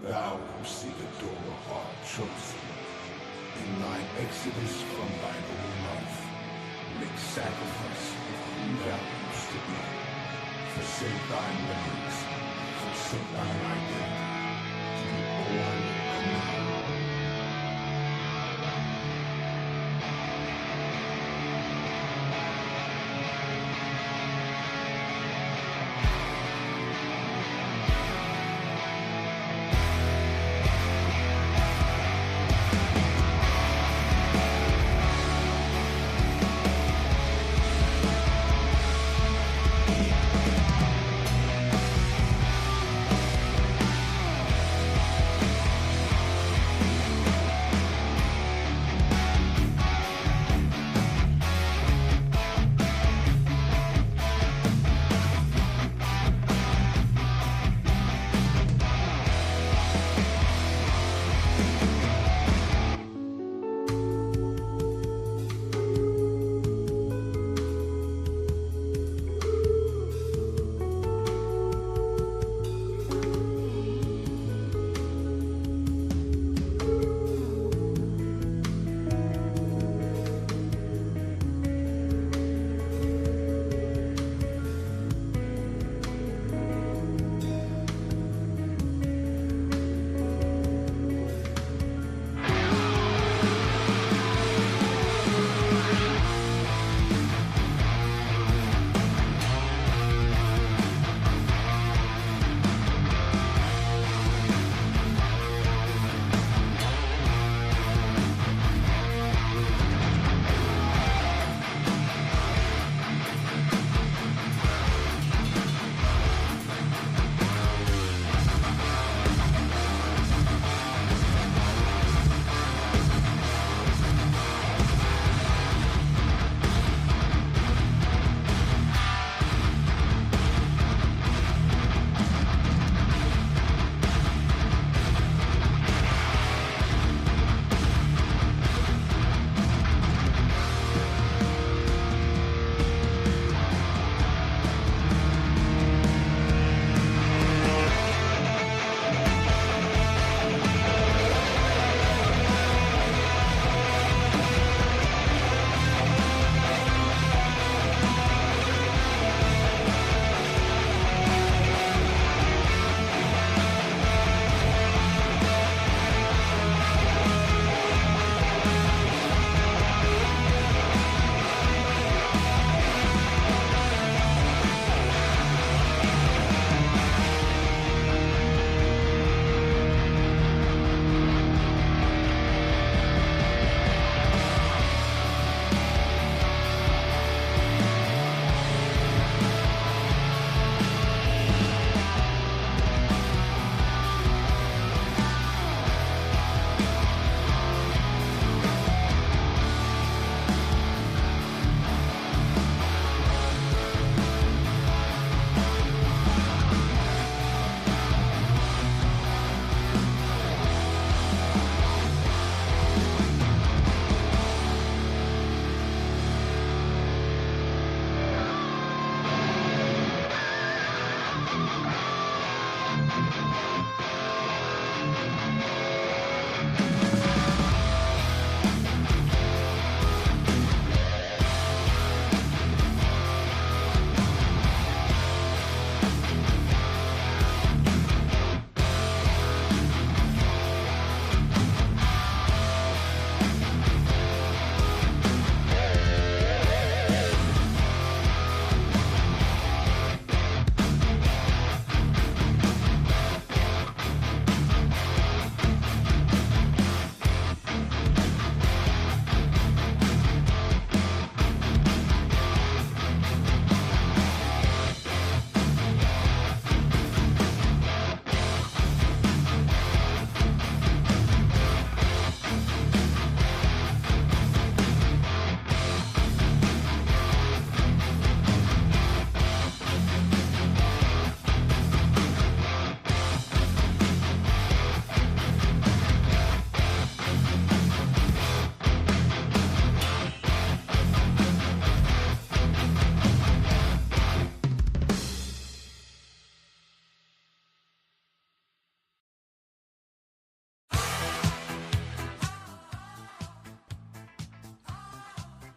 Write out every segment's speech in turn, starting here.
Thou who seekest door art chosen. In thine exodus from thine own life, make sacrifice of who thou used to be. Forsake thy memories, forsake thine identity, to be born anew.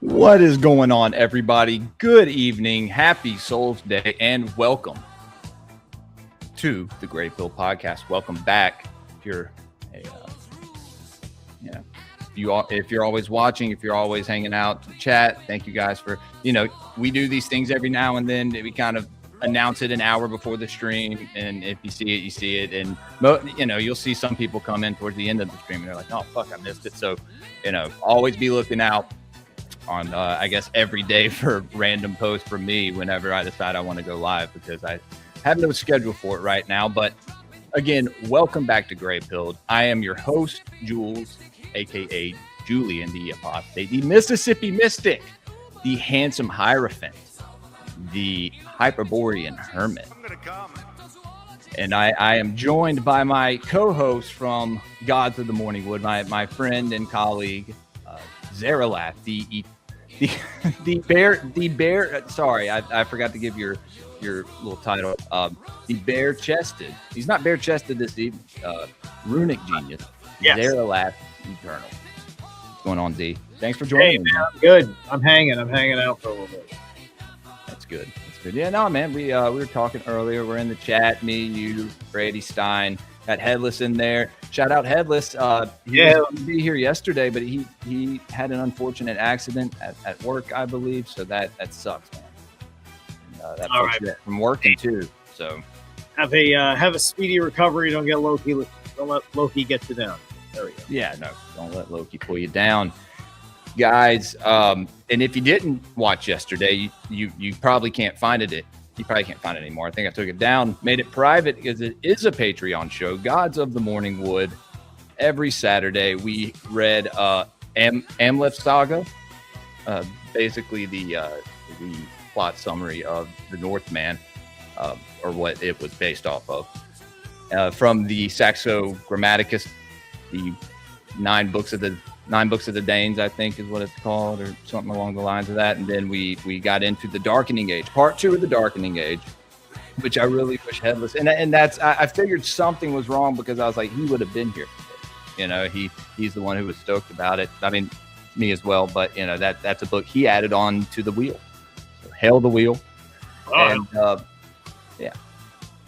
What is going on, everybody? Good evening, happy Sólsday, and welcome to the Greypilledpodcast Podcast. Welcome back. If you're if you're always watching, if you're always hanging out to chat, thank you guys for, we do these things every now and then. We kind of announce it an hour before the stream, and if you see it, you see it. And you'll see some people come in towards the end of the stream and they're like, oh fuck, I missed it. So always be looking out on I guess every day for random posts from me whenever I decide I want to go live, because I have no schedule for it right now. But again, welcome back to Greypilled. I am your host, Jules, aka Julian the Apostate, the Mississippi Mystic, the handsome Hierophant, the Hyperborean Hermit. And I am joined by my co-host from Gods of the Morning Wood, my friend and colleague, Zerilath, the bear. Sorry, I forgot to give your little title. The bare-chested. He's not bare-chested this evening. Runic genius. Yes. Zerilath Eternal. What's going on, D? Thanks for joining me. Man, I'm good. I'm hanging out for a little bit. That's good. Yeah, no, man. We were talking earlier. We're in the chat. Me, you, Brady Stein. Got Headless in there. Shout out Headless. He was going to be here yesterday, but he had an unfortunate accident at work, I believe. So that sucks, man. And, that puts you from working too. So have a speedy recovery. Don't let Loki get you down. There we go. Yeah, no, don't let Loki pull you down, guys. And if you didn't watch yesterday, you probably can't find it. You probably can't find it anymore. I think I took it down, made it private, because it is a Patreon show, Gods of the Morning Wood. Every Saturday, we read Amleth Saga, basically the plot summary of the Northman, or what it was based off of, from the Saxo Grammaticus, the nine books of the Danes, I think is what it's called, or something along the lines of that. And then we got into the Darkening Age, part 2 of the Darkening Age, which I really wish Headless. And that's, I figured something was wrong, because I was like, he would have been here. He's the one who was stoked about it. I mean, me as well. But that's a book he added on to the wheel. So hail the wheel. And yeah,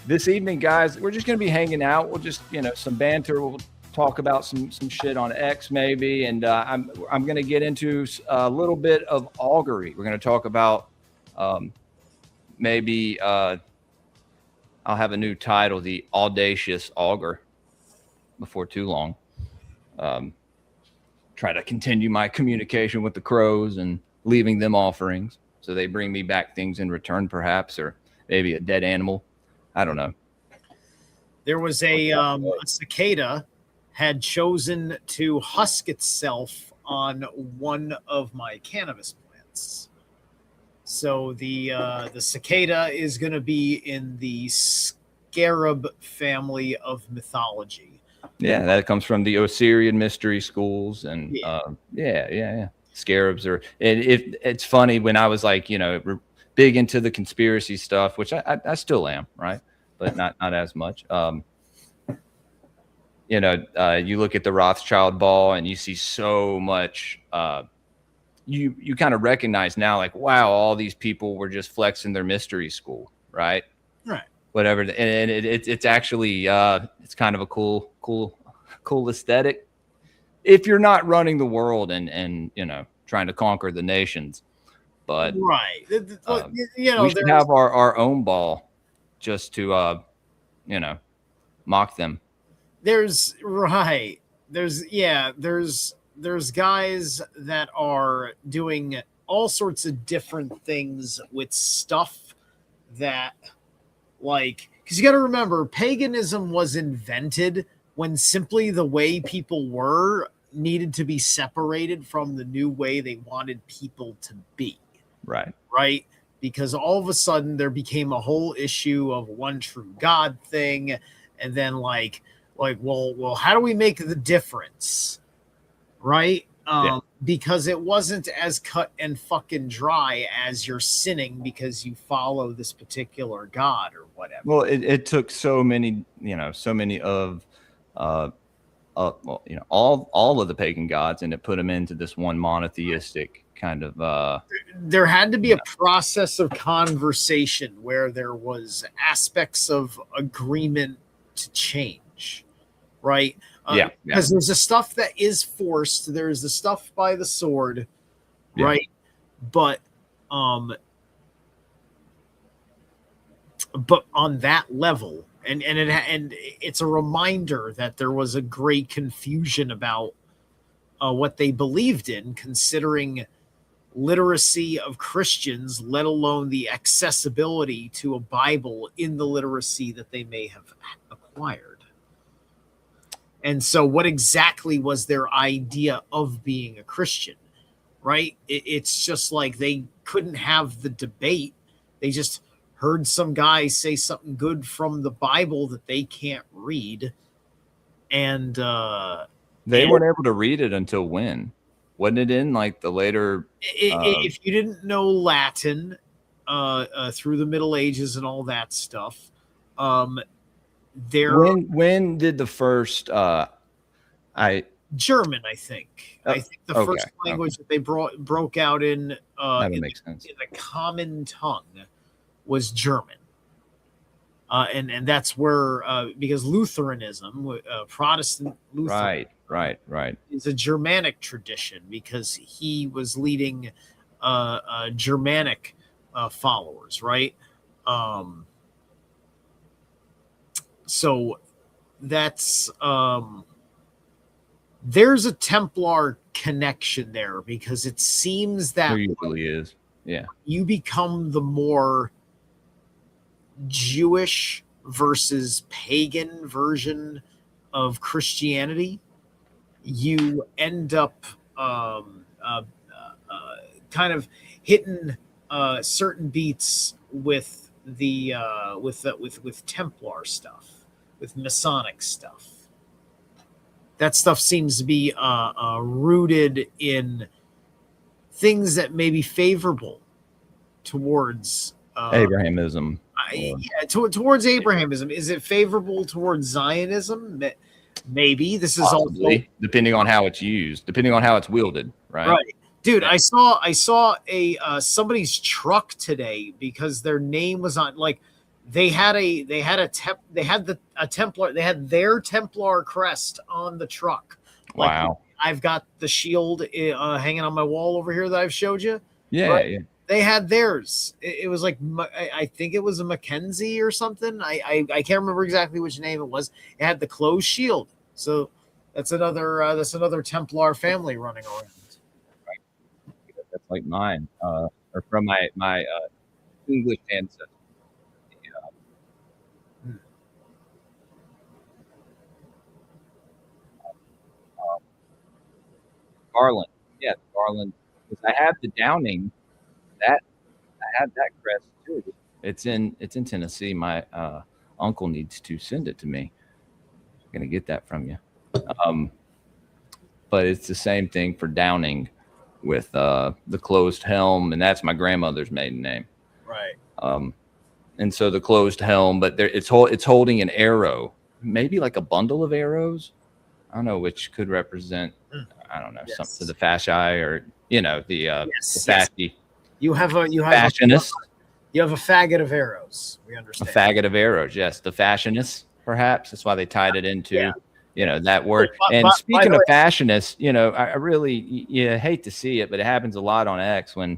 this evening, guys, we're just gonna be hanging out. We'll just some banter. We'll talk about some shit on X maybe, and I'm going to get into a little bit of augury. We're going to talk about maybe I'll have a new title, the Audacious Augur, before too long. Try to continue my communication with the crows and leaving them offerings, so they bring me back things in return, perhaps, or maybe a dead animal. I don't know. There was a cicada had chosen to husk itself on one of my cannabis plants. So the cicada is going to be in the scarab family of mythology. Yeah, that comes from the Osirian mystery schools, and yeah. Scarabs are. It's funny, when I was like, big into the conspiracy stuff, which I still am, right? But not as much. You look at the Rothschild ball and you see so much, you kind of recognize now, like, wow, all these people were just flexing their mystery school, right? Right. Whatever. And it's actually, it's kind of a cool aesthetic, if you're not running the world and trying to conquer the nations. But right. we should have our own ball just to, mock them. There's guys that are doing all sorts of different things with stuff that, like, because you got to remember, paganism was invented when simply the way people were needed to be separated from the new way they wanted people to be. Right. Because all of a sudden there became a whole issue of one true God thing, and then like, well, how do we make the difference? Right? Because it wasn't as cut and fucking dry as you're sinning because you follow this particular god or whatever. Well, it took so many of well, all of the pagan gods, and it put them into this one monotheistic kind of. There had to be a process of conversation where there was aspects of agreement to change, right? Because there's the stuff that is forced. There's the stuff by the sword, right? But on that level, and it's a reminder that there was a great confusion about what they believed in, considering literacy of Christians, let alone the accessibility to a Bible in the literacy that they may have acquired. And so what exactly was their idea of being a Christian, right? It's just like they couldn't have the debate. They just heard some guy say something good from the Bible that they can't read. And they weren't able to read it until when? Wasn't it in like the later? If you didn't know Latin through the Middle Ages and all that stuff, when did the first German, I think. I think the first language that they broke out in makes sense. In a common tongue was German. And that's where because Lutheranism, Protestant Lutheranism, right, is a Germanic tradition because he was leading Germanic followers, right? So that's there's a Templar connection there because it seems that there usually is. Yeah, you become the more Jewish versus pagan version of Christianity, you end up kind of hitting certain beats with the with Templar stuff, with Masonic stuff. That stuff seems to be rooted in things that may be favorable towards Abrahamism. Towards Abrahamism. Is it favorable towards Zionism? Maybe. This is possibly, also depending on how it's used, depending on how it's wielded, right? Right. Dude, I saw a somebody's truck today because their name was on, like, they had their Templar crest on the truck. Like, wow. I've got the shield hanging on my wall over here that I've showed you. Yeah, right? yeah. They had theirs. It was like, I think it was a Mackenzie or something. I can't remember exactly which name it was. It had the closed shield. So that's another Templar family running around. Right. That's like mine, or from my English ancestors. Garland, yeah, Garland. I have the Downing. That I have that crest too. It's in Tennessee. My uncle needs to send it to me. I'm gonna get that from you. But it's the same thing for Downing with the closed helm, and that's my grandmother's maiden name. Right. And so the closed helm, but it's holding an arrow, maybe like a bundle of arrows. I don't know, which could represent, I don't know, something to the fasci, or the fasci. You have a fashionist. You have a faggot of arrows. We understand. A faggot of arrows, yes. The fashionist, perhaps. That's why they tied it into that word. And speaking of fashionists, I really hate to see it, but it happens a lot on X when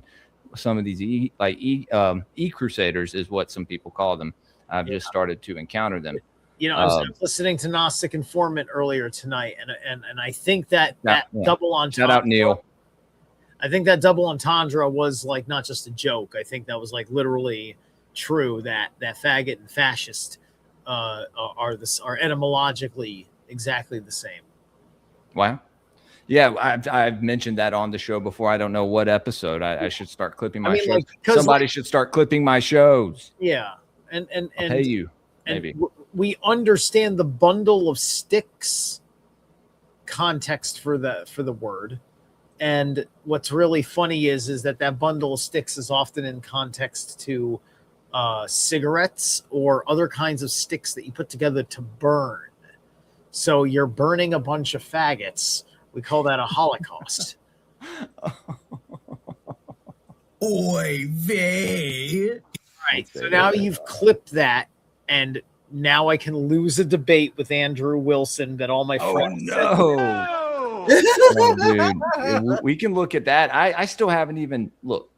some of these e-crusaders is what some people call them. I've just started to encounter them. I was listening to Gnostic Informant earlier tonight, and I think that double entendre. Shout out Neil. I think that double entendre was like not just a joke. I think that was like literally true. That faggot and fascist are etymologically exactly the same. Wow. Yeah, I've mentioned that on the show before. I don't know what episode. I should start clipping my shows. Somebody should start clipping my shows. Yeah, and I'll pay you maybe. We understand the bundle of sticks context for the word, and what's really funny is that bundle of sticks is often in context to cigarettes or other kinds of sticks that you put together to burn. So you're burning a bunch of faggots. We call that a holocaust. Oy vey. Right. So now you've clipped that, and now I can lose a debate with Andrew Wilson that all my friends said. No, dude. We can look at that. I still haven't even look.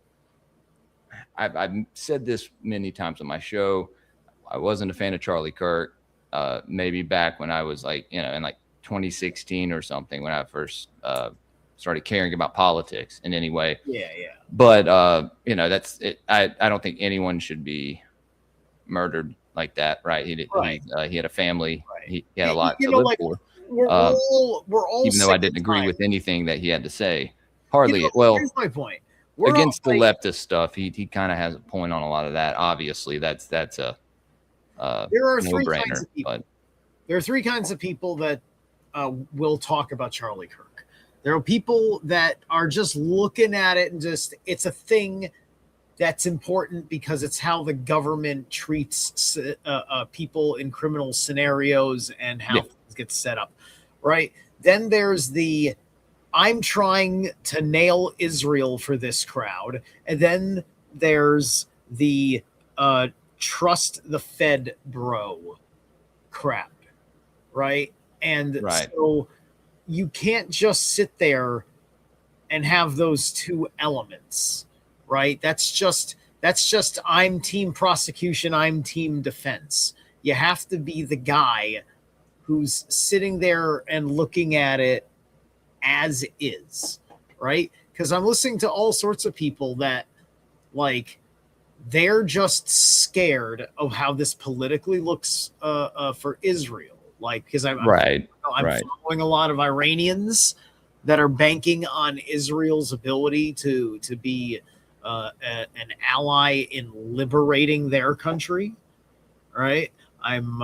I've said this many times on my show. I wasn't a fan of Charlie Kirk. Maybe back when I was like, in like 2016 or something, when I first started caring about politics in any way. Yeah. But that's it. I don't think anyone should be murdered like that, right? He had a family. Right. He had a lot to live for. We're all even though I didn't agree with anything that he had to say. Hardly. Well, here's my point. Against the leftist stuff, he kind of has a point on a lot of that. Obviously, that's a there are three kinds of people. But there are three kinds of people that will talk about Charlie Kirk. There are people that are just looking at it and just it's a thing that's important because it's how the government treats people in criminal scenarios and how things get set up, right? Then there's the I'm trying to nail Israel for this crowd. And then there's the trust the Fed bro crowd, right? And so you can't just sit there and have those two elements, right? That's just I'm team prosecution, I'm team defense. You have to be the guy who's sitting there and looking at it as is, right? Because I'm listening to all sorts of people that like they're just scared of how this politically looks for Israel. Like, because I'm following a lot of Iranians that are banking on Israel's ability to be an ally in liberating their country, right? I'm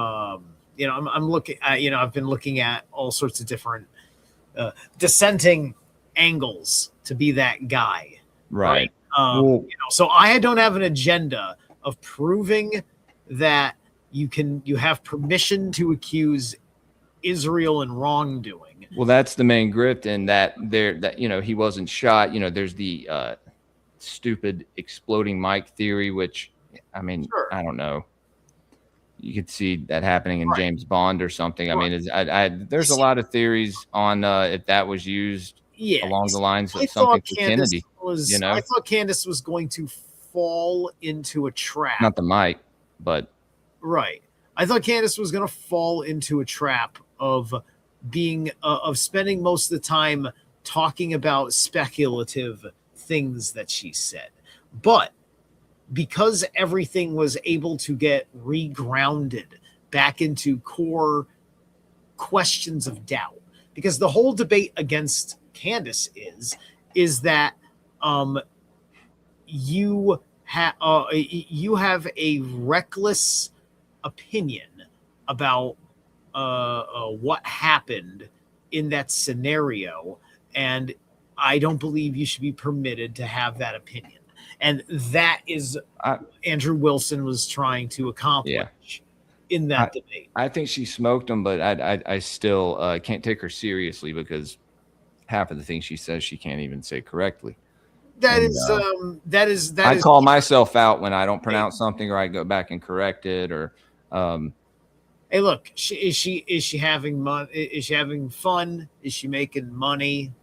looking at, I've been looking at all sorts of different dissenting angles to be that guy, right? So I don't have an agenda of proving that you have permission to accuse Israel in wrongdoing. Well, that's the main grift, and that he wasn't shot. There's the stupid exploding mic theory, which I mean, I don't know. You could see that happening in James Bond or something. Right. I mean, there's a lot of theories on if that was used along the lines of something for Kennedy. I thought Candace was going to fall into a trap. Not the mic, but right. I thought Candace was going to fall into a trap of being of spending most of the time talking about speculative things that she said, but because everything was able to get regrounded back into core questions of doubt, because the whole debate against Candace is that you have a reckless opinion about what happened in that scenario, and I don't believe you should be permitted to have that opinion. And that is Andrew Wilson was trying to accomplish in that debate. I think she smoked him, but I still can't take her seriously because half of the things she says she can't even say correctly. I call myself out when I don't pronounce something, or I go back and correct it, or hey, look, is she having is she having fun? Is she making money?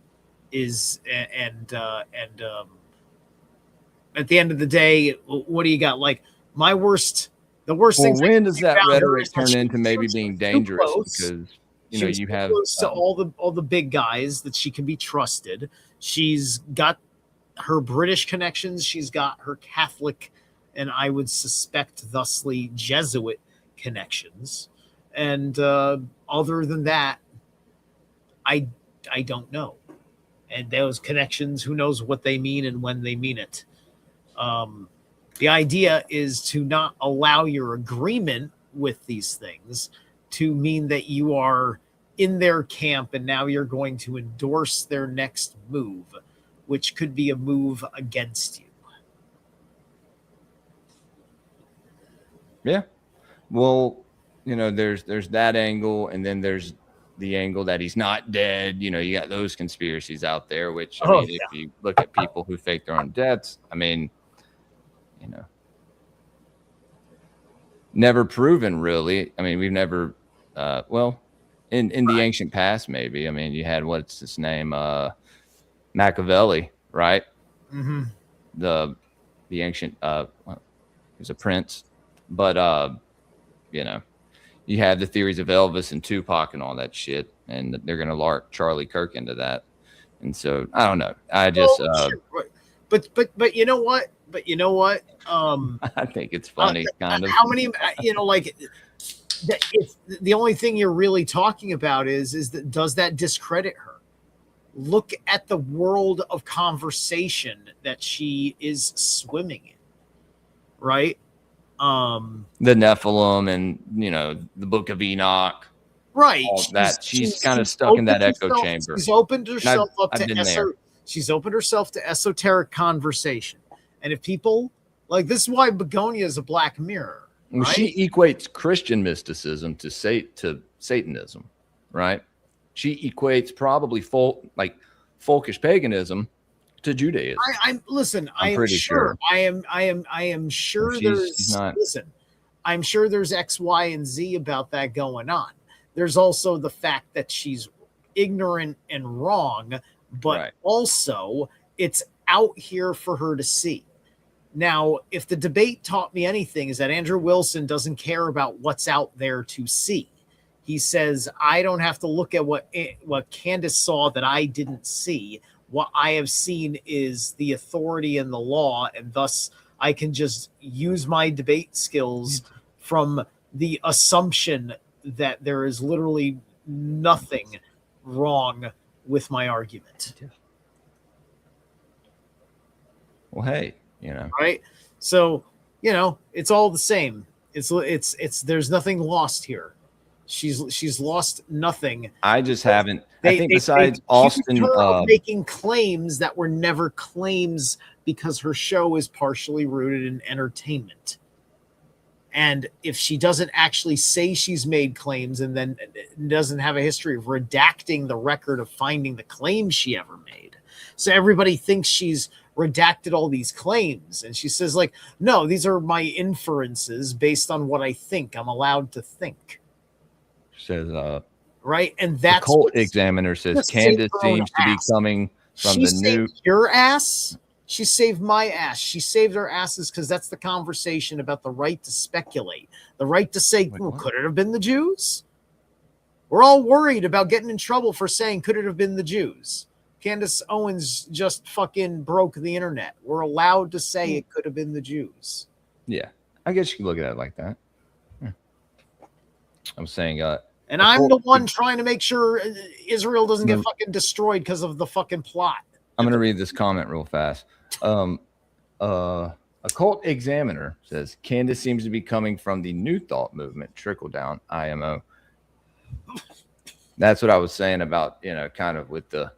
At the end of the day, what do you got? Like the worst thing. When does that rhetoric turn into maybe being dangerous? Because you have close to all the big guys that she can be trusted. She's got her British connections. She's got her Catholic, and I would suspect thusly Jesuit connections. And other than that, I don't know. And those connections, who knows what they mean and when they mean it. The idea is to not allow your agreement with these things to mean that you are in their camp and now you're going to endorse their next move, which could be a move against you. Yeah. Well, there's that angle, and then there's the angle that he's not dead. You know, you got those conspiracies out there, which I Oh, mean, if you look at people who fake their own deaths, I mean, you know, never proven really. I mean, we've never, well, in the ancient past, maybe. I mean, you had, what's his name? Machiavelli, right? Mm-hmm. The ancient, well, he was a prince, but, you know, you have the theories of Elvis and Tupac and all that shit, and they're going to lark Charlie Kirk into that. And so I don't know. I just, sure. But you know what? I think it's funny, kind of. How many? Like, it's the only thing you're really talking about is that does that discredit her? Look at the world of conversation that she is swimming in, right? The Nephilim and, you know, the Book of Enoch. Right. She's kind of stuck in that echo chamber. She's opened herself up to she's opened herself to esoteric conversation. And if people like, this is why Begonia is a black mirror. Right? Well, she equates Christian mysticism to Satanism, right? She equates probably folkish paganism to Judaism. I'm pretty sure. I am sure I'm sure there's X, Y, and Z about that going on. There's also the fact that she's ignorant and wrong, but also it's out here for her to see. Now, if the debate taught me anything, is that Andrew Wilson doesn't care about what's out there to see. He says, I don't have to look at what Candace saw that I didn't see. What I have seen is the authority and the law, and thus I can just use my debate skills from the assumption that there is literally nothing wrong with my argument. Well, hey, you know. Right? So, you know, it's all the same. It's there's nothing lost here. She's lost nothing. I just haven't. I think besides Austin making claims that were never claims because her show is partially rooted in entertainment. And if she doesn't actually say she's made claims and then doesn't have a history of redacting the record of finding the claims she ever made. So everybody thinks she's redacted all these claims. And she says, like, no, these are my inferences based on what I think. I'm allowed to think. Says right, and that's the cult examiner says Candace seems to be coming from the new your ass. She saved my ass. She saved our asses because that's the conversation about the right to speculate, the right to say, could it have been the Jews? We're all worried about getting in trouble for saying, could it have been the Jews? Candace Owens just fucking broke the internet. We're allowed to say it could have been the Jews. Yeah, I guess you can look at it like that. I'm saying, and I'm the one trying to make sure Israel doesn't get fucking destroyed because of the fucking plot. I'm going to read this comment real fast. A cult examiner says Candace seems to be coming from the New Thought movement, trickle down, IMO. That's what I was saying about, you know, kind of with the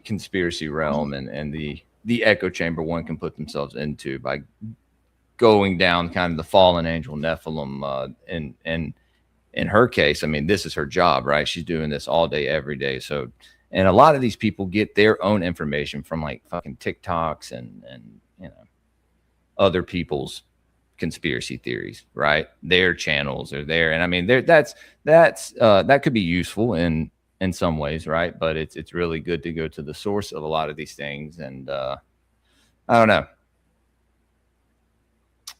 conspiracy realm and the echo chamber one can put themselves into by going down kind of the fallen angel Nephilim. And in her case, I mean, this is her job, right? She's doing this all day, every day. So, and a lot of these people get their own information from like fucking TikToks and you know, other people's conspiracy theories, right? Their channels are there. And I mean, that could be useful in some ways, right? But it's really good to go to the source of a lot of these things. And I don't know.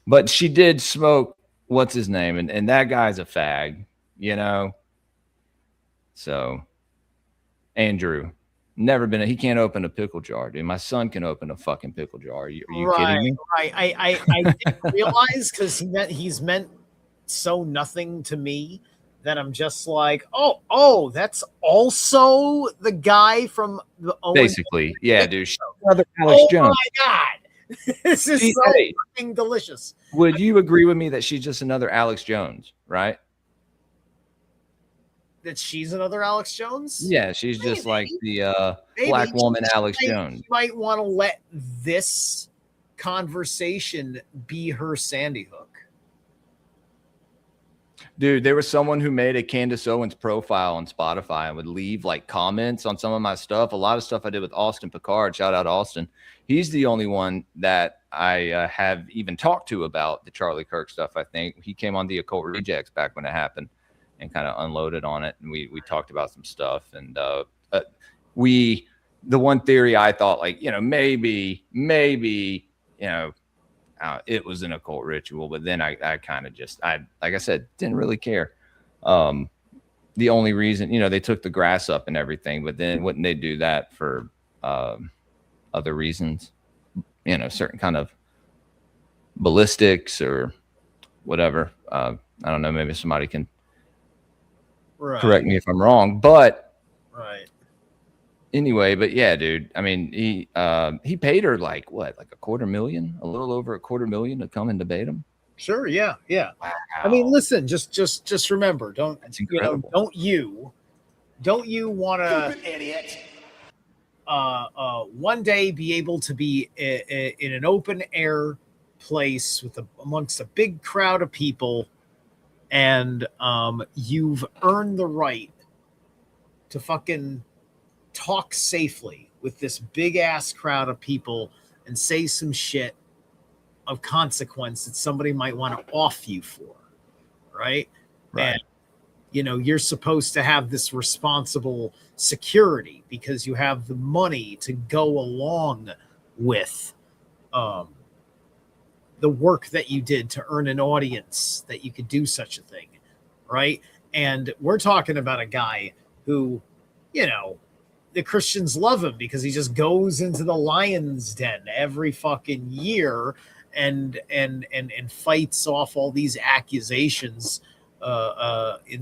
But she did smoke, what's his name? And that guy's a fag, you know? So, Andrew, never been, he can't open a pickle jar, dude. My son can open a fucking pickle jar. Are you kidding me? Right. I didn't realize because he's meant so nothing to me that I'm just like, oh, that's also the guy from the basically, yeah, dude. Another Alex Jones. My God. This is so fucking delicious. Would you agree with me that she's just another Alex Jones, right? That she's another Alex Jones? Yeah, she's just like the black woman Alex Jones. You might want to let this conversation be her Sandy Hook. Dude, there was someone who made a Candace Owens profile on Spotify and would leave like comments on some of my stuff. A lot of stuff I did with Austin Picard. Shout out Austin. He's the only one that I have even talked to about the Charlie Kirk stuff. I think he came on the Occult Rejects back when it happened and kind of unloaded on it. And we talked about some stuff. And the one theory I thought, like, maybe, it was an occult ritual, but then I kind of just, like I said, didn't really care. The only reason, they took the grass up and everything, but then wouldn't they do that for other reasons? Certain kind of ballistics or whatever. I don't know. Maybe somebody can correct me if I'm wrong, but anyway, but yeah, dude. I mean, he paid her like what, like $250,000, a little over $250,000 to come and debate him. Sure, yeah. Wow. I mean, listen, just remember, don't you want to, idiot, one day be able to be in an open air place with amongst a big crowd of people, and you've earned the right to fucking talk safely with this big ass crowd of people and say some shit of consequence that somebody might want to off you for, right? And you're supposed to have this responsible security because you have the money to go along with the work that you did to earn an audience that you could do such a thing, right? And we're talking about a guy who, the Christians love him because he just goes into the lion's den every fucking year and fights off all these accusations.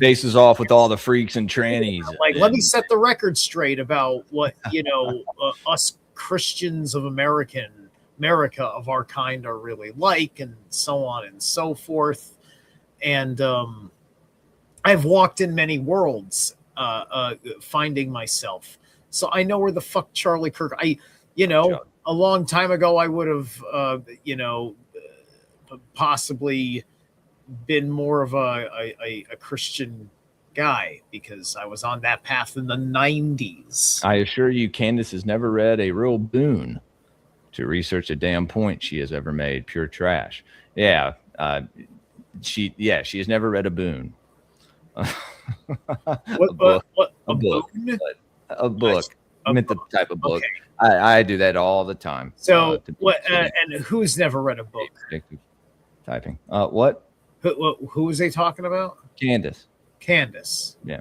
Faces off with all the freaks and trannies. Let me set the record straight about what us Christians of America of our kind are really like, and so on and so forth. And I've walked in many worlds, finding myself. So I know where the fuck Charlie Kirk. A long time ago, I would have, possibly been more of a Christian guy because I was on that path in the 90s. I assure you, Candace has never read a real boon to research a damn point she has ever made. Pure trash. Yeah. She has never read a boon. A book. I meant the type of book. Okay. I do that all the time. So what? And who's never read a book? Typing. What? Who was they talking about? Candace. Yeah.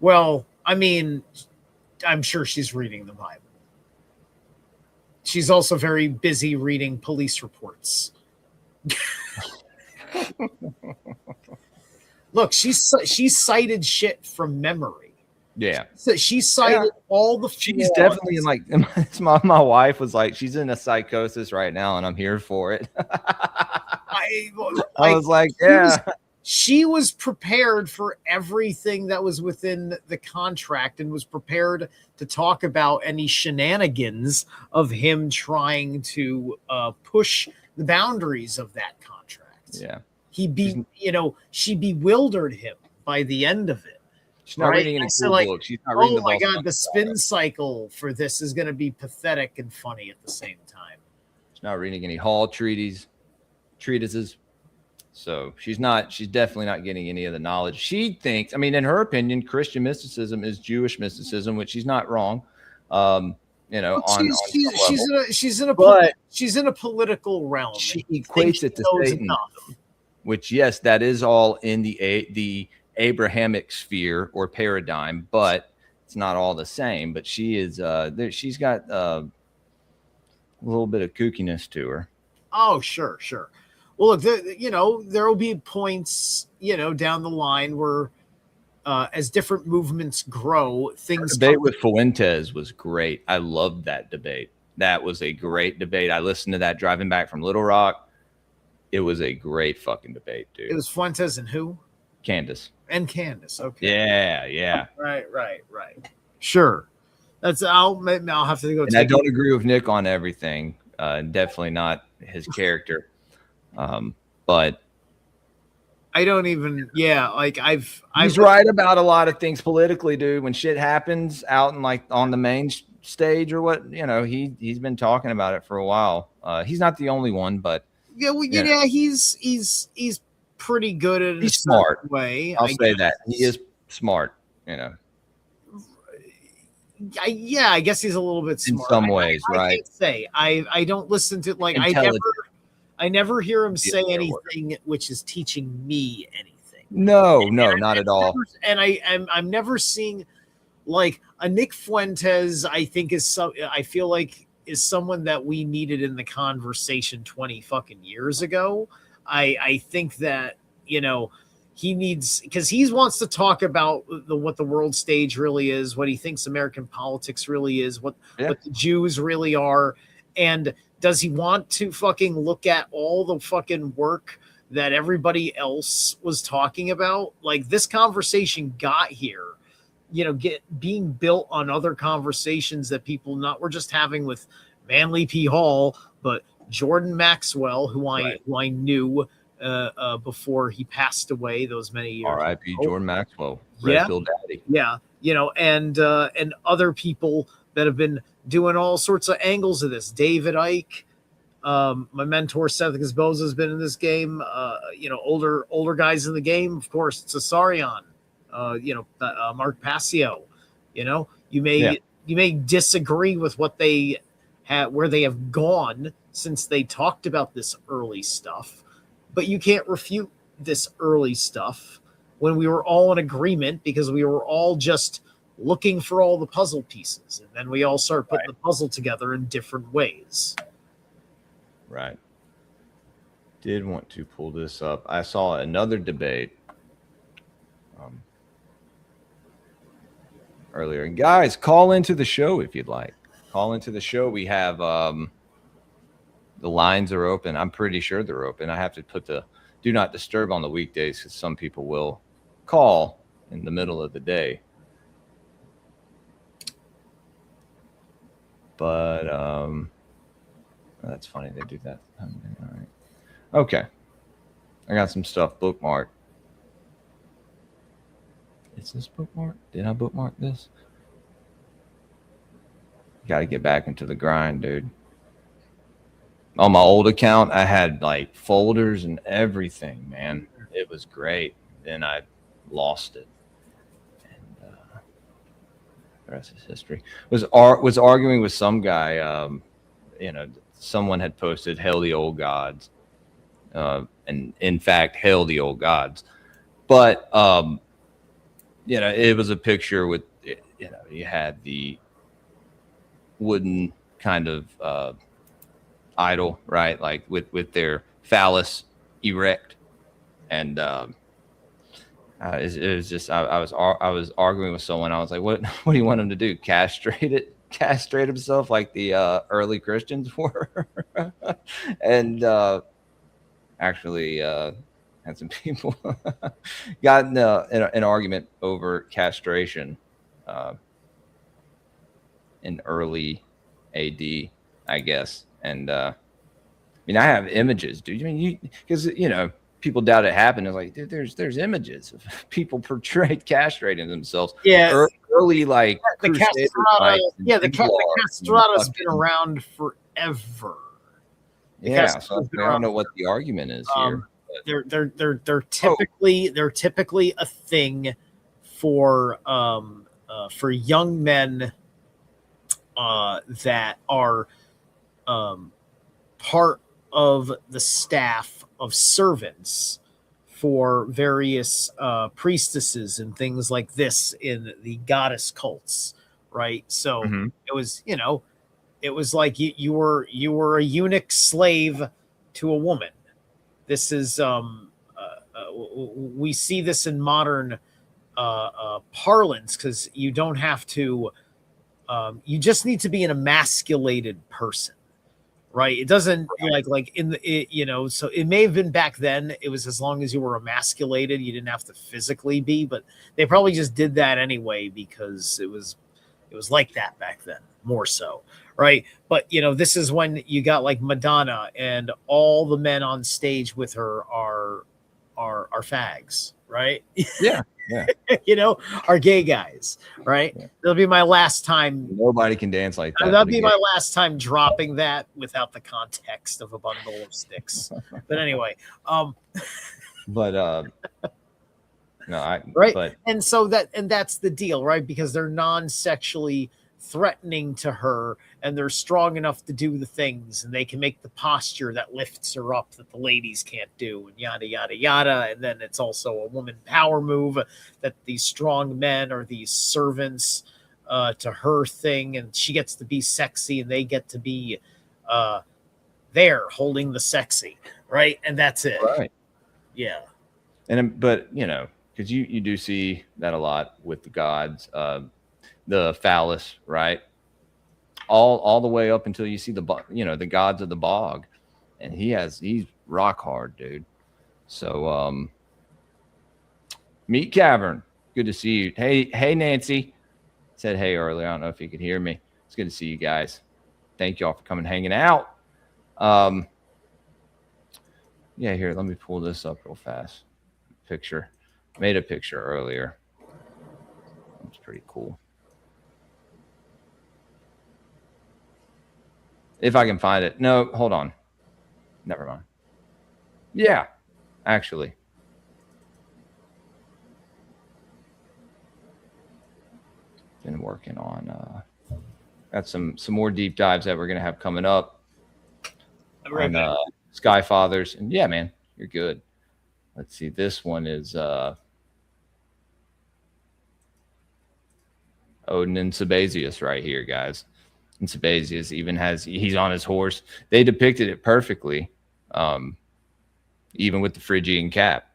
Well, I mean, I'm sure she's reading the Bible. She's also very busy reading police reports. Look, she cited shit from memory. Yeah. So she cited all the flaws. She's definitely my wife was like, she's in a psychosis right now, and I'm here for it. I was like, yeah. She was prepared for everything that was within the contract and was prepared to talk about any shenanigans of him trying to push the boundaries of that contract. Yeah. She bewildered him by the end of it. She's not reading any cool books. She's not reading my God, the spin cycle for this is going to be pathetic and funny at the same time. She's not reading any Hall treatises. So she's definitely not getting any of the knowledge. She thinks, I mean, in her opinion, Christian mysticism is Jewish mysticism, which she's not wrong. She's in a political realm. She equates it to Satan, which, yes, that is all in the Abrahamic sphere or paradigm, but it's not all the same. But she is she's got a little bit of kookiness to her. Oh, sure. Well, look, there will be points, down the line where as different movements grow, things. The debate with Fuentes was great. I loved that debate. That was a great debate. I listened to that driving back from Little Rock. It was a great fucking debate, dude. It was Fuentes and who? Candace. And Candace. Okay. Yeah. Right. Sure. I'll have to go. And I don't agree with Nick on everything. Definitely not his character. But I don't even. Yeah, like He's right about a lot of things politically, dude. When shit happens out in like on the main stage or what, he's been talking about it for a while. He's not the only one, but yeah, well, he's pretty good at he's smart way. I'll say that he is smart. I guess he's a little bit smart in some ways, right? I don't listen to like I never hear him say anything which is teaching me anything. No, not at all. And I'm never seeing like a Nick Fuentes. I think I feel like is someone that we needed in the conversation 20 fucking years ago. I think that he needs, because he wants to talk about what the world stage really is, what he thinks American politics really is, what the Jews really are, and does he want to fucking look at all the fucking work that everybody else was talking about? Like, this conversation got here, being built on other conversations that people were just having with Manly P. Hall, but Jordan Maxwell, who I knew before he passed away those many years. R.I.P. Jordan Maxwell, Red Pill Daddy. Yeah, and other people that have been doing all sorts of angles of this. David Icke, my mentor Seth Gizboza has been in this game. Older guys in the game, of course, Cesarion, Mark Passio. You may disagree with what they have, where they have gone since they talked about this early stuff. But you can't refute this early stuff when we were all in agreement, because we were all just looking for all the puzzle pieces. And then we all start putting the puzzle together in different ways. Right. Did want to pull this up. I saw another debate earlier. And guys, call into the show if you'd like. Call into the show. We have... the lines are open. I'm pretty sure they're open. I have to put the do not disturb on the weekdays because some people will call in the middle of the day. But that's funny they do that. All right. Okay. I got some stuff bookmarked. Is this bookmarked? Did I bookmark this? Got to get back into the grind, dude. On my old account, I had like folders and everything, man. It was great. Then I lost it. And the rest is history. Was arguing with some guy, someone had posted, "Hail the old gods." And in fact, hail the old gods. But, it was a picture with, you had the wooden kind of, idol, right? Like with their phallus erect, and it was just I was arguing with someone. I was like, what do you want him to do? Castrate himself like the early Christians were? And actually had some people got in an argument over castration in early AD, I guess. And I have images, dude. Because people doubt it happened. It's like, dude, there's images of people portrayed castrating themselves. Yeah, early like the castrata. Yeah, the castrata's been around forever. So I don't know what the argument is here. They're typically a thing for young men that are part of the staff of servants for various priestesses and things like this in the goddess cults, right? So it was, it was like you were a eunuch slave to a woman. This is we see this in modern parlance, because you don't have to. You just need to be an emasculated person. Right. It doesn't like in the, so it may have been back then. It was as long as you were emasculated, you didn't have to physically be, but they probably just did that anyway because it was like that back then, more so. Right. But, this is when you got like Madonna, and all the men on stage with her are are fags, right? Yeah. Are gay guys, right? Yeah. That'll be my last time. Nobody can dance like that. That'll be my last time dropping that without the context of a bundle of sticks. But anyway, no, right. But And so that's the deal, right? Because they're non-sexually threatening to her, and they're strong enough to do the things, and they can make the posture that lifts her up that the ladies can't do, and yada yada yada. And then it's also a woman power move that these strong men are these servants to her thing, and she gets to be sexy, and they get to be there holding the sexy, right? And that's it. Right. Yeah. But because you do see that a lot with the gods, the phallus, right? All the way up until you see the gods of the bog, and he's rock hard, dude. So Meat Cavern, good to see you. Hey Nancy, said hey earlier. I don't know if you could hear me. It's good to see you guys. Thank y'all for coming hanging out. Yeah, here, let me pull this up real fast. Picture. Made a picture earlier. It's pretty cool. If I can find it. No, hold on. Never mind. Yeah, actually. Been working on got some more deep dives that we're gonna have coming up on Sky Fathers. And yeah, man, you're good. Let's see. This one is Odin and Sabazius right here, guys. And Sabazius even he's on his horse. They depicted it perfectly, even with the Phrygian cap.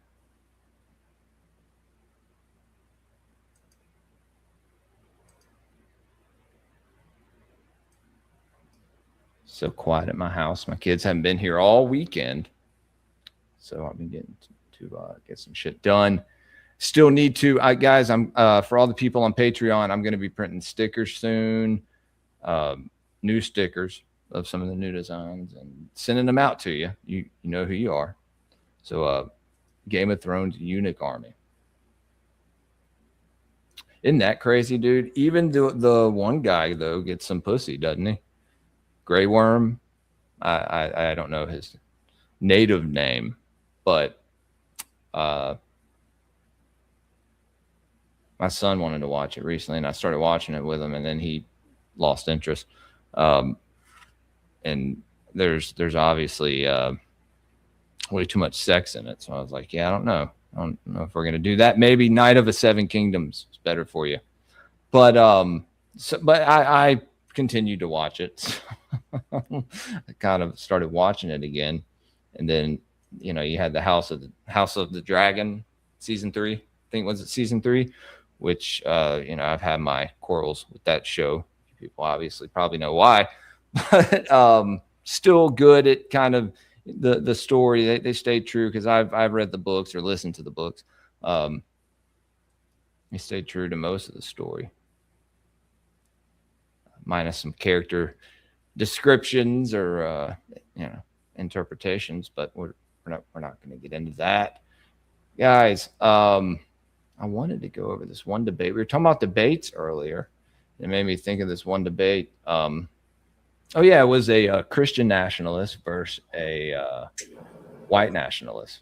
So quiet at my house. My kids haven't been here all weekend, so I've been getting to get some shit done. Still need to, guys. I'm for all the people on Patreon. I'm going to be printing stickers soon, new stickers of some of the new designs, and sending them out to you. You know who you are. So, Game of Thrones eunuch army. Isn't that crazy, dude? Even the one guy though gets some pussy, doesn't he? Grey Worm. I don't know his native name, but my son wanted to watch it recently, and I started watching it with him, and then he lost interest. And there's obviously way too much sex in it, so I was like, yeah, I don't know if we're gonna do that. Maybe Night of the Seven Kingdoms is better for you, but I continued to watch it. I kind of started watching it again, and then you had the House of the Dragon season 3. I think was it season 3, which I've had my quarrels with that show. People obviously probably know why, but still good at kind of the story. They stayed true because I've read the books or listened to the books. They stayed true to most of the story, minus some character descriptions or interpretations, but we're not going to get into that, guys. I wanted to go over this one debate. We were talking about debates earlier. It made me think of this one debate. It was a Christian nationalist versus a white nationalist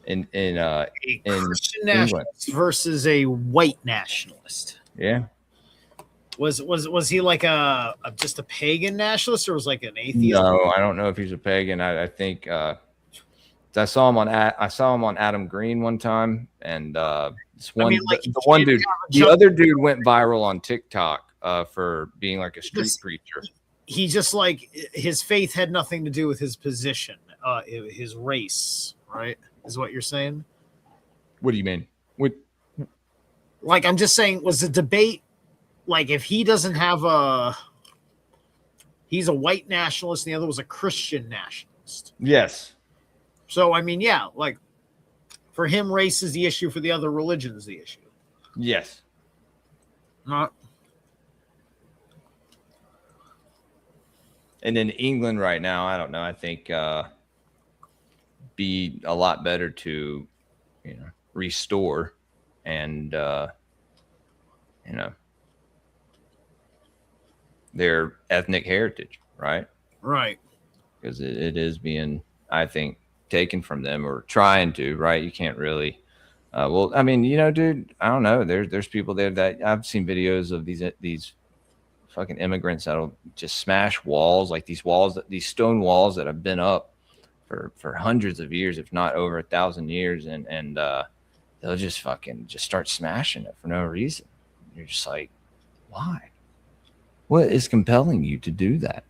in Christian England nationalist versus a white nationalist. Yeah. Was he like just a pagan nationalist, or was like an atheist? No, I don't know if he's a pagan. I think I saw him on Adam Green one time, and the other dude went viral on TikTok for being like a street preacher. He just like his faith had nothing to do with his position, his race, right? Is what you're saying? What do you mean? Like, I'm just saying, was the debate like if he doesn't have he's a white nationalist and the other was a Christian nationalist? Yes. So I mean, yeah, like for him, race is the issue. For the other religion is the issue. Yes. And in England right now, I don't know. I think be a lot better to, restore and, their ethnic heritage, right? Right. Because it is being, I think, taken from them, or trying to, right? You can't really, well, I mean, dude, I don't know. There's people there that I've seen videos of these fucking immigrants that'll just smash walls, like these stone walls that have been up for hundreds of years, if not over 1,000 years. And they'll just start smashing it for no reason. You're just like, why? What is compelling you to do that?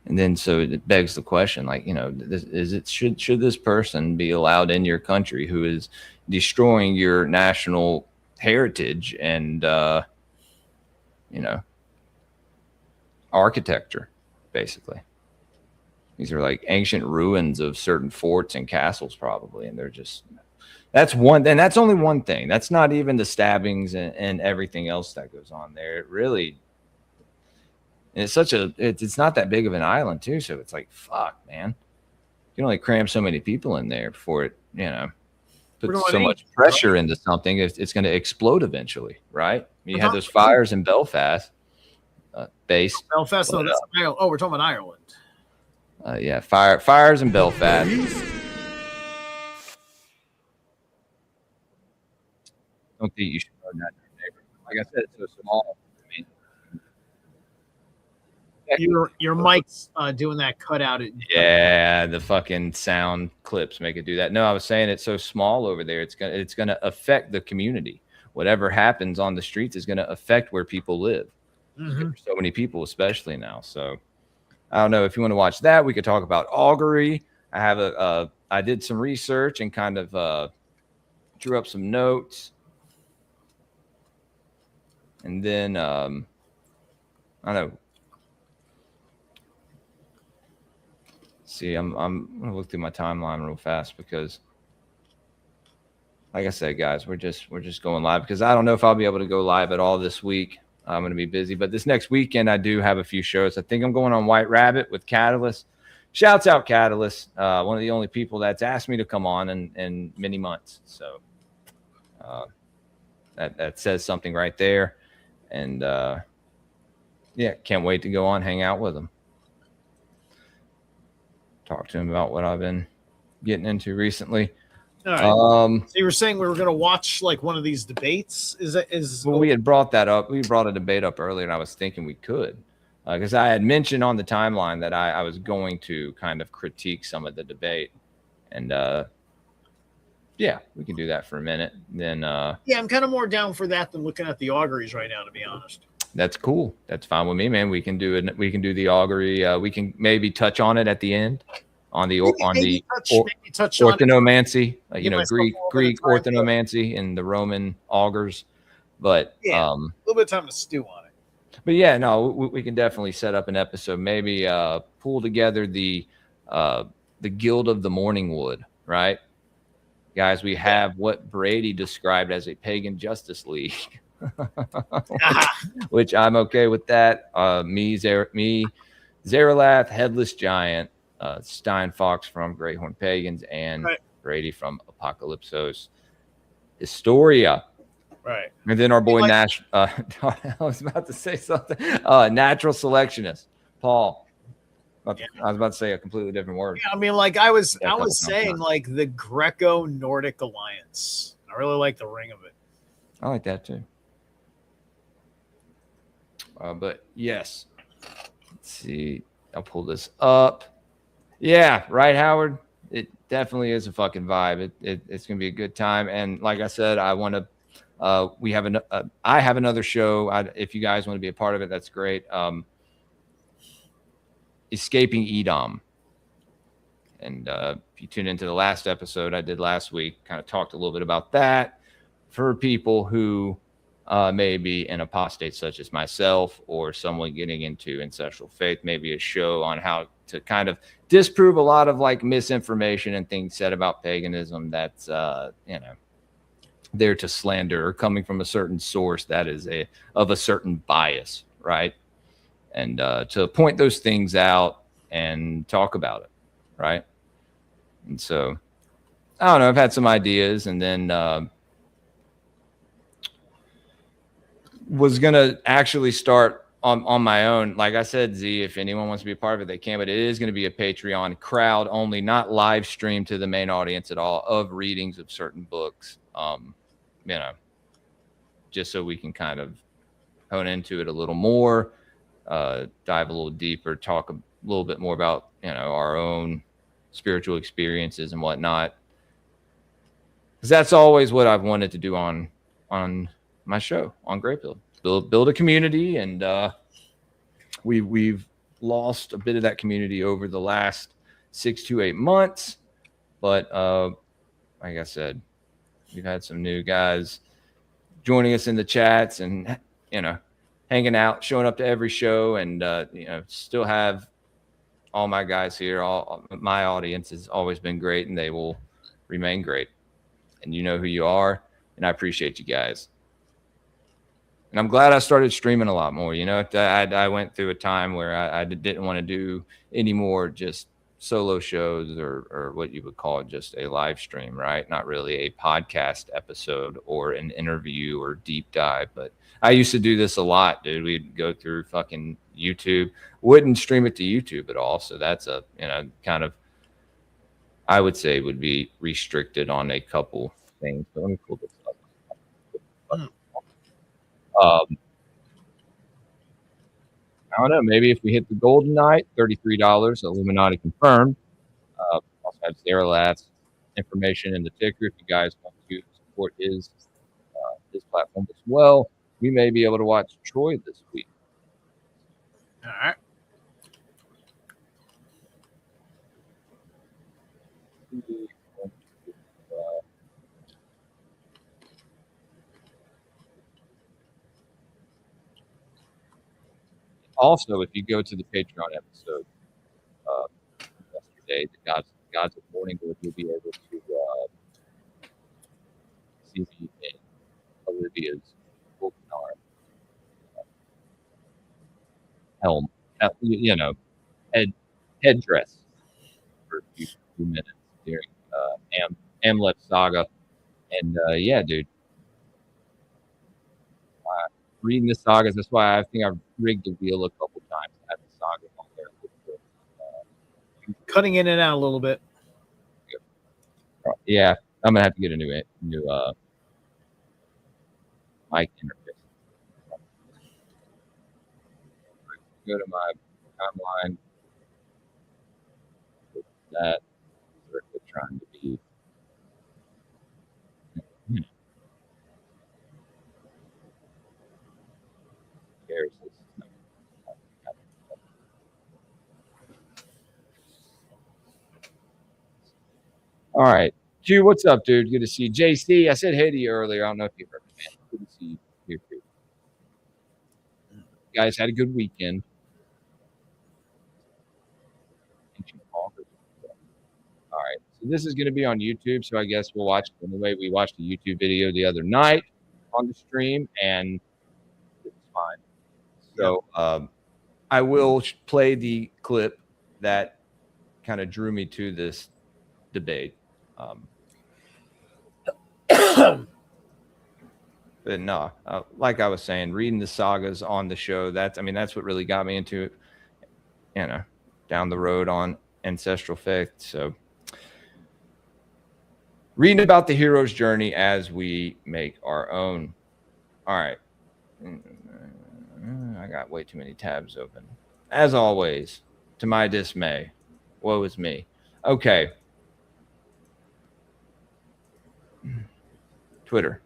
And then so it begs the question, like, should this person be allowed in your country who is destroying your national heritage and, architecture, basically? These are like ancient ruins of certain forts and castles, probably. And that's only one thing. That's not even the stabbings and everything else that goes on there. It really, and it's not that big of an island too. So it's like, fuck, man, you can only cram so many people in there before it, put so much pressure into something. It's going to explode eventually, right? You had those fires in Belfast, base. Belfast, no, that's Ireland. Oh, we're talking about Ireland. Yeah, fires in Belfast. Don't think you should know that in your neighborhood. Like I said, it's so small. Your mic's doing that cutout. Yeah, the fucking sound clips make it do that. No, I was saying it's so small over there. It's gonna affect the community. Whatever happens on the streets is gonna affect where people live. Mm-hmm. So many people, especially now. So I don't know if you want to watch that. We could talk about augury. I did some research and kind of drew up some notes. And then I don't know. See, I'm gonna look through my timeline real fast because, like I said, guys, we're just going live because I don't know if I'll be able to go live at all this week. I'm gonna be busy, but this next weekend I do have a few shows. I think I'm going on White Rabbit with Catalyst. Shouts out Catalyst, one of the only people that's asked me to come on in many months. So that says something right there. And yeah, can't wait to go on, hang out with him. Talk to him about what I've been getting into recently. All right. So you were saying we were going to watch like one of these debates. Well, we had brought that up. We brought a debate up earlier, and I was thinking we could, because I had mentioned on the timeline that I was going to kind of critique some of the debate, and yeah, we can do that for a minute. Then yeah, I'm kind of more down for that than looking at the auguries right now, to be honest. That's cool. That's fine with me, man. We can do it. We can do the augury. We can maybe touch on it at the end on the orthonomancy, Greek orthonomancy and the Roman augurs. But yeah, a little bit of time to stew on it. But yeah, no, we can definitely set up an episode. Maybe pull together the Guild of the Morning Wood, right? Guys, we have what Brady described as a pagan justice league. Which I'm okay with that. Me, Zerilath, Headless Giant, Stein Fox from Greyhorn Pagans, and Brady from Apocalypsos Historia. Right. And then our boy Nash. I was about to say something. Natural Selectionist, Paul. I was about to say a completely different word. Yeah, I mean, like I was saying, like the Greco-Nordic Alliance. I really like the ring of it. I like that too. But yes, let's see. I'll pull this up. Yeah, right, Howard. It definitely is a fucking vibe. It's gonna be a good time. And like I said, I want to. I have another show. If you guys want to be a part of it, that's great. Escaping Edom. And if you tune into the last episode I did last week, kind of talked a little bit about that for people who may be an apostate such as myself or someone getting into ancestral faith, maybe a show on how to kind of disprove a lot of like misinformation and things said about paganism that's, there to slander or coming from a certain source that is of a certain bias, right? And to point those things out and talk about it, right? And so, I don't know. I've had some ideas, and then was going to actually start on my own. Like I said, Z, if anyone wants to be a part of it, they can. But it is going to be a Patreon crowd only, not live stream to the main audience at all, of readings of certain books. You know, just so we can kind of hone into it a little more, dive a little deeper, talk a little bit more about, you know, our own spiritual experiences and whatnot. Because that's always what I've wanted to do on my show on Greypilled. Build a community, and we've lost a bit of that community over the last 6 to 8 months. But like I said, we've had some new guys joining us in the chats, and you know, hanging out, showing up to every show, and you know, still have all my guys here. All my audience has always been great, and they will remain great. And you know who you are, and I appreciate you guys. And I'm glad I started streaming a lot more. You know, I went through a time where I didn't want to do any more just solo shows or what you would call just a live stream, right? Not really a podcast episode or an interview or deep dive. But I used to do this a lot, dude. We'd go through fucking YouTube, wouldn't stream it to YouTube at all. So that's a, you know, kind of, I would say would be restricted on a couple things. But let me pull this up. I don't know. Maybe if we hit the golden night, $33, Illuminati confirmed. Also have Zerilath's information in the ticker if you guys want to support his platform as well. We may be able to watch Troy this week. All right. Also, if you go to the Patreon episode yesterday, the Gods of Morning, you'll be able to see me in Olivia's Vulcanar helm, you know, headdress for a few minutes during Amleth Saga. And yeah, dude. Reading the sagas, that's why I think I've rigged the wheel a couple times. I had the saga on there. Cutting in and out a little bit. Yeah, I'm gonna have to get a new mic interface. Go to my timeline. That we're trying to be. All right. Q, what's up, dude? Good to see you. JC, I said hey to you earlier. I don't know if you heard me, man. Good to see you here, too. You guys had a good weekend. All right. So this is going to be on YouTube, so I guess we'll watch it anyway. We watched a YouTube video the other night on the stream, and it was fine. So I will play the clip that kind of drew me to this debate. But no, like I was saying, reading the sagas on the show, that's what really got me into it, you know, down the road on ancestral faith. So reading about the hero's journey as we make our own. All right. I got way too many tabs open. As always, to my dismay, woe is me. Okay. Twitter.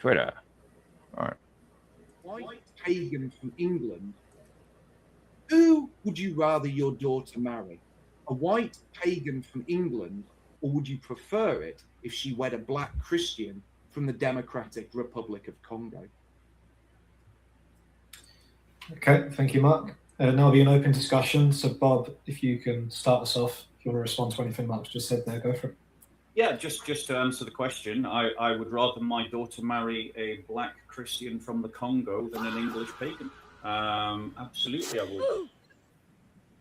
All right. White pagan from England. Who would you rather your daughter marry? A white pagan from England, or would you prefer it if she wed a black Christian from the Democratic Republic of Congo? Okay, thank you, Mark. Now will be an open discussion. So, Bob, if you can start us off, if you want to respond to anything Mark's just said there, go for it. Yeah, just to answer the question, I would rather my daughter marry a black Christian from the Congo than an English pagan. Absolutely, I would.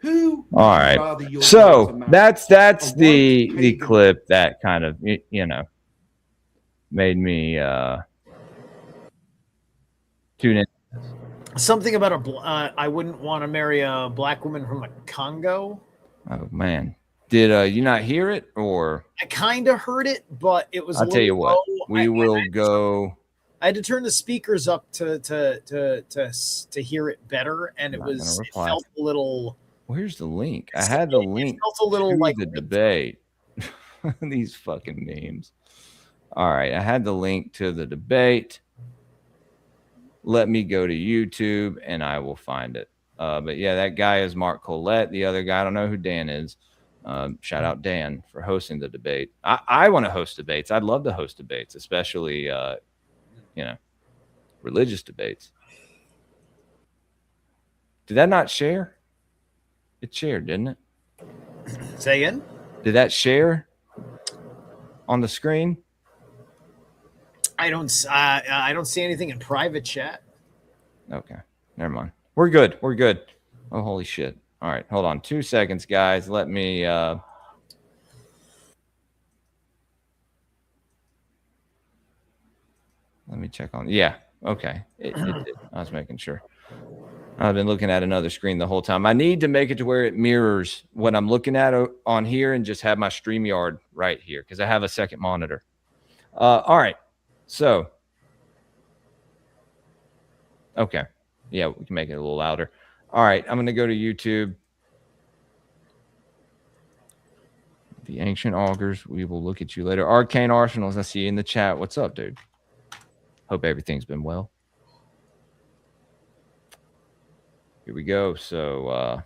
Who would All you right. rather your daughter So marry? that's A white the pagan- clip that kind of, you know, made me tune in. Something about I wouldn't want to marry a black woman from the Congo. Oh man, did you not hear it? Or I kind of heard it, but it was. I'll tell you what, low. we will go. I had to turn the speakers up to hear it better, and it felt a little. Where's the link? I had the link. It felt a little to like the debate. These fucking memes. All right, I had the link to the debate. Let me go to YouTube and I will find it. But yeah, that guy is Mark Collette. The other guy, I don't know who Dan is. Shout out Dan for hosting the debate. I want to host debates. I'd love to host debates, especially religious debates. Did that not share? It shared, didn't it? Say again? Did that share on the screen? I don't see anything in private chat. Okay, never mind. We're good. We're good. Oh, holy shit. All right, hold on 2 seconds, guys. Let me check on. Yeah, okay. It did. I was making sure. I've been looking at another screen the whole time. I need to make it to where it mirrors what I'm looking at on here and just have my StreamYard right here because I have a second monitor. All right. So, okay. Yeah, we can make it a little louder. All right. I'm going to go to YouTube. The Ancient Augurs. We will look at you later. Arcane Arsenals. I see you in the chat. What's up, dude? Hope everything's been well. Here we go. So,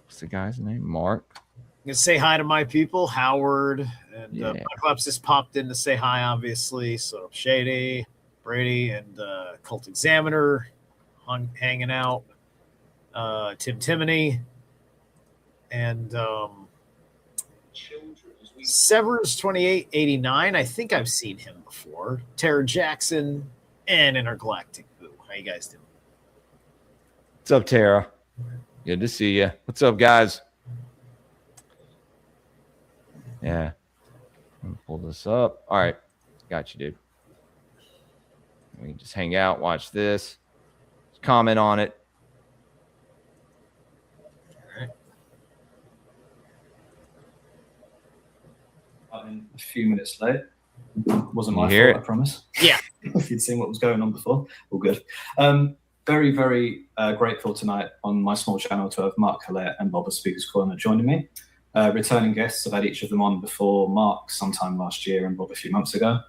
what's the guy's name? Mark. I'm going to say hi to my people, Howard. And Yeah. Cyclops just popped in to say hi, obviously. So, Shady, Brady, and Cult Examiner hanging out. Tim Timoney. And Severs 2889. I think I've seen him before. Tara Jackson and Intergalactic Boo. How you guys doing? What's up, Tara? Good to see you. What's up, guys? Yeah. Let me pull this up. All right. Got you, dude. We can just hang out, watch this, comment on it. A few minutes late. Wasn't my hear fault, it? I promise. Yeah. If you'd seen what was going on before, all good. Very, very grateful tonight on my small channel to have Mark Collette and Bob of Speakers Corner joining me. Returning guests, I've had each of them on before. Mark sometime last year and Bob a few months ago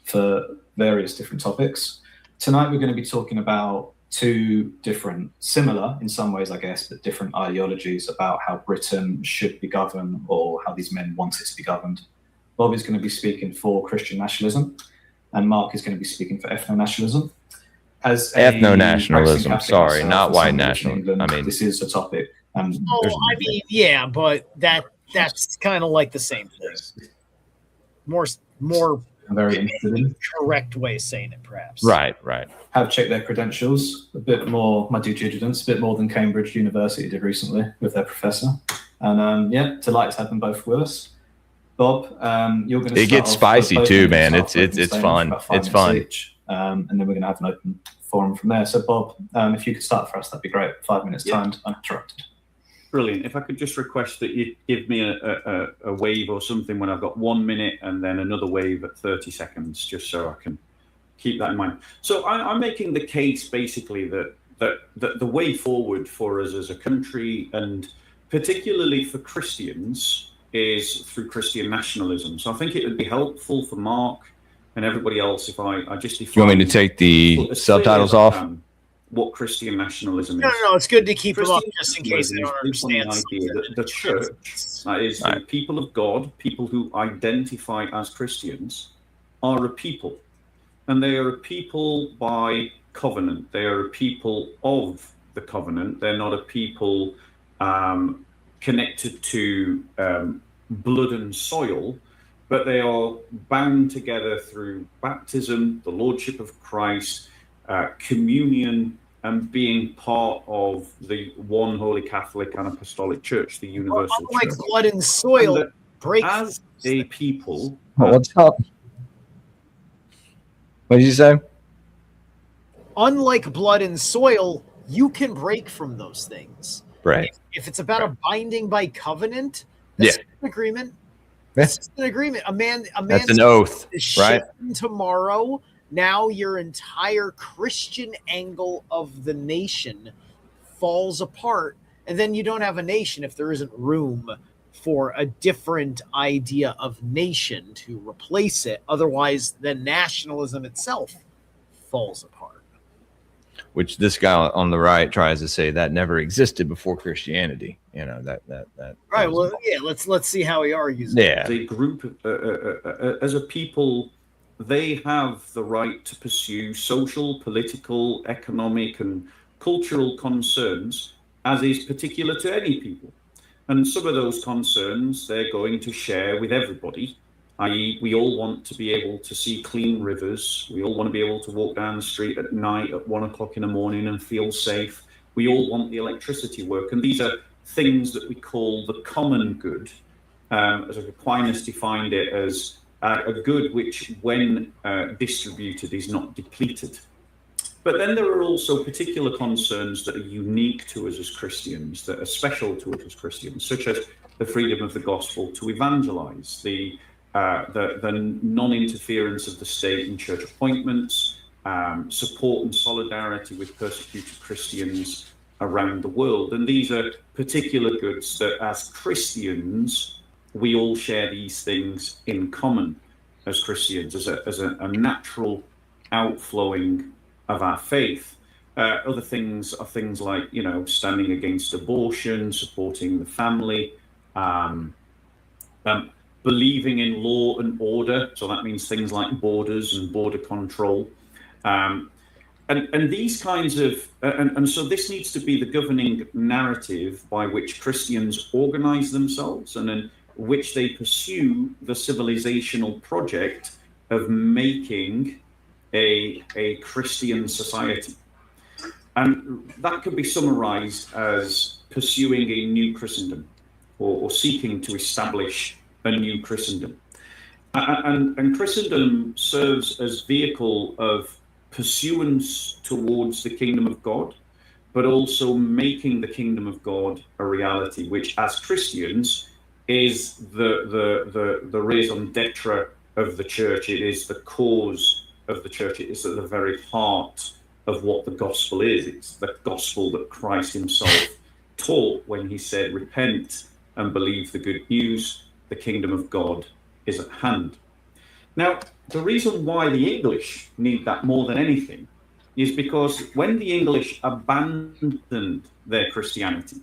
for various different topics. Tonight we're going to be talking about two different, similar in some ways, I guess, but different ideologies about how Britain should be governed or how these men want it to be governed. Bob is going to be speaking for Christian nationalism, and Mark is going to be speaking for ethno-nationalism. As Ethno-nationalism, sorry, not white nationalism. I mean, this is a topic. Yeah, but that's kind of like the same thing. More I'm very interested in. correct way of saying it, perhaps. right. Have checked their credentials a bit more, my due diligence, a bit more than Cambridge University did recently with their professor. And delighted to have them both with us. Bob, you're going to. It gets spicy too, man. It's fun. It's fun. And then we're going to have an open forum from there. So, Bob, if you could start for us, that'd be great. 5 minutes timed, uninterrupted. Brilliant. If I could just request that you give me a wave or something when I've got 1 minute and then another wave at 30 seconds, just so I can keep that in mind. So I'm making the case basically that the way forward for us as a country, and particularly for Christians, is through Christian nationalism. So I think it would be helpful for Mark and everybody else if I just define. You want me to take the subtitles off? What Christian nationalism is. No, it's good to keep them up just in case they don't Christian understand. the idea that the church, that is the people of God, people who identify as Christians, are a people. And they are a people by covenant. They are a people of the covenant. They're not a people connected to blood and soil, but they are bound together through baptism, the Lordship of Christ, communion, and being part of the one Holy Catholic and Apostolic Church, the Universal Unlike Church. blood and soil, And that break as a people, What's up? What did you say? unlike blood and soil, you can break from those things. Right. If it's about a binding by covenant, that's an agreement. That's an agreement. A man That's an oath, is right? shifting tomorrow. Now your entire Christian angle of the nation falls apart, and then you don't have a nation if there isn't room for a different idea of nation to replace it. Otherwise, then nationalism itself falls apart. Which this guy on the right tries to say that never existed before Christianity. You know, that Right. Well, yeah. Let's see how he argues. Yeah. as a group, as a people, they have the right to pursue social, political, economic, and cultural concerns as is particular to any people. And some of those concerns they're going to share with everybody, i.e. we all want to be able to see clean rivers. We all want to be able to walk down the street at night at 1 o'clock in the morning and feel safe. We all want the electricity work. And these are things that we call the common good. As Aquinas defined it as a good which, when distributed, is not depleted. But then there are also particular concerns that are unique to us as Christians, that are special to us as Christians, such as the freedom of the gospel to evangelize, the non-interference of the state in church appointments, support and solidarity with persecuted Christians around the world. And these are particular goods that, as Christians, we all share these things in common as Christians, as a natural outflowing of our faith. Other things are things like, standing against abortion, supporting the family, believing in law and order. So that means things like borders and border control. And these kinds of, and so this needs to be the governing narrative by which Christians organize themselves and in which they pursue the civilizational project of making a Christian society. And that could be summarized as pursuing a new Christendom or seeking to establish a new Christendom. And Christendom serves as vehicle of pursuance towards the kingdom of God, but also making the kingdom of God a reality, which as Christians is the raison d'etre of the church. It is the cause of the church. It is at the very heart of what the gospel is. It's the gospel that Christ himself taught when he said, repent and believe the good news. The kingdom of God is at hand. Now, the reason why the English need that more than anything is because when the English abandoned their Christianity,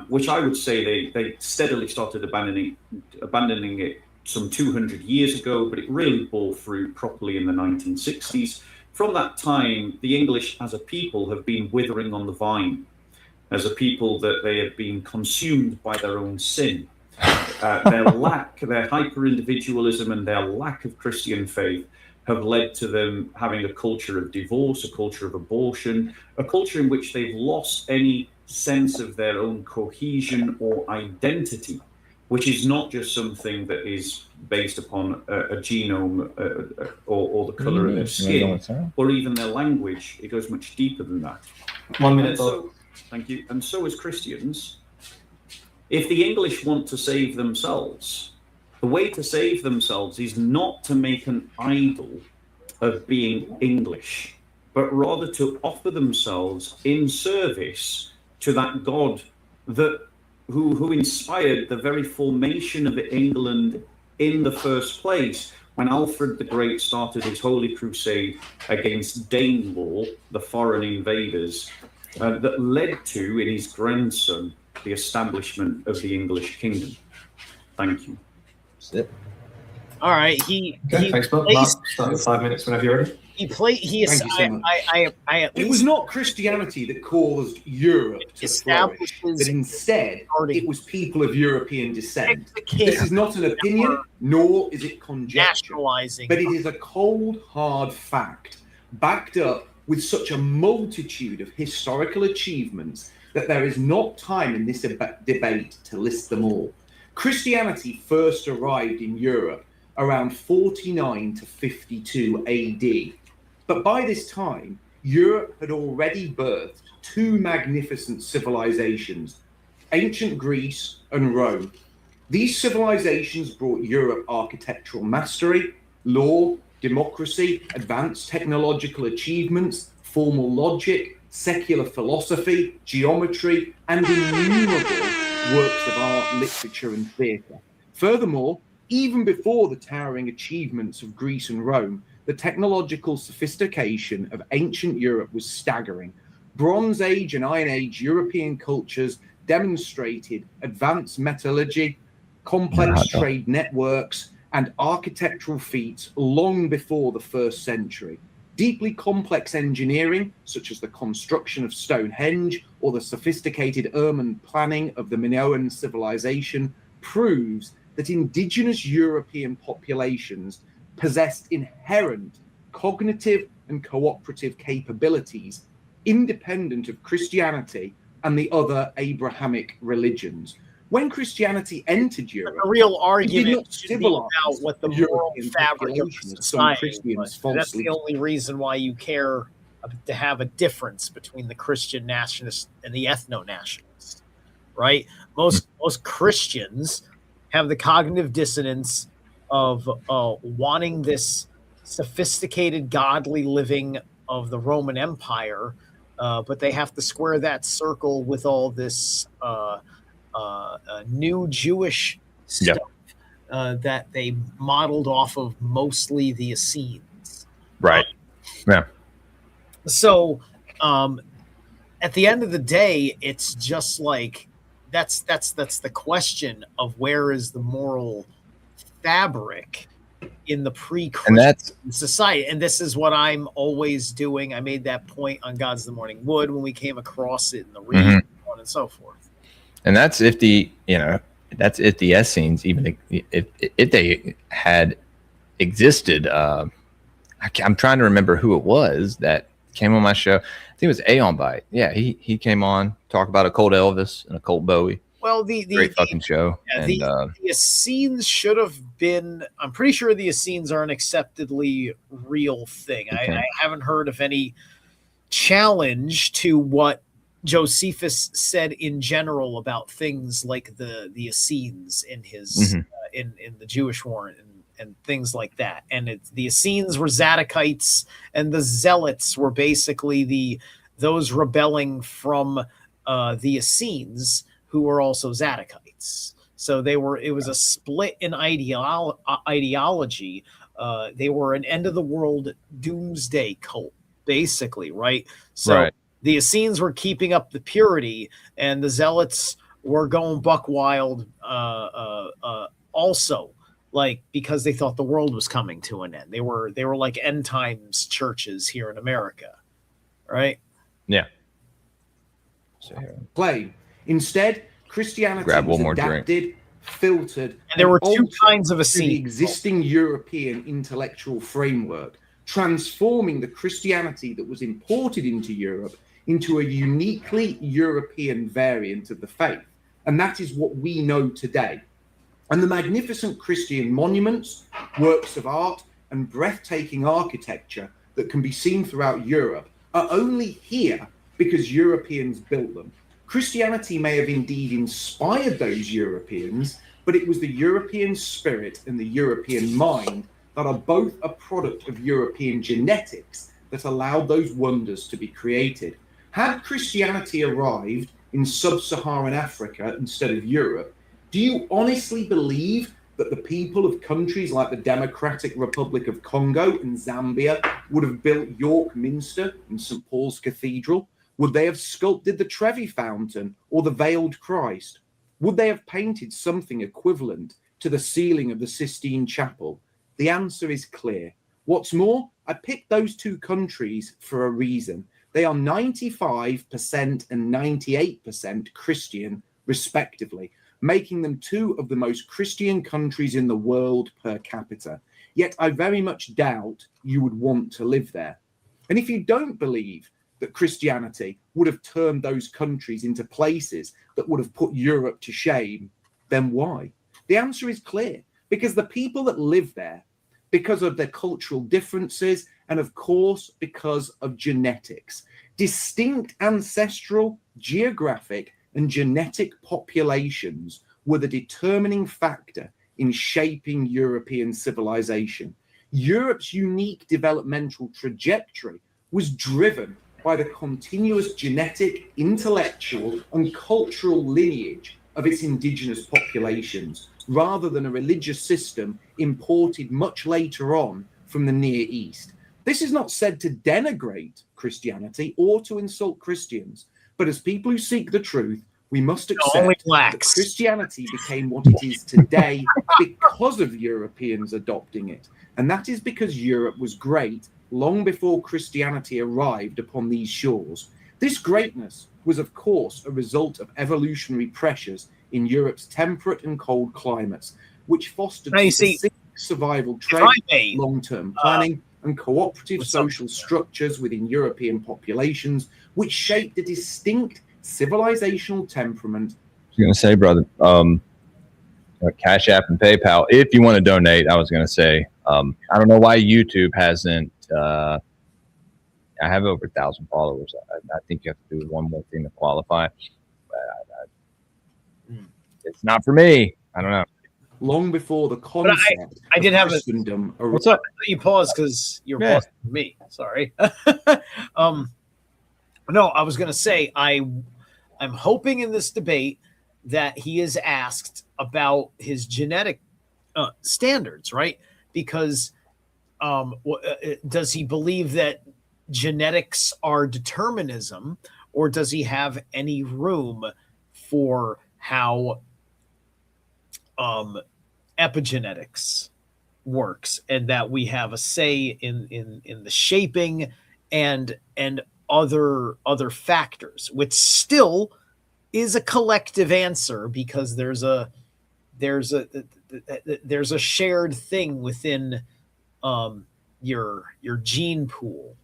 which I would say they steadily started abandoning it some 200 years ago, but it really bore fruit properly in the 1960s. From that time, the English as a people have been withering on the vine, as a people that they have been consumed by their own sin. Their hyper-individualism and their lack of Christian faith have led to them having a culture of divorce, a culture of abortion, a culture in which they've lost any sense of their own cohesion or identity, which is not just something that is based upon a genome or the color of their skin or even their language. It goes much deeper than that. 1 minute. Thank you. And so as Christians, if the English want to save themselves, the way to save themselves is not to make an idol of being English, but rather to offer themselves in service to that God who inspired the very formation of England in the first place, when Alfred the Great started his Holy Crusade against Danelaw, the foreign invaders, that led to, in his grandson, the establishment of the English kingdom. Thank you. That's it. All right. Thanks, Bob. Mark, start with 5 minutes whenever you're ready. Thank you so much. It was not Christianity that caused Europe to flourish, but instead it was people of European descent. This is not an opinion, nor is it conjecture, but it is a cold, hard fact, backed up with such a multitude of historical achievements that there is not time in this debate to list them all. Christianity first arrived in Europe around 49 to 52 AD. But by this time, Europe had already birthed two magnificent civilizations, ancient Greece and Rome. These civilizations brought Europe architectural mastery, law, democracy, advanced technological achievements, formal logic, secular philosophy, geometry, and innumerable works of art, literature, and theatre. Furthermore, even before the towering achievements of Greece and Rome, the technological sophistication of ancient Europe was staggering. Bronze Age and Iron Age European cultures demonstrated advanced metallurgy, complex trade networks, and architectural feats long before the first century. Deeply complex engineering, such as the construction of Stonehenge or the sophisticated urban planning of the Minoan civilization, proves that indigenous European populations possessed inherent cognitive and cooperative capabilities independent of Christianity and the other Abrahamic religions. When Christianity entered Europe, the real argument should should be about what the moral fabric of society was. That's the only reason why you care to have a difference between the Christian nationalists and the ethno-nationalists, right? Most Christians have the cognitive dissonance of wanting this sophisticated, godly living of the Roman Empire, but they have to square that circle with all this new Jewish stuff that they modeled off of mostly the Essenes. Right. Yeah. So at the end of the day, it's just like that's the question of where is the moral fabric in the pre-Christian society. And this is what I'm always doing. I made that point on God's the Morning Wood when we came across it in the read, so on and so forth. And that's if the Essenes, even if they had existed. I'm trying to remember who it was that came on my show. I think it was Aeon Bite. Yeah, he came on, talk about a Colt Elvis and a Colt Bowie. Well, great fucking show. Yeah, and the Essenes should have been. I'm pretty sure the Essenes are an acceptedly real thing. Okay. I haven't heard of any challenge to what Josephus said in general about things like the Essenes in his in the Jewish War and things like that. And the Essenes were Zadokites, and the Zealots were basically those rebelling from the Essenes, who were also Zadokites. So it was a split in ideology. They were an end of the world doomsday cult, basically, right? So the Essenes were keeping up the purity, and the Zealots were going buck wild also, like, because they thought the world was coming to an end. They were like end times churches here in America, right? So play. Instead, Christianity was adapted, filtered, and there were two kinds of Essenes. The existing European intellectual framework, transforming the Christianity that was imported into Europe into a uniquely European variant of the faith. And that is what we know today. And the magnificent Christian monuments, works of art, and breathtaking architecture that can be seen throughout Europe are only here because Europeans built them. Christianity may have indeed inspired those Europeans, but it was the European spirit and the European mind that are both a product of European genetics that allowed those wonders to be created. Had Christianity arrived in sub-Saharan Africa instead of Europe, do you honestly believe that the people of countries like the Democratic Republic of Congo and Zambia would have built York Minster and St. Paul's Cathedral? Would they have sculpted the Trevi Fountain or the Veiled Christ? Would they have painted something equivalent to the ceiling of the Sistine Chapel? The answer is clear. What's more, I picked those two countries for a reason. They are 95% and 98% Christian, respectively, making them two of the most Christian countries in the world per capita. Yet I very much doubt you would want to live there. And if you don't believe that Christianity would have turned those countries into places that would have put Europe to shame, then why? The answer is clear. Because the people that live there, because of their cultural differences, and of course, because of genetics, distinct ancestral, geographic, and genetic populations were the determining factor in shaping European civilization. Europe's unique developmental trajectory was driven by the continuous genetic, intellectual, and cultural lineage of its indigenous populations, rather than a religious system imported much later on from the Near East. This is not said to denigrate Christianity or to insult Christians, but as people who seek the truth, we must accept that Christianity became what it is today because of Europeans adopting it. And that is because Europe was great long before Christianity arrived upon these shores. This greatness was, of course, a result of evolutionary pressures in Europe's temperate and cold climates, which fostered specific survival traits, long-term planning, and cooperative social structures within European populations, which shaped a distinct civilizational temperament. I was going to say, brother, Cash App and PayPal, if you want to donate, I was going to say, I don't know why YouTube hasn't, I have over 1,000 followers. I think you have to do one more thing to qualify. It's not for me. I don't know. Long before the concept I did have Christendom. What's up? You paused because you're pausing for me. Sorry. No, I was going to say I'm hoping in this debate that he is asked about his genetic standards, right? Because does he believe that genetics are determinism, or does he have any room for how epigenetics works, and that we have a say in the shaping and other factors, which still is a collective answer, because there's a shared thing within your gene pool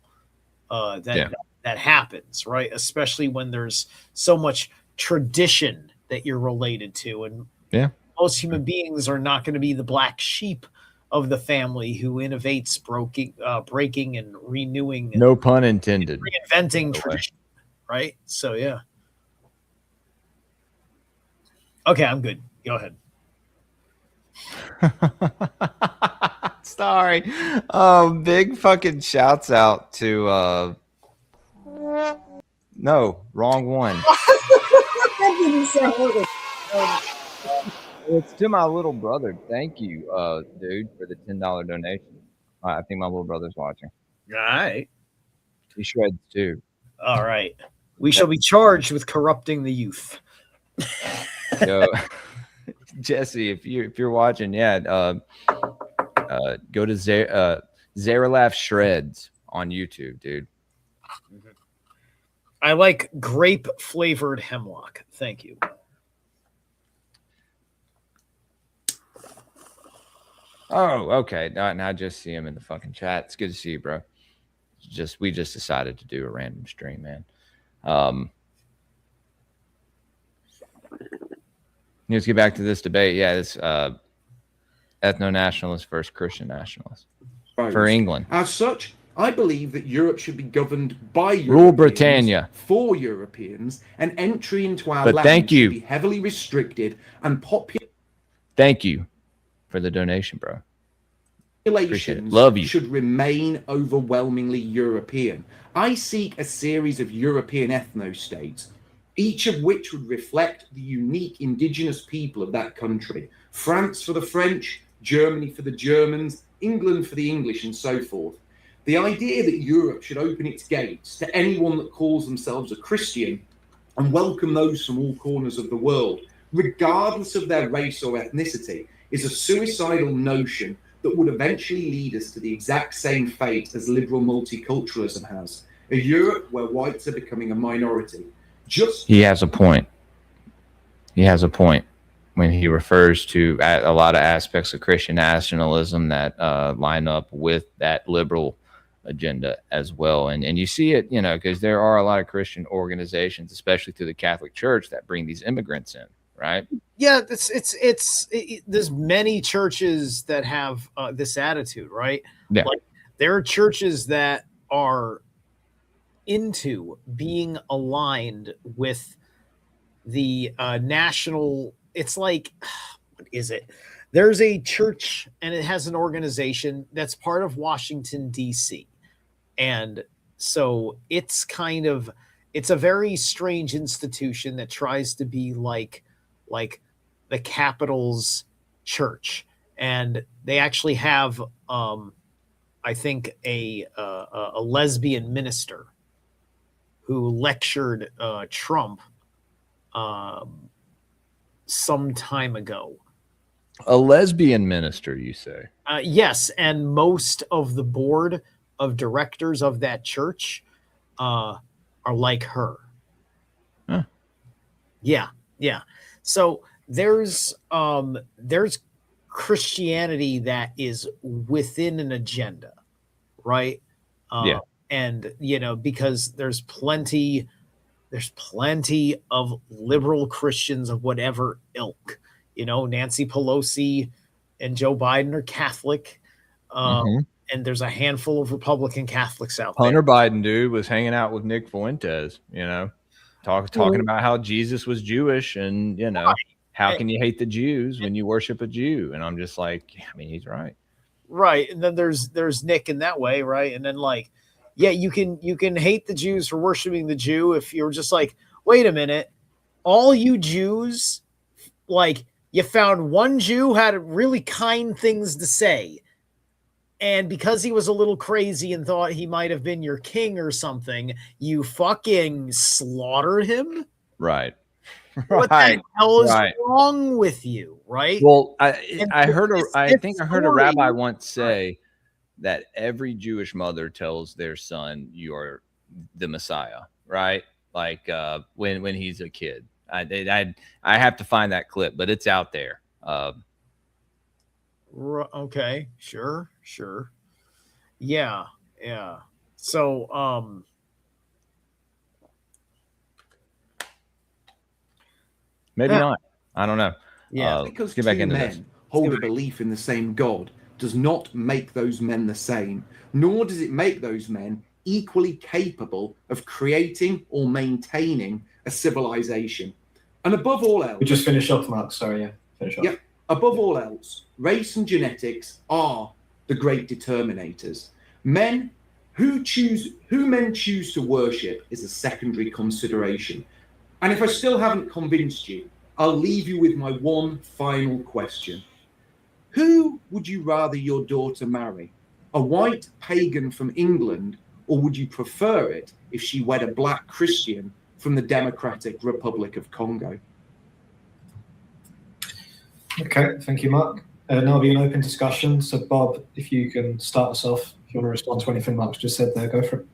that happens, right? Especially when there's so much tradition that you're related to, and most human beings are not going to be the black sheep of the family who innovates breaking and renewing. No pun intended. Reinventing tradition, right? So yeah. Okay, I'm good. Go ahead. Sorry. Big fucking shouts out to no, wrong one. It's to my little brother. Thank you, dude, for the $10 donation. I think my little brother's watching. All right. He shreds too. All right. We shall be charged with corrupting the youth. Yo, Jesse, if you're watching, go to Zerilath Shreds on YouTube, dude. I like grape flavored hemlock. Thank you. Oh, okay. Now I just see him in the fucking chat. It's good to see you, bro. We just decided to do a random stream, man. Let's get back to this debate. Yeah, this ethno-nationalist versus Christian nationalist for England. As such, I believe that Europe should be governed by Europeans, Rule Britannia, for Europeans, and entry into our but land should be heavily restricted, and Thank you for the donation, bro. Populations Love you. should remain overwhelmingly European. I seek a series of European ethno-states, each of which would reflect the unique indigenous people of that country. France for the French, Germany for the Germans, England for the English, and so forth. The idea that Europe should open its gates to anyone that calls themselves a Christian and welcome those from all corners of the world, regardless of their race or ethnicity, is a suicidal notion that would eventually lead us to the exact same fate as liberal multiculturalism has. A Europe where whites are becoming a minority. He has a point. He has a point when he refers to a lot of aspects of Christian nationalism that line up with that liberal agenda as well. And you see it, because there are a lot of Christian organizations, especially through the Catholic Church, that bring these immigrants in, right? Yeah, there's many churches that have this attitude, right? Yeah. Like there are churches that are into being aligned with the national. It's like, what is it? There's a church and it has an organization that's part of Washington, D.C. And so it's a very strange institution that tries to be like the Capitol's church. And they actually have, I think, a lesbian minister who lectured Trump some time ago. A lesbian minister, you say? Yes, and most of the board of directors of that church are like her. Huh. Yeah. So there's Christianity that is within an agenda, right? Yeah. And because there's plenty of liberal Christians of whatever ilk. Nancy Pelosi and Joe Biden are Catholic. And there's a handful of Republican Catholics out there. Hunter Biden, dude, was hanging out with Nick Fuentes, talking about how Jesus was Jewish and, how can you hate the Jews when you worship a Jew? And I'm just like, he's right. Right. And then there's Nick in that way, right? And then you can hate the Jews for worshiping the Jew if you're just like, wait a minute, all you Jews, you found one Jew who had really kind things to say. And because he was a little crazy and thought he might have been your king or something, you fucking slaughtered him? Right. What the hell is wrong with you, right? Well, I think I heard a rabbi once say that every Jewish mother tells their son, "You're the Messiah," right? Like when he's a kid. I have to find that clip, but it's out there. Okay, sure. Yeah. So, maybe not. I don't know. Yeah, because get back two into men this. hold a belief in the same God does not make those men the same, nor does it make those men equally capable of creating or maintaining a civilization. And above all else, We just finish off, Mark. Sorry, yeah. Finish off. Yep. Above all else, race and genetics are the great determinators. Who men choose to worship is a secondary consideration. And if I still haven't convinced you, I'll leave you with my one final question. Who would you rather your daughter marry? A white pagan from England, or would you prefer it if she wed a black Christian from the Democratic Republic of Congo? Okay, thank you, Mark. Now it'll be an open discussion. So, Bob, if you can start us off, if you want to respond to anything Mark's just said there, go for it.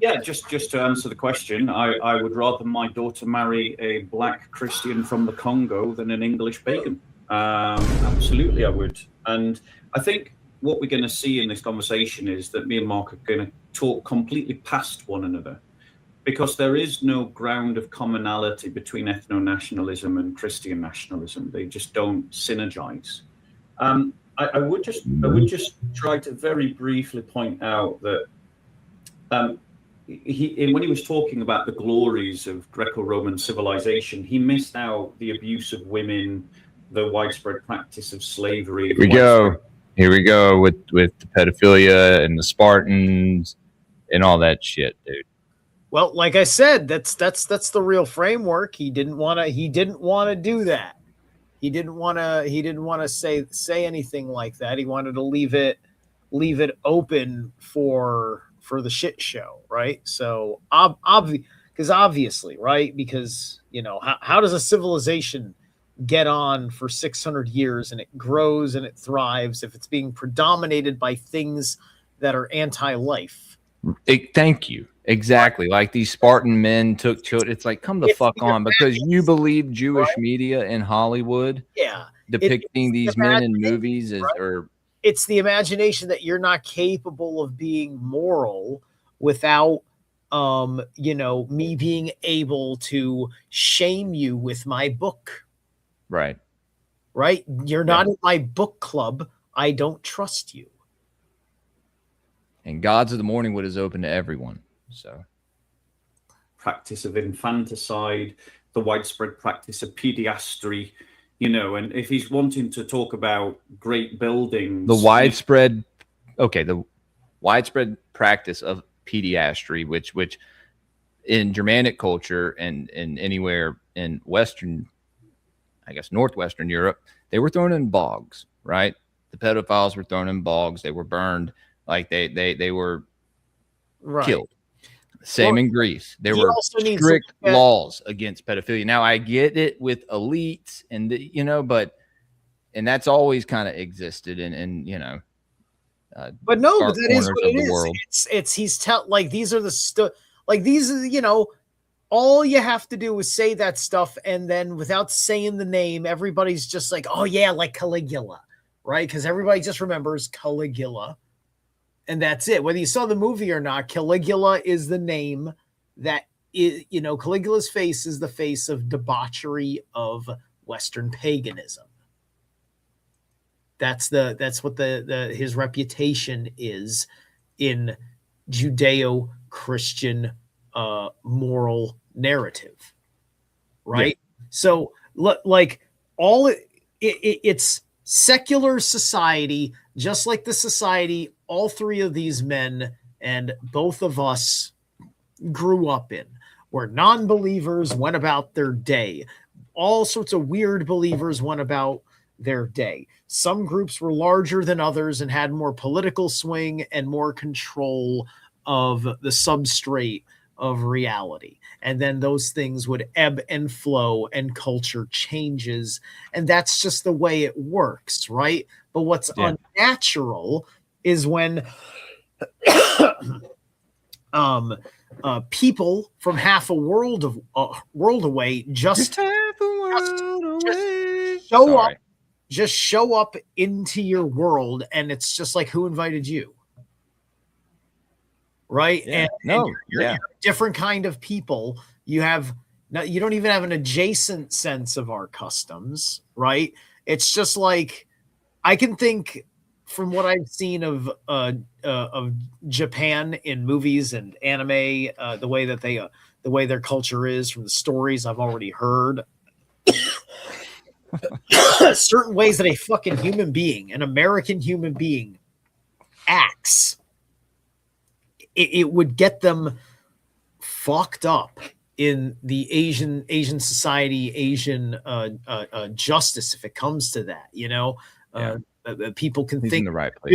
Yeah, just to answer the question, I would rather my daughter marry a black Christian from the Congo than an English pagan. Absolutely, I would. And I think what we're going to see in this conversation is that me and Mark are going to talk completely past one another, because there is no ground of commonality between ethno-nationalism and Christian nationalism. They just don't synergize. I would just try to very briefly point out that when he was talking about the glories of Greco-Roman civilization, he missed out the abuse of women, the widespread practice of slavery. Here we go with the pedophilia and the Spartans and all that shit, dude. Well, like I said, that's the real framework. He didn't want to do that. He didn't want to say anything like that. He wanted to leave it open for the shit show, right? So obviously, right? Because how does a civilization get on for 600 years and it grows and it thrives if it's being predominated by things that are anti-life? Thank you. Exactly. Like these Spartan men took children. It's like, come the fuck on, because you believe Jewish media in Hollywood, yeah, depicting these men in movies as, right? or it's the imagination that you're not capable of being moral without me being able to shame you with my book. Right. You're not in my book club. I don't trust you. And Gods of the Morningwood is open to everyone. So practice of infanticide, the widespread practice of pediastry, and if he's wanting to talk about great buildings, the widespread practice of pediastry, which in Germanic culture and anywhere in Western, I guess Northwestern Europe, they were thrown in bogs, right? The pedophiles were thrown in bogs. They were burned. Like they were killed. Same in Greece. There were strict laws against pedophilia. Now I get it with elites and and that's always kind of existed and but that is what it is. It's these are the all you have to do is say that stuff, and then without saying the name, everybody's just like, oh yeah, like Caligula, right? Because everybody just remembers Caligula. And that's it. Whether you saw the movie or not, Caligula is the name that is, Caligula's face is the face of debauchery of Western paganism. That's what his reputation is in Judeo-Christian moral narrative, right? Yeah. So it's secular society, just like the society all three of these men and both of us grew up in, where non-believers went about their day. All sorts of weird believers went about their day. Some groups were larger than others and had more political swing and more control of the substrate of reality. And then those things would ebb and flow and culture changes. And that's just the way it works, right? But what's unnatural is when people from half a world away just show up into your world, and it's just like, who invited you? Right? Yeah. You're a different kind of people. You don't even have an adjacent sense of our customs, right? It's just like, I can think from what I've seen of Japan in movies and anime, the way their culture is, from the stories I've already heard, certain ways that a fucking human being, an American human being, acts, it would get them fucked up in the Asian society, Asian justice, if it comes to that, people can think in the right place.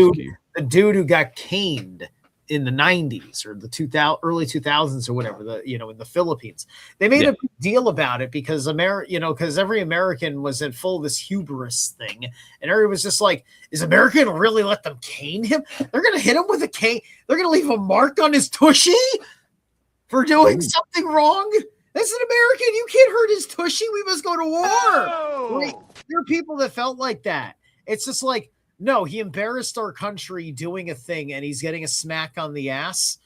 The dude who got caned in the 90s or the early 2000s or whatever, in the Philippines, they made a big deal about it because because every American was in full of this hubris thing, and everyone was just like, is America gonna really let them cane him? They're gonna hit him with a cane. They're gonna leave a mark on his tushy for doing something wrong. That's an American. You can't hurt his tushy. We must go to war. Oh! Right? There are people that felt like that. It's just like, no, he embarrassed our country doing a thing, and he's getting a smack on the ass.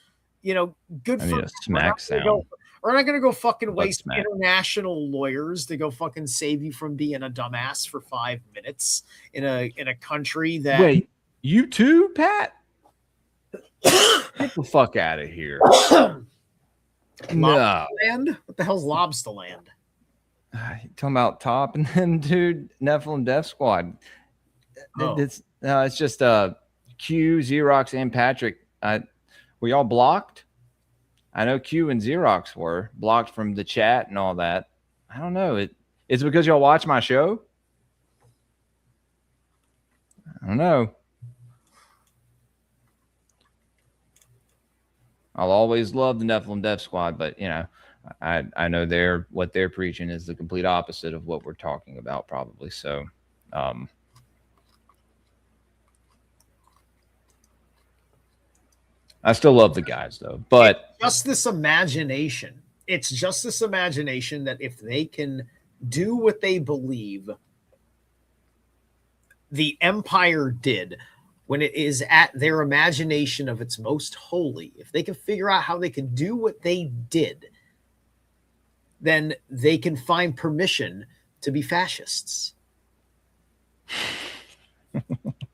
Good for a smack sound. We're not going to go fucking waste international lawyers to go fucking save you from being a dumbass for 5 minutes in a country that. Wait, you too, Pat? Get the fuck out of here. No. Land? What the hell's Lobster Land? Talking about Top and then, dude, Nephilim Death Squad. It's just Q, Xerox, and Patrick. Were y'all blocked? I know Q and Xerox were blocked from the chat and all that. I don't know. It's because y'all watch my show? I don't know. I'll always love the Nephilim Death Squad, but I know what they're preaching is the complete opposite of what we're talking about, probably. So, I still love the guys, though. But it's just this imagination. It's just this imagination that if they can do what they believe the Empire did, when it is at their imagination of its most holy, if they can figure out how they can do what they did, then they can find permission to be fascists.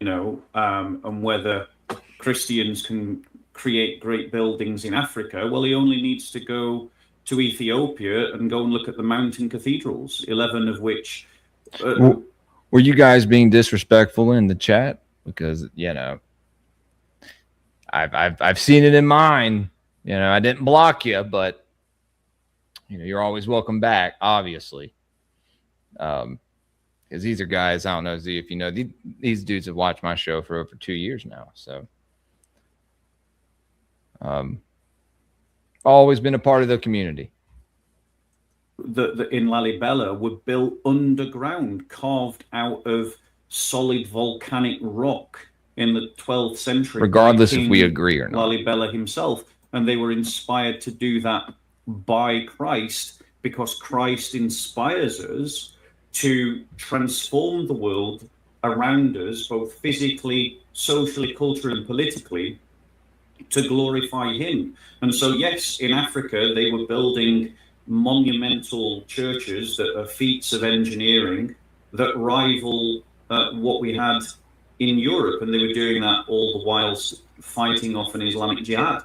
And whether Christians can create great buildings in Africa, well, he only needs to go to Ethiopia and go and look at the mountain cathedrals, 11 of which... Were you guys being disrespectful in the chat? Because, I've seen it in mine. I didn't block you, but, you're always welcome back, obviously. Because these are guys, I don't know, Z, if you know, these dudes have watched my show for over 2 years now. So, always been a part of the community. The in Lalibela were built underground, carved out of solid volcanic rock in the 12th century. Regardless if we agree or not. Lalibela himself. And they were inspired to do that by Christ, because Christ inspires us to transform the world around us, both physically, socially, culturally, and politically, to glorify him. And so, yes, in Africa, they were building monumental churches that are feats of engineering that rival what we had in Europe, and they were doing that all the while fighting off an Islamic jihad.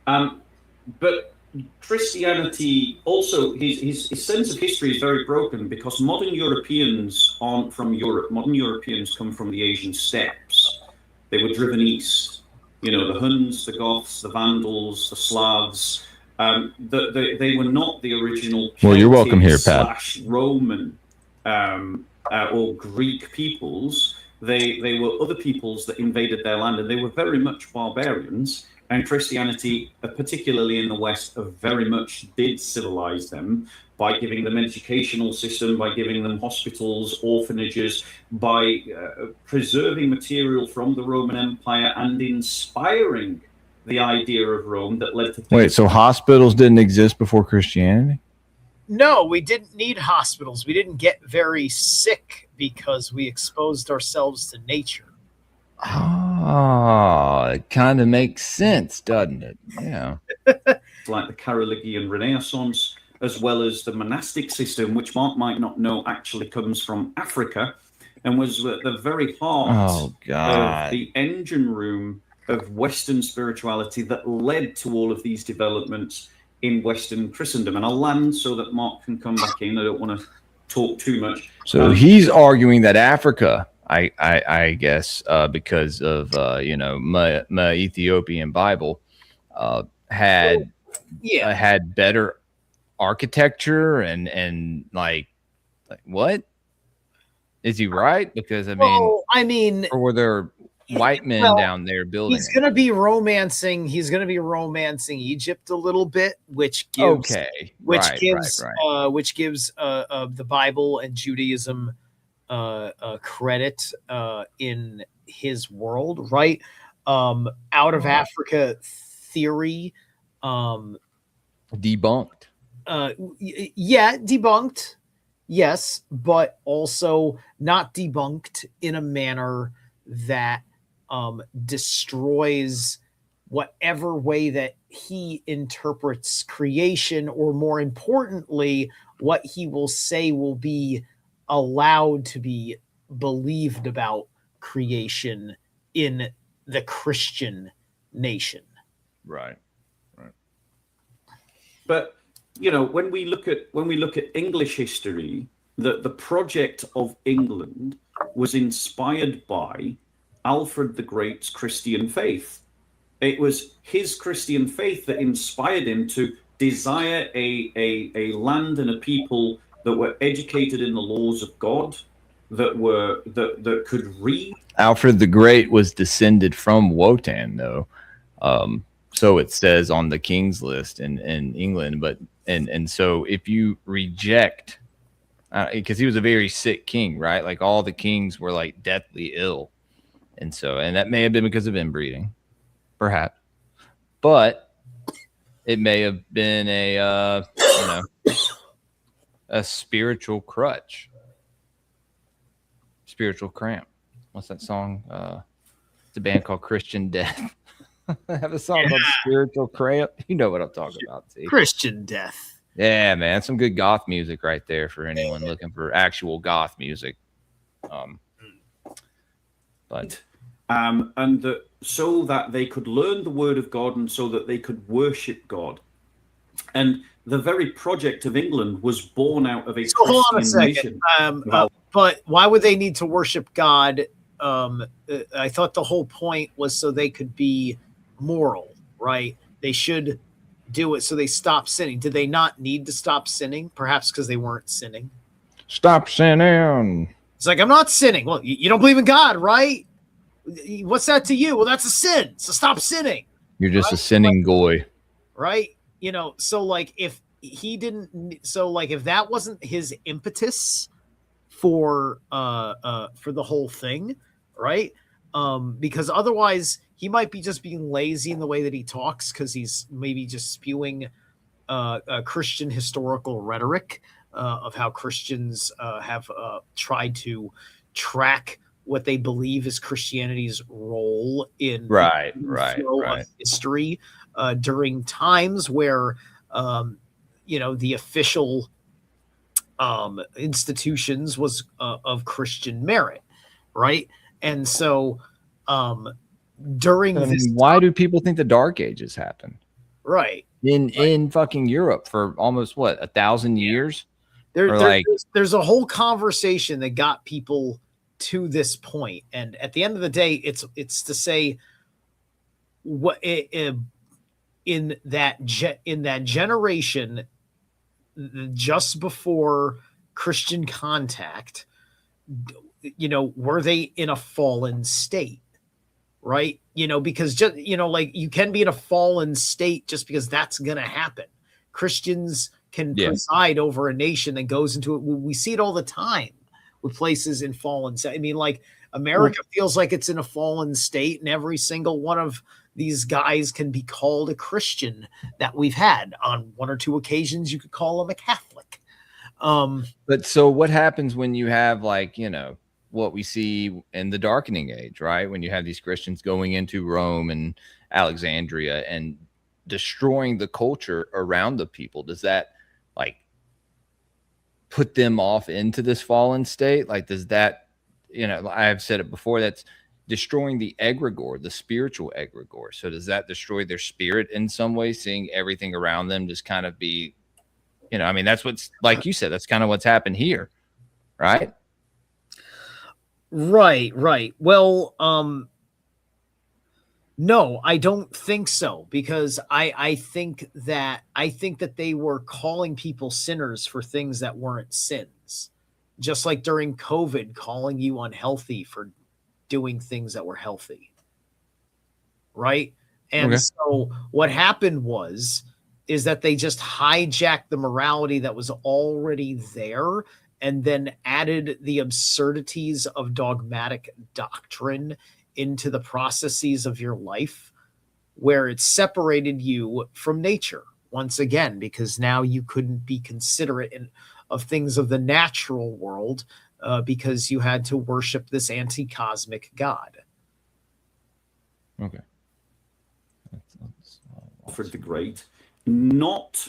But Christianity also, his sense of history is very broken, because modern Europeans aren't from Europe. Modern Europeans come from the Asian steppes. They were driven east. The Huns, the Goths, the Vandals, the Slavs. They were not the original Celtic, well, you're welcome here, Pat. Roman or Greek peoples. They were other peoples that invaded their land, and they were very much barbarians. And Christianity, particularly in the West, very much did civilize them by giving them an educational system, by giving them hospitals, orphanages, by preserving material from the Roman Empire and inspiring the idea of Rome that led to... Wait, so hospitals didn't exist before Christianity? No, we didn't need hospitals. We didn't get very sick because we exposed ourselves to nature. Oh, it kind of makes sense, doesn't it? Yeah. Like the Carolingian Renaissance, as well as the monastic system, which Mark might not know actually comes from Africa and was at the very heart of the engine room of Western spirituality that led to all of these developments in Western Christendom. And I'll land so that Mark can come back in. I don't want to talk too much. So he's arguing that Africa, I guess, because of my Ethiopian Bible, had better architecture and like what? Is he right? Because or were there white men down there building? He's going to be romancing. He's going to be romancing Egypt a little bit, which gives the Bible and Judaism credit in his world, right? Out of Africa theory, debunked. Debunked. Yes, but also not debunked in a manner that destroys whatever way that he interprets creation, or more importantly, what he will say will be allowed to be believed about creation in the Christian nation. Right. But when we look at English history, the project of England was inspired by Alfred the Great's Christian faith. It was his Christian faith that inspired him to desire a land and a people that were educated in the laws of God, that could read. Alfred the Great was descended from Wotan, though. So it says on the king's list in England. But and so if you reject, because he was a very sick king, right? Like all the kings were like deathly ill. And that may have been because of inbreeding, perhaps. But it may have been a spiritual crutch. Spiritual cramp. What's that song? It's a band called Christian Death. I have a song called Spiritual Cramp. You know what I'm talking about, see? Christian Death. Yeah, man. Some good goth music right there for anyone looking for actual goth music. So that they could learn the word of God and so that they could worship God. And the very project of England was born out of a Hold on a Christian second. mission. But why would they need to worship God? I thought the whole point was so they could be moral, right? They should do it so they stop sinning. Did they not need to stop sinning? Perhaps because they weren't sinning. Stop sinning. It's like, I'm not sinning. Well, you don't believe in God, right? What's that to you? Well, that's a sin. So stop sinning. You're just a sinning goy. Right? You know, so like if he didn't, so like if that wasn't his impetus for the whole thing, right? Because otherwise he might be just being lazy in the way that he talks because he's maybe just spewing Christian historical rhetoric of how Christians have tried to track what they believe is Christianity's role in of history during times where the official institutions was of Christian merit, right? And so during this why do people think the Dark Ages happened? Right. In fucking Europe for almost 1,000 years? There's a whole conversation that got people to this point, and at the end of the day, it's to say what in that generation just before Christian contact, were they in a fallen state, right? Because just like you can be in a fallen state just because that's gonna happen. Christians can preside over a nation that goes into it. We see it all the time with places in fallen state. I mean, like America feels like it's in a fallen state, and every single one of these guys can be called a Christian that we've had. On one or two occasions, you could call them a Catholic. But so what happens when you have what we see in the Darkening Age, right? When you have these Christians going into Rome and Alexandria and destroying the culture around the people, does that put them off into this fallen state? Does that, I've said it before, that's destroying the egregore, the spiritual egregore. So does that destroy their spirit in some way, seeing everything around them just kind of be, that's what's, like you said, that's kind of what's happened here, right? Right. Well, no, I don't think so, because I think that they were calling people sinners for things that weren't sins, just like during COVID, calling you unhealthy for doing things that were healthy, right? And so what happened is that they just hijacked the morality that was already there and then added the absurdities of dogmatic doctrine into the processes of your life, where it separated you from nature once again, because now you couldn't be considerate of things of the natural world because you had to worship this anti-cosmic god. Okay. Alfred the Great, not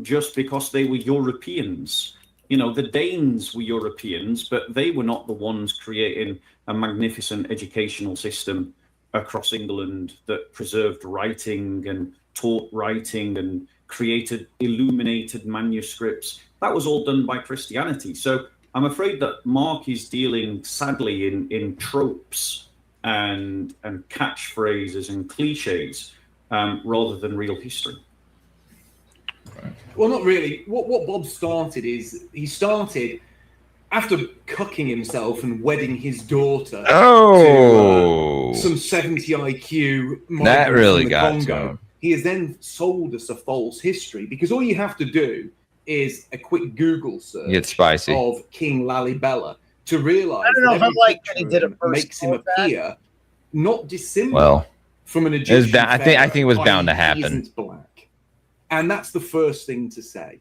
just because they were Europeans. The Danes were Europeans, but they were not the ones creating a magnificent educational system across England that preserved writing and taught writing and created illuminated manuscripts. That was all done by Christianity. So I'm afraid that Mark is dealing sadly in tropes and catchphrases and cliches rather than real history. Well, not really. What Bob started is he started after cucking himself and wedding his daughter to some 70 IQ that really got Congo. to him. He has then sold us a false history, because all you have to do is a quick Google search Get spicy. of King Lalibela to realize I don't know that if I like that every he did it picture makes him first. appear not dissimilar from an I Egyptian. think it was bound to He happen. isn't black. And that's the first thing to say.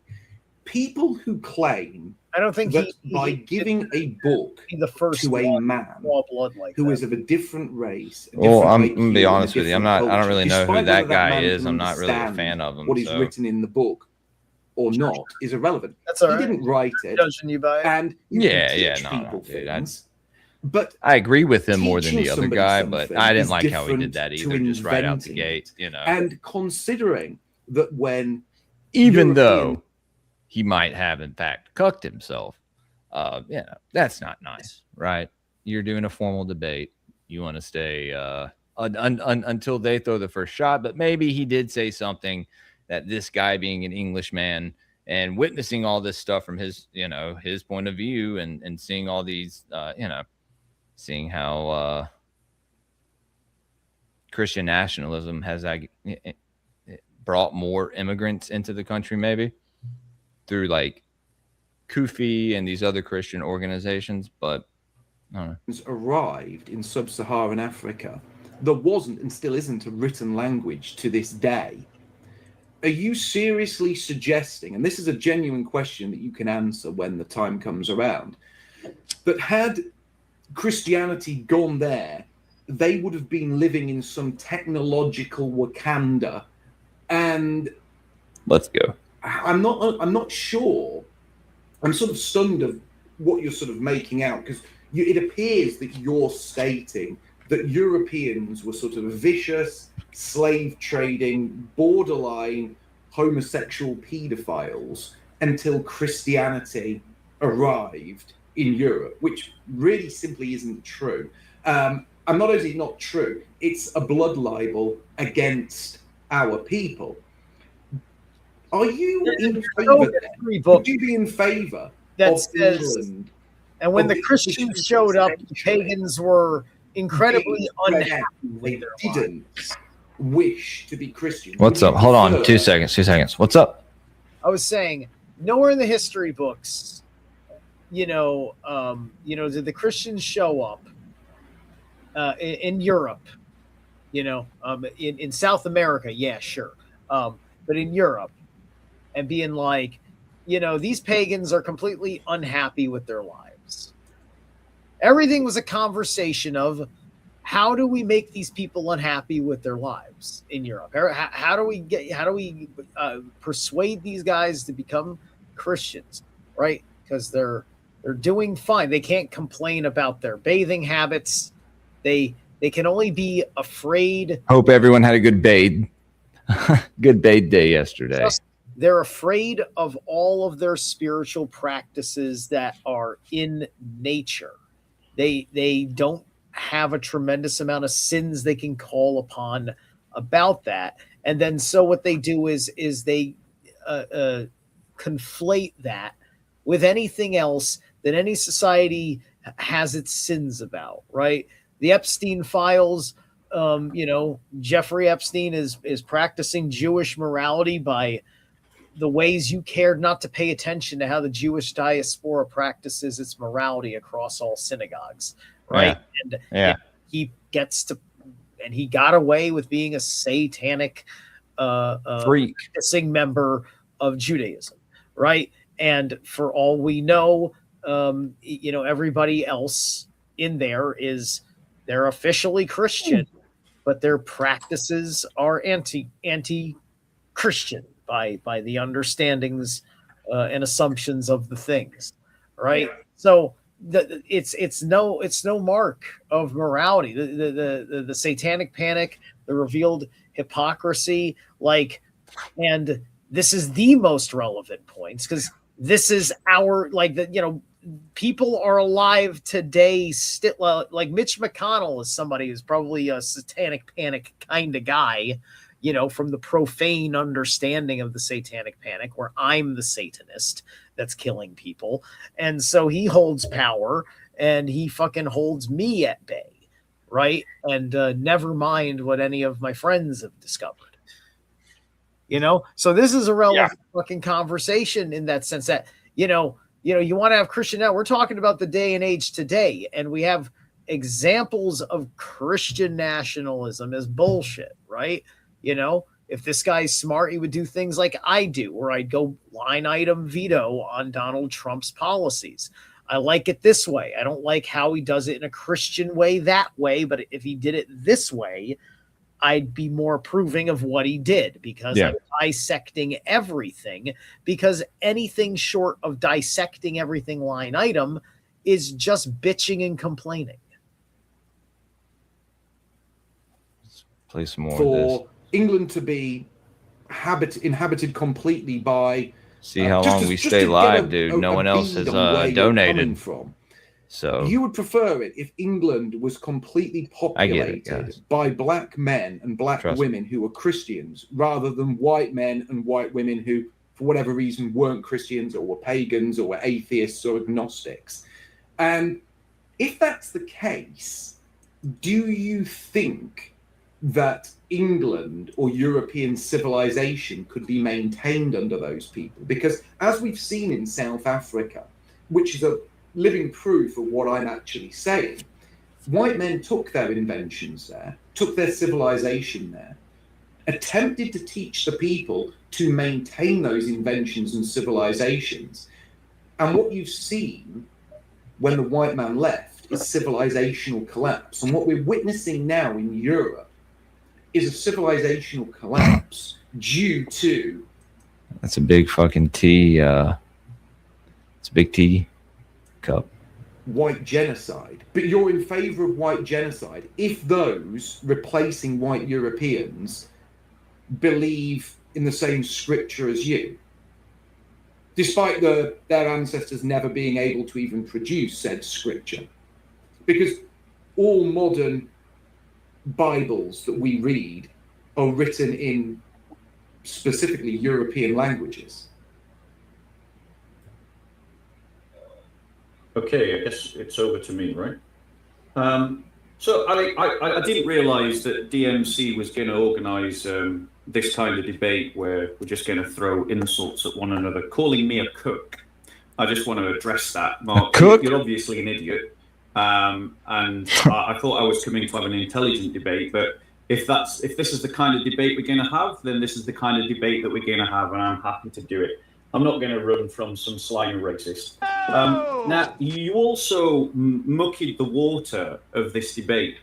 People who claim I don't think that by giving a book the first to a man blood like who that. is of a different race. Well, I'm IQ, gonna be and a honest with you. I different don't really know who despite that whether guy man is. can I'm not really a understand fan of him. What is so. written in the book or not is irrelevant. That's all He right. didn't write it, Judging you by it. and you Yeah, can yeah, teach no, people dude, things. But I agree with him more than teaching the other somebody guy, but something I didn't is like how he did different that to either, just right out the inventing gate, it. you know. And considering that when Even European- though he might have, in fact, cucked himself, that's not nice, right? You're doing a formal debate. You want to stay until they throw the first shot, but maybe he did say something that this guy, being an Englishman and witnessing all this stuff from his point of view, and seeing all these, seeing how Christian nationalism has brought more immigrants into the country, maybe through like Kufi and these other Christian organizations, but I don't know. Arrived in sub-Saharan Africa, there wasn't and still isn't a written language to this day. Are you seriously suggesting, and this is a genuine question that you can answer when the time comes around, that had Christianity gone there, they would have been living in some technological Wakanda? And Let's go. I'm not sure. I'm sort of stunned of what you're sort of making out, because it appears that you're stating that Europeans were sort of vicious, slave trading, borderline homosexual pedophiles until Christianity arrived in Europe, which really simply isn't true. And not only is it not true, it's a blood libel against our people. Are you in favor? Would you be in favor that of says, England? And when of the the Christians showed up, the pagans were incredibly unhappy with They their didn't wish to be Christian. What's Would up? you Hold on. prefer- 2 seconds. What's up? I was saying, nowhere in the history books, did the Christians show up in Europe, in South America, yeah, sure. But in Europe, and being like, these pagans are completely unhappy with their lives. Everything was a conversation of, how do we make these people unhappy with their lives in Europe? How do we persuade these guys to become Christians, right? Because they're doing fine. They can't complain about their bathing habits. They can only be afraid. Hope everyone had a good bathe. Good bathe day yesterday. They're afraid of all of their spiritual practices that are in nature. They don't have a tremendous amount of sins they can call upon about that. And then so what they do is they conflate that with anything else that any society has its sins about, right? The Epstein files, Jeffrey Epstein is practicing Jewish morality by the ways you cared not to pay attention to how the Jewish diaspora practices its morality across all synagogues, right? And he gets to, and he got away with being a satanic freak, practicing member of Judaism, right? And for all we know, everybody else in there they're officially Christian, but their practices are anti-Christian by the understandings and assumptions of the things, right? So it's no mark of morality. The satanic panic, the revealed hypocrisy, and this is the most relevant points, because this is our people are alive today still. Like Mitch McConnell is somebody who's probably a satanic panic kind of guy, from the profane understanding of the satanic panic, where I'm the Satanist that's killing people. And so he holds power and he fucking holds me at bay, right? And never mind what any of my friends have discovered. So this is a relevant fucking conversation in that sense that, you want to have Christian now. We're talking about the day and age today, and we have examples of Christian nationalism as bullshit, right? If this guy's smart, he would do things like I do, where I'd go line item veto on Donald Trump's policies. I like it this way. I don't like how he does it in a Christian way that way, but if he did it this way, I'd be more approving of what he did, because I'm dissecting everything, because anything short of dissecting everything line item is just bitching and complaining. Let's play some more For of this. England to be inhabited completely by... See how long we stay live, dude. No one else has donated. So you would prefer it if England was completely populated by black men and black women who were Christians, rather than white men and white women who, for whatever reason, weren't Christians or were pagans or were atheists or agnostics. And if that's the case, do you think that England or European civilization could be maintained under those people? Because as we've seen in South Africa, which is a living proof of what I'm actually saying, white men took their inventions there, took their civilization there, attempted to teach the people to maintain those inventions and civilizations. And what you've seen when the white man left is civilizational collapse. And what we're witnessing now in Europe is a civilizational collapse due to... That's a big fucking tea. It's a big tea cup. White genocide. But you're in favor of white genocide if those replacing white Europeans believe in the same scripture as you, despite their ancestors never being able to even produce said scripture. Because all modern Bibles that we read are written in specifically European languages. Okay, I guess it's over to me, right? So I didn't realise that DMC was going to organise this kind of debate where we're just going to throw insults at one another, calling me a cook. I just want to address that, Mark. You're obviously an idiot, and I thought I was coming to have an intelligent debate. But if this is the kind of debate we're going to have, then this is the kind of debate that we're going to have, and I'm happy to do it. I'm not going to run from some slimy racist. Now, you also muckied the water of this debate,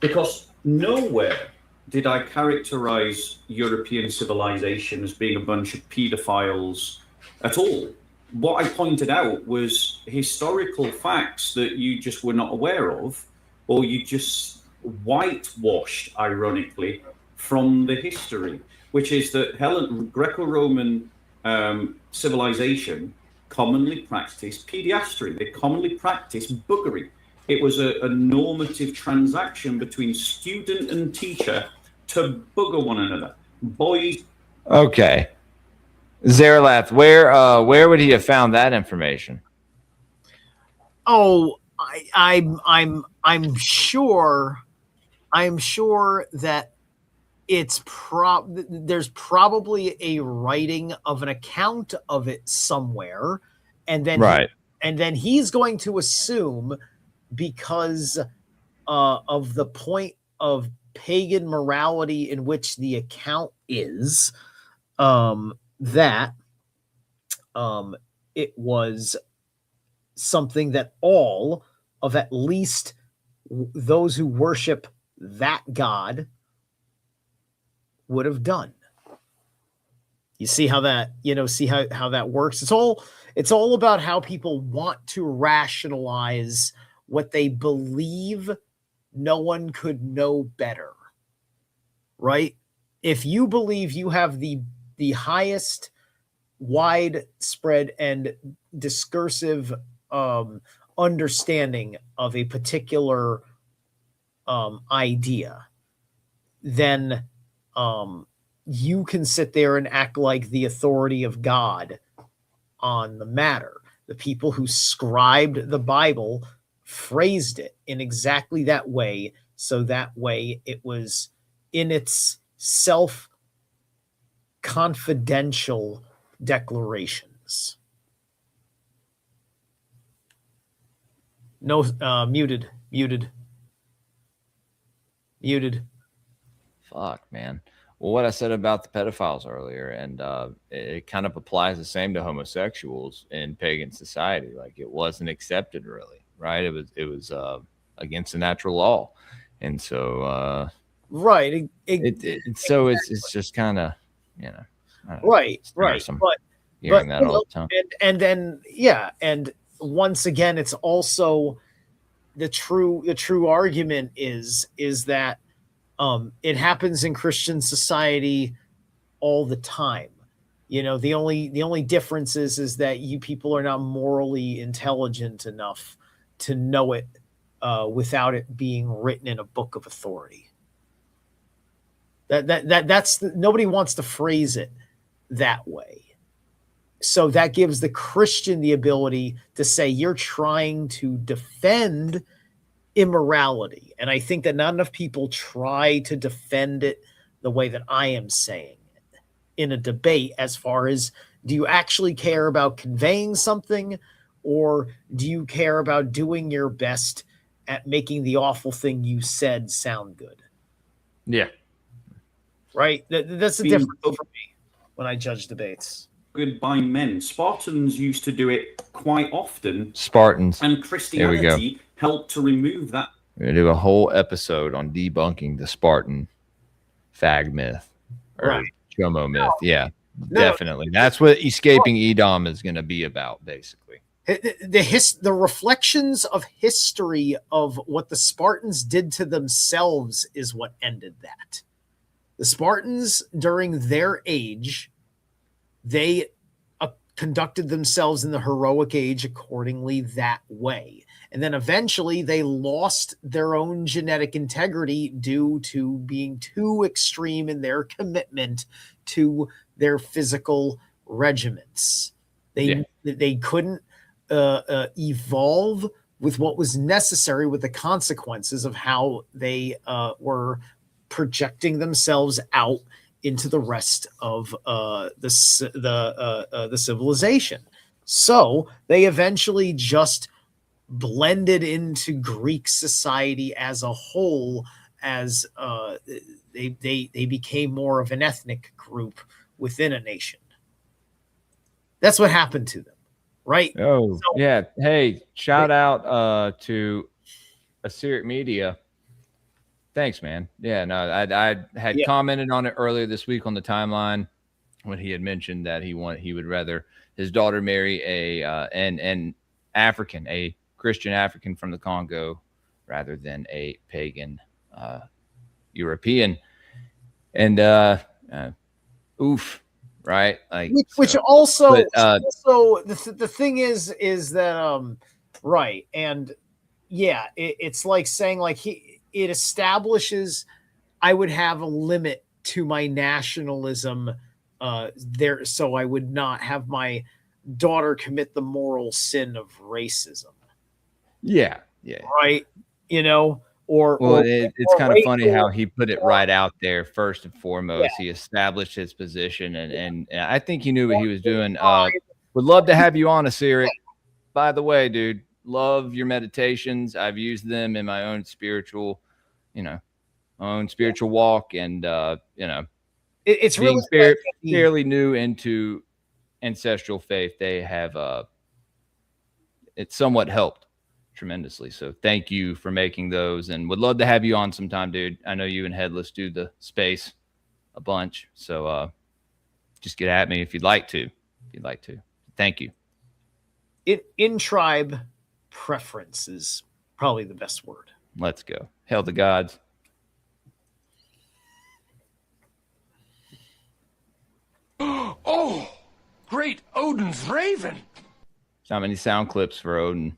because nowhere did I characterize European civilization as being a bunch of pedophiles at all. What I pointed out was historical facts that you just were not aware of, or you just whitewashed, ironically, from the history, which is that Greco-Roman civilization commonly practiced pediastry. They commonly practiced buggery. It was a normative transaction between student and teacher to bugger one another. Boys. Okay. Zerilath, where would he have found that information? Oh, I'm sure that there's probably a writing of an account of it somewhere, and then he's going to assume, because of the point of pagan morality in which the account is, that it was something that all of at least those who worship that god would have done. You see how that, how that works? It's all about how people want to rationalize what they believe no one could know better, right? If you believe you have the highest widespread and discursive understanding of a particular idea, then you can sit there and act like the authority of God on the matter. The people who scribed the Bible phrased it in exactly that way, so that way it was in its self-confidential declarations. No, muted. Fuck, man. Well, what I said about the pedophiles earlier, and it kind of applies the same to homosexuals in pagan society. Like, it wasn't accepted, really, right? It was against the natural law, and so right. So it's just kind of, you know, I don't know, Right. but hearing that all the time. And then and once again, it's also the true argument is that it happens in Christian society all the time. You know, the only difference is that you people are not morally intelligent enough to know it without it being written in a book of authority. That's nobody wants to phrase it that way. So that gives the Christian the ability to say you're trying to defend immorality. And I think that not enough people try to defend it the way that I am saying it in a debate, as far as, do you actually care about conveying something, or do you care about doing your best at making the awful thing you said sound good? Yeah. Right? That's the difference for me when I judge debates. Good by men. Spartans used to do it quite often. Spartans. And Christianity helped to remove that. We're going to do a whole episode on debunking the Spartan fag myth or chomo myth. Yeah, definitely. That's what Escaping Edom is going to be about, basically. The reflections of history of what the Spartans did to themselves is what ended that. The Spartans, during their age, they conducted themselves in the heroic age accordingly that way. And then eventually they lost their own genetic integrity due to being too extreme in their commitment to their physical regiments. They couldn't evolve with what was necessary, with the consequences of how they were projecting themselves out into the rest of the civilization. So they eventually just blended into Greek society as a whole, as they became more of an ethnic group within a nation. That's what happened to them, right? Oh, yeah. Hey, shout out to Æsiric Media. Thanks, man. Yeah, no, I had commented on it earlier this week on the timeline when he had mentioned that he would rather his daughter marry an African, a Christian African from the Congo, rather than a pagan European. And oof, right? Like, which also the thing is that right, and yeah, it's like saying, like, it establishes I would have a limit to my nationalism there, so I would not have my daughter commit the moral sin of racism. Yeah. Right. You know, it's kind of funny how he put it right out there. First and foremost, he established his position, and I think he knew what he was doing. Would love to have you on, Æsiric. By the way, dude, love your meditations. I've used them in my own spiritual, walk, and it's being really fairly new into ancestral faith. They have it's somewhat helped tremendously. So thank you for making those, and would love to have you on sometime, dude. I know you and Headless do the space a bunch, so just get at me if you'd like to. Thank you. In tribe preference is probably the best word. Let's go. Hail the gods. Oh, great Odin's raven. Not many sound clips for Odin.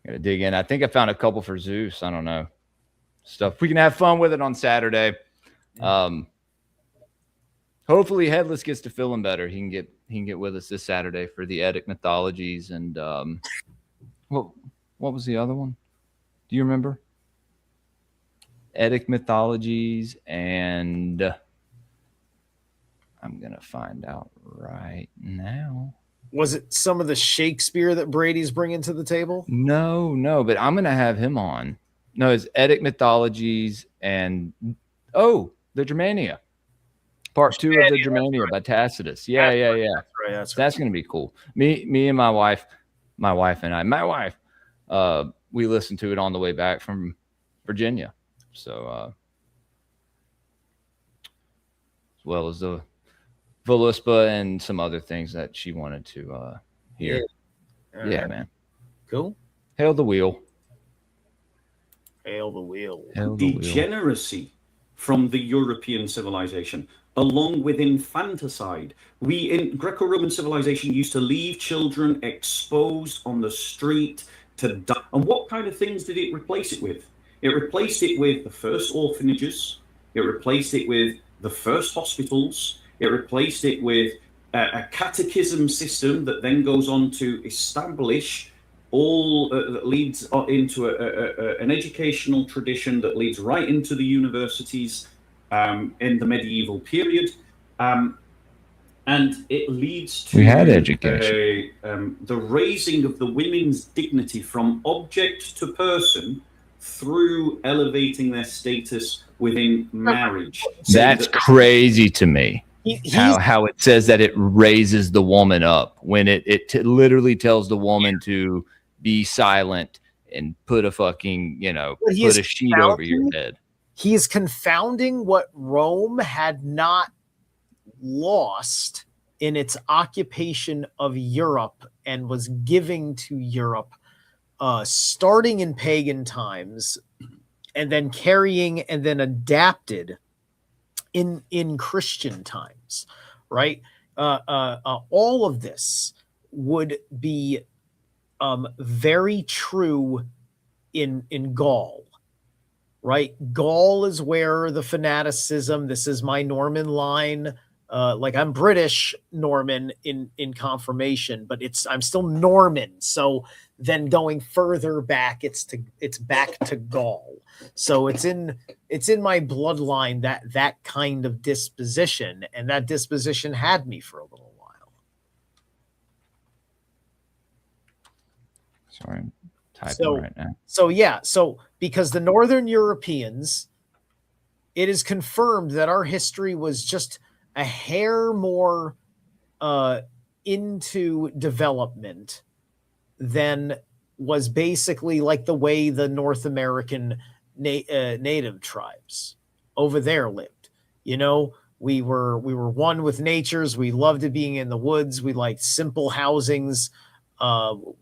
Gotta dig in. I think I found a couple for Zeus. I don't know. Stuff. We can have fun with it on Saturday. Hopefully Headless gets to feeling better. He can get with us this Saturday for the Æsiric mythologies, and what was the other one? Do you remember? Æsiric mythologies, and I'm gonna find out right now. Was it some of the Shakespeare that Brady's bringing to the table? No, but I'm gonna have him on. No, it's Æsiric mythologies and the Germania. Part 2 of the Germania by Tacitus. Yeah. That's going to be cool. Me and my wife we listened to it on the way back from Virginia. So, as well as the Voluspa and some other things that she wanted to hear. Yeah, man. Cool. Hail the wheel. Hail the wheel. Degeneracy from the European civilization, along with infanticide. We in Greco-Roman civilization used to leave children exposed on the street to die. And what kind of things did it replace it with? It replaced it with the first orphanages. It replaced it with the first hospitals. It replaced it with a catechism system that then goes on to establish all that leads into an educational tradition that leads right into the universities in the medieval period. And it leads to we had education. The raising of the women's dignity from object to person through elevating their status within marriage. That's crazy to me. How it says that it raises the woman up when it literally tells the woman to be silent and put a fucking, put a sheet over your head. He is confounding what Rome had not lost in its occupation of Europe and was giving to Europe, starting in pagan times and then carrying and then adapted in Christian times, right? All of this would be very true in Gaul, right? Gaul is where the fanaticism, this is my Norman line, like I'm British Norman in confirmation, but I'm still Norman. So then going further back, it's back to Gaul. So it's in my bloodline that kind of disposition, and that disposition had me for a little while. Sorry, I'm typing right now. So because the Northern Europeans, it is confirmed that our history was just a hair more into development than was basically like the way the North American native tribes over there lived. We were one with natures. We loved being in the woods. We liked simple housings.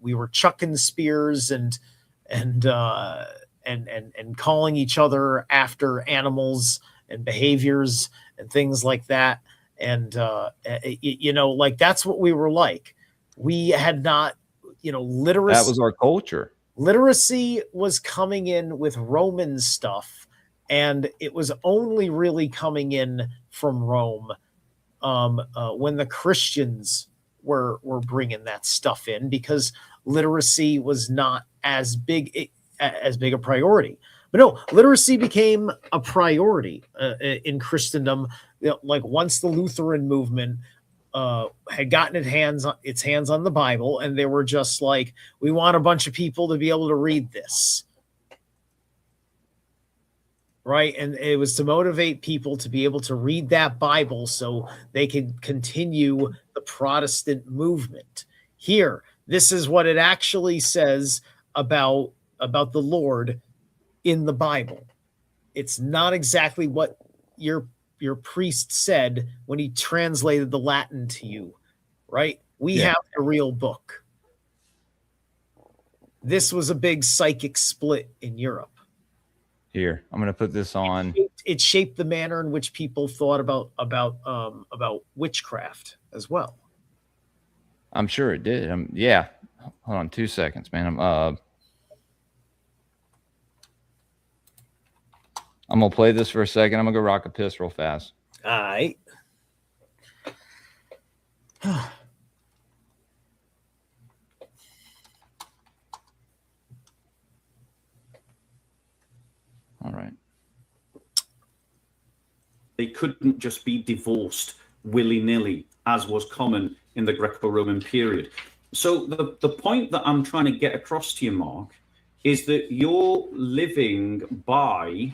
We were chucking spears and calling each other after animals and behaviors and things like that. And like that's what we were like. We had not, literacy. That was our culture. Literacy was coming in with Roman stuff, and it was only really coming in from Rome when the Christians were bringing that stuff in, because literacy was not as big a priority. But no, literacy became a priority in Christendom. Like once the Lutheran movement had gotten its hands on the Bible, and they were just like, we want a bunch of people to be able to read this, right? And it was to motivate people to be able to read that Bible so they could continue the Protestant movement. Here, this is what it actually says about the Lord in the Bible. It's not exactly what your priest said when he translated the Latin to you, right? We have a real book. This was a big psychic split in Europe. Here, I'm going to put this on. It shaped the manner in which people thought about witchcraft as well. I'm sure it did. Yeah. Hold on 2 seconds, man. I'm going to play this for a second. I'm going to go rock a piss real fast. All right. All right. They couldn't just be divorced willy-nilly, as was common in the Greco-Roman period. So the point that I'm trying to get across to you, Mark, is that you're living by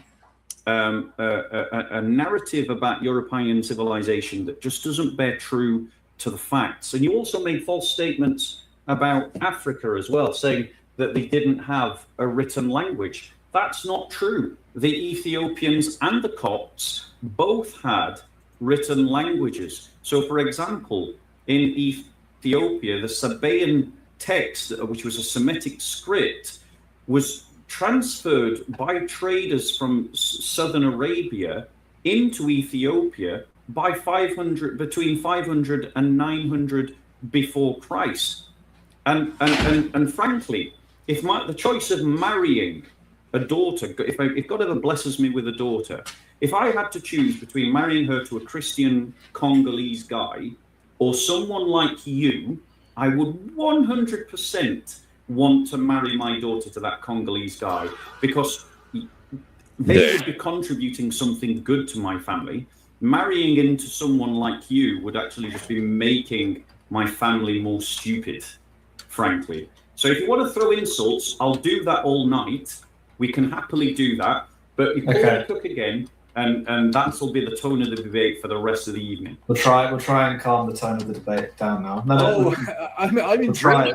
a narrative about European civilization that just doesn't bear true to the facts. And you also made false statements about Africa as well, saying that they didn't have a written language. That's not true. The Ethiopians and the Copts both had written languages. So, for example, in Ethiopia, the Sabaean text, which was a Semitic script, was transferred by traders from southern Arabia into Ethiopia by between 500 and 900 before Christ. And frankly, if the choice of marrying a daughter, if God ever blesses me with a daughter, if I had to choose between marrying her to a Christian Congolese guy or someone like you, I would 100% want to marry my daughter to that Congolese guy, because they would be contributing something good to my family. Marrying into someone like you would actually just be making my family more stupid, frankly. So if you want to throw insults, I'll do that all night. We can happily do that. But you call me cook again, and that'll be the tone of the debate for the rest of the evening. We'll try and calm the tone of the debate down now. I'm enjoying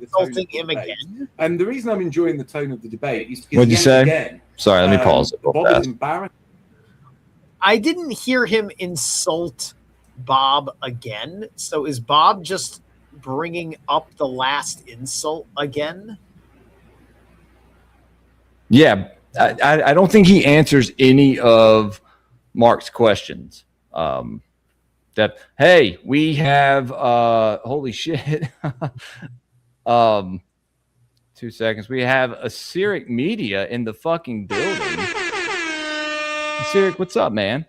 insulting him again. And the reason I'm enjoying the tone of the debate is because what'd you say? Again, sorry, let me pause it. Bob is embarrassed. I didn't hear him insult Bob again. So is Bob just bringing up the last insult again? Yeah, I don't think he answers any of Mark's questions. Hey, we have holy shit. 2 seconds. We have Æsiric Media in the fucking building. Æsiric, what's up, man?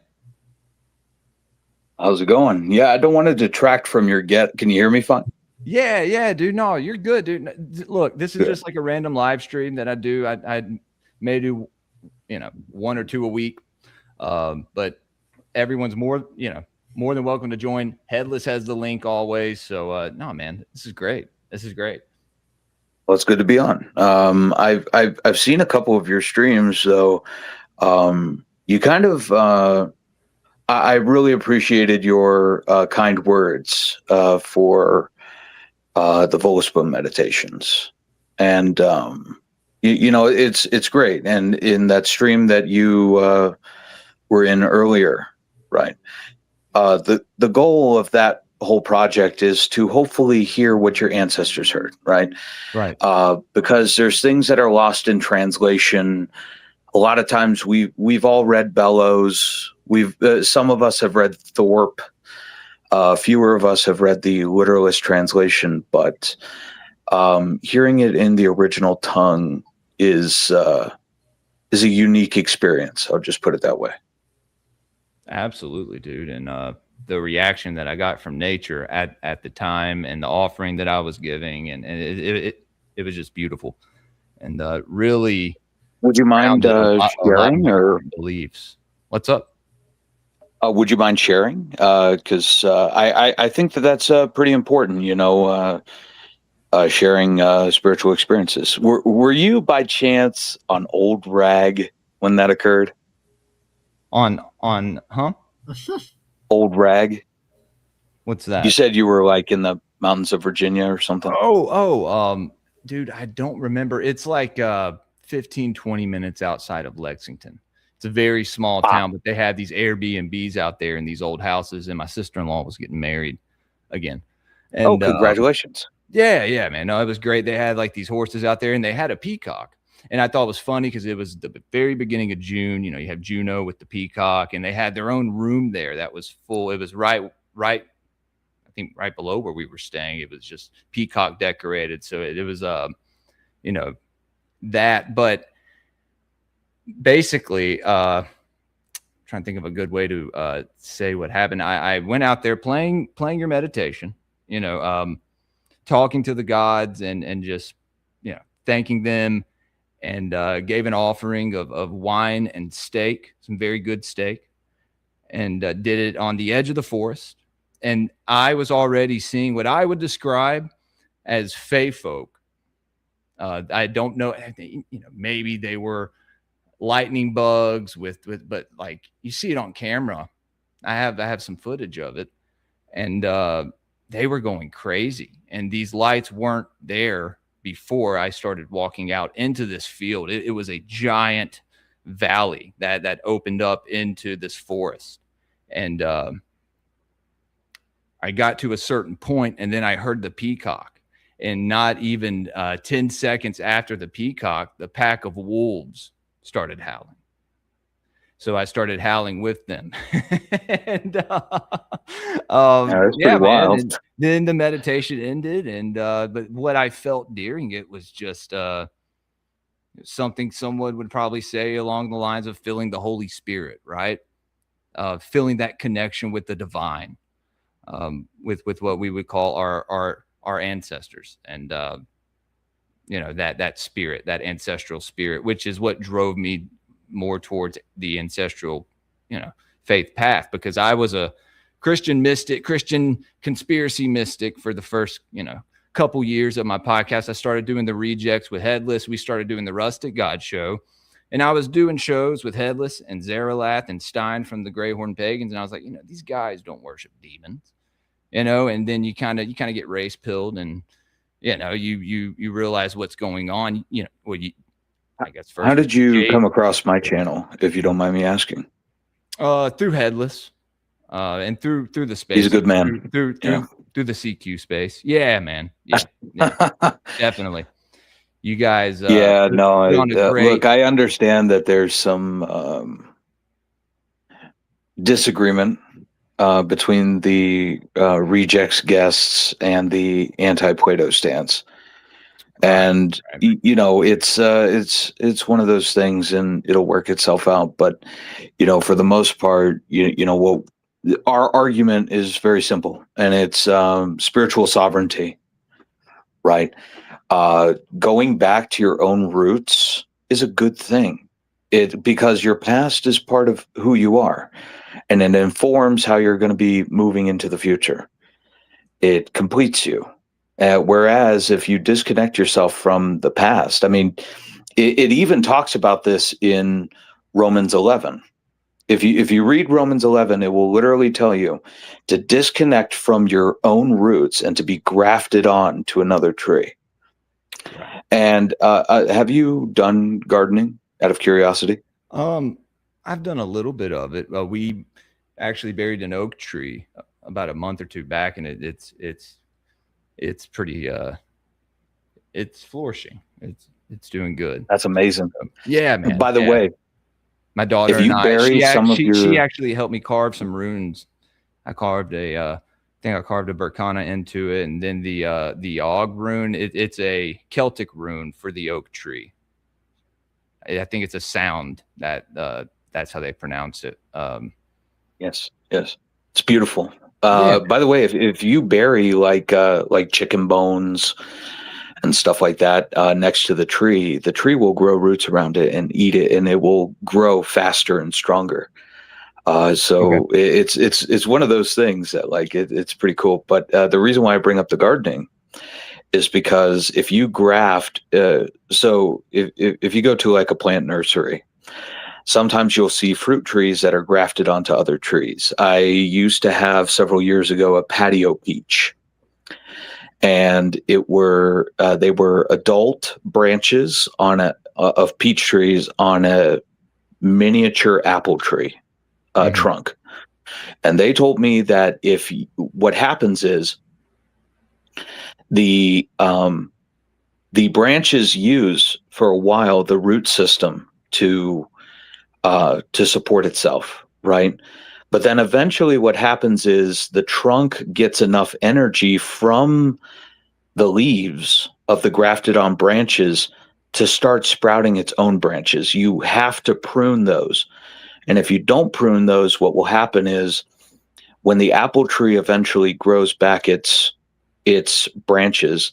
How's it going? Yeah, I don't want to detract from your get. Can you hear me fine? Yeah, dude. No, you're good, dude. Look, this is just like a random live stream that I do. I may do, 1 or 2 a week. But everyone's more than welcome to join. Headless has the link always. So no, man, this is great. Well, it's good to be on. I've seen a couple of your streams, so you kind of I really appreciated your kind words for the Voluspa meditations, and it's great. And in that stream that you were in earlier, right? The goal of that whole project is to hopefully hear what your ancestors heard, right? Right. Because there's things that are lost in translation. A lot of times we've all read Bellows. Some of us have read Thorpe. Fewer of us have read the literalist translation, but hearing it in the original tongue is a unique experience. I'll just put it that way. Absolutely, dude. And the reaction that I got from nature at the time, and the offering that I was giving, and it was just beautiful, and really. Would you mind sharing or beliefs? What's up? Would you mind sharing? Because I think that's pretty important. Sharing spiritual experiences. Were you by chance on Old Rag when that occurred? On Old Rag. What's that? You said you were like in the mountains of Virginia or something. Dude, I don't remember. It's like 15, 20 minutes outside of Lexington. It's a very small town, but they have these Airbnbs out there in these old houses. And my sister-in-law was getting married again. And, congratulations. Yeah, man. No, it was great. They had like these horses out there, and they had a peacock. And I thought it was funny because it was the very beginning of June. You have Juno with the peacock, and they had their own room there that was full. It was right, I think right below where we were staying. It was just peacock decorated. So it was, that. But basically, trying to think of a good way to say what happened. I went out there playing your meditation, talking to the gods and just, thanking them, and gave an offering of wine and steak, some very good steak, and did it on the edge of the forest. And I was already seeing what I would describe as fae folk I don't know, maybe they were lightning bugs but like you see it on camera. I have some footage of it, and they were going crazy, and these lights weren't there before I started walking out into this field. It was a giant valley that opened up into this forest, and I got to a certain point, and then I heard the peacock, and not even 10 seconds after the peacock, the pack of wolves started howling. So I started howling with them. And pretty wild. And then the meditation ended, and but what I felt during it was just something someone would probably say along the lines of feeling the Holy Spirit, right? Feeling that connection with the divine, with what we would call our ancestors, and that spirit, that ancestral spirit, which is what drove me more towards the ancestral, faith path, because I was a Christian mystic, Christian conspiracy mystic for the first, couple years of my podcast. I started doing the rejects with Headless. We started doing the Rustic God show, and I was doing shows with Headless and Zerilath and Stein from the Greyhorn Pagans. And I was like, these guys don't worship demons, and then you kind of get race pilled, and, you realize what's going on, I guess first. How did you come across my channel, if you don't mind me asking? Through Headless, and through the space. He's a good man. Through the CQ space. Yeah, man. Yeah, definitely. You guys. Look, I understand that there's some disagreement between the rejects guests and the anti-Plato stance. And it's one of those things, and it'll work itself out. But for the most part, what our argument is very simple, and it's spiritual sovereignty, right? Going back to your own roots is a good thing, because your past is part of who you are, and it informs how you're going to be moving into the future. It completes you. Whereas if you disconnect yourself from the past, it even talks about this in Romans 11. If you read Romans 11, it will literally tell you to disconnect from your own roots and to be grafted on to another tree. And have you done gardening, out of curiosity? I've done a little bit of it. We actually buried an oak tree about a month or two back, and it's pretty it's flourishing. It's doing good. That's amazing. Yeah, man. By the way, my daughter if you and bury she actually helped me carve some runes. I carved a Berkana into it, and then the aug rune. It's a Celtic rune for the oak tree. I think it's a sound that's how they pronounce it. Yes, it's beautiful. By the way, if you bury like chicken bones and stuff like that next to the tree will grow roots around it and eat it, and it will grow faster and stronger. It's one of those things that it's pretty cool. But the reason why I bring up the gardening is because if you graft, so if you go to like a plant nursery, sometimes you'll see fruit trees that are grafted onto other trees. I used to have several years ago a patio peach, and they were adult branches of peach trees on a miniature apple tree trunk. And they told me that what happens is the branches use for a while the root system to support itself, right? But then eventually what happens is the trunk gets enough energy from the leaves of the grafted on branches to start sprouting its own branches. You have to prune those. And if you don't prune those, what will happen is when the apple tree eventually grows back its branches,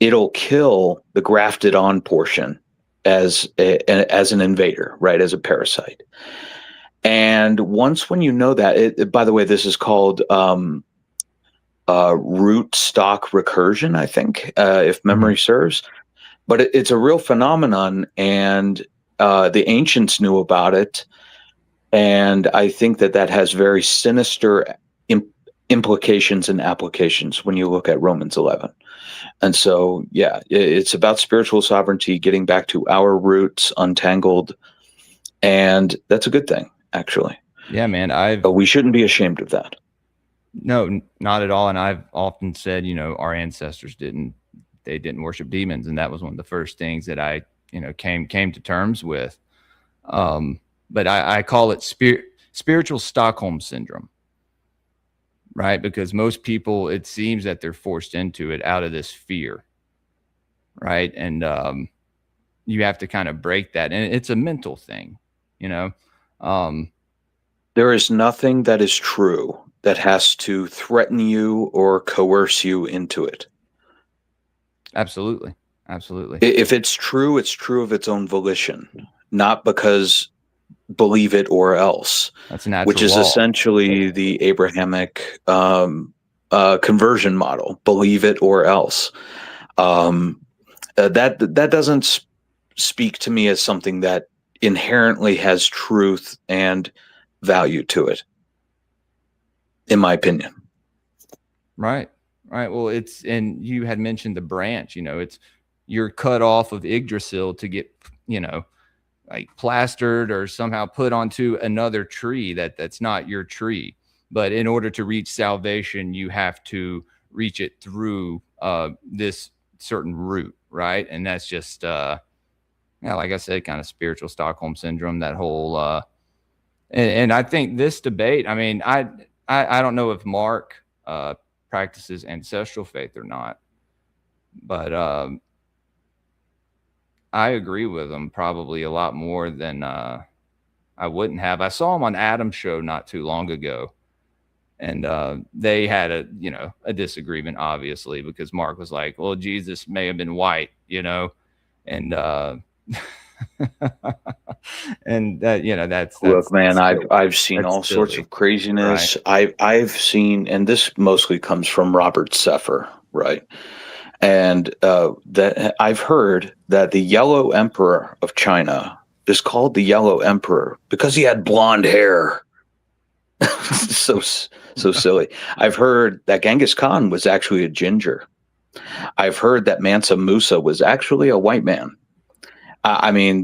it'll kill the grafted on portion as an invader, right? As a parasite. And when you know that, by the way, this is called root stock recursion, I think, if memory serves. but it's a real phenomenon, and the ancients knew about it, and I think that has very sinister implications and applications when you look at Romans 11. And so, yeah, it's about spiritual sovereignty, getting back to our roots, untangled, and that's a good thing, actually. Yeah, man. But we shouldn't be ashamed of that. No, not at all. And I've often said, our ancestors didn't worship demons, and that was one of the first things that I, came to terms with. But I call it spiritual Stockholm syndrome, right? Because most people, it seems that they're forced into it out of this fear, right? And you have to kind of break that, and it's a mental thing, There is nothing that is true that has to threaten you or coerce you into it. Absolutely. If it's true of its own volition, not because believe it or else. That's a natural which is law. Essentially the Abrahamic conversion model. Believe it or else. That doesn't speak to me as something that inherently has truth and value to it, in my opinion. Right. Well, and you had mentioned the branch, you're cut off of Yggdrasil to get, like plastered or somehow put onto another tree that's not your tree. But in order to reach salvation, you have to reach it through this certain route. Right. And that's just, like I said, kind of spiritual Stockholm syndrome, that whole, and I think this debate, I don't know if Mark practices ancestral faith or not, but I agree with him probably a lot more than I wouldn't have. I saw him on Adam's show not too long ago, and they had a disagreement, obviously, because Mark was like, well, Jesus may have been white, and and that's look, man, I've seen all silly. Sorts of craziness. Right. I've seen, and this mostly comes from Robert Seffer, right? And that I've heard that the Yellow Emperor of China is called the Yellow Emperor because he had blonde hair. so silly. I've heard that Genghis Khan was actually a ginger. I've heard that Mansa Musa was actually a white man.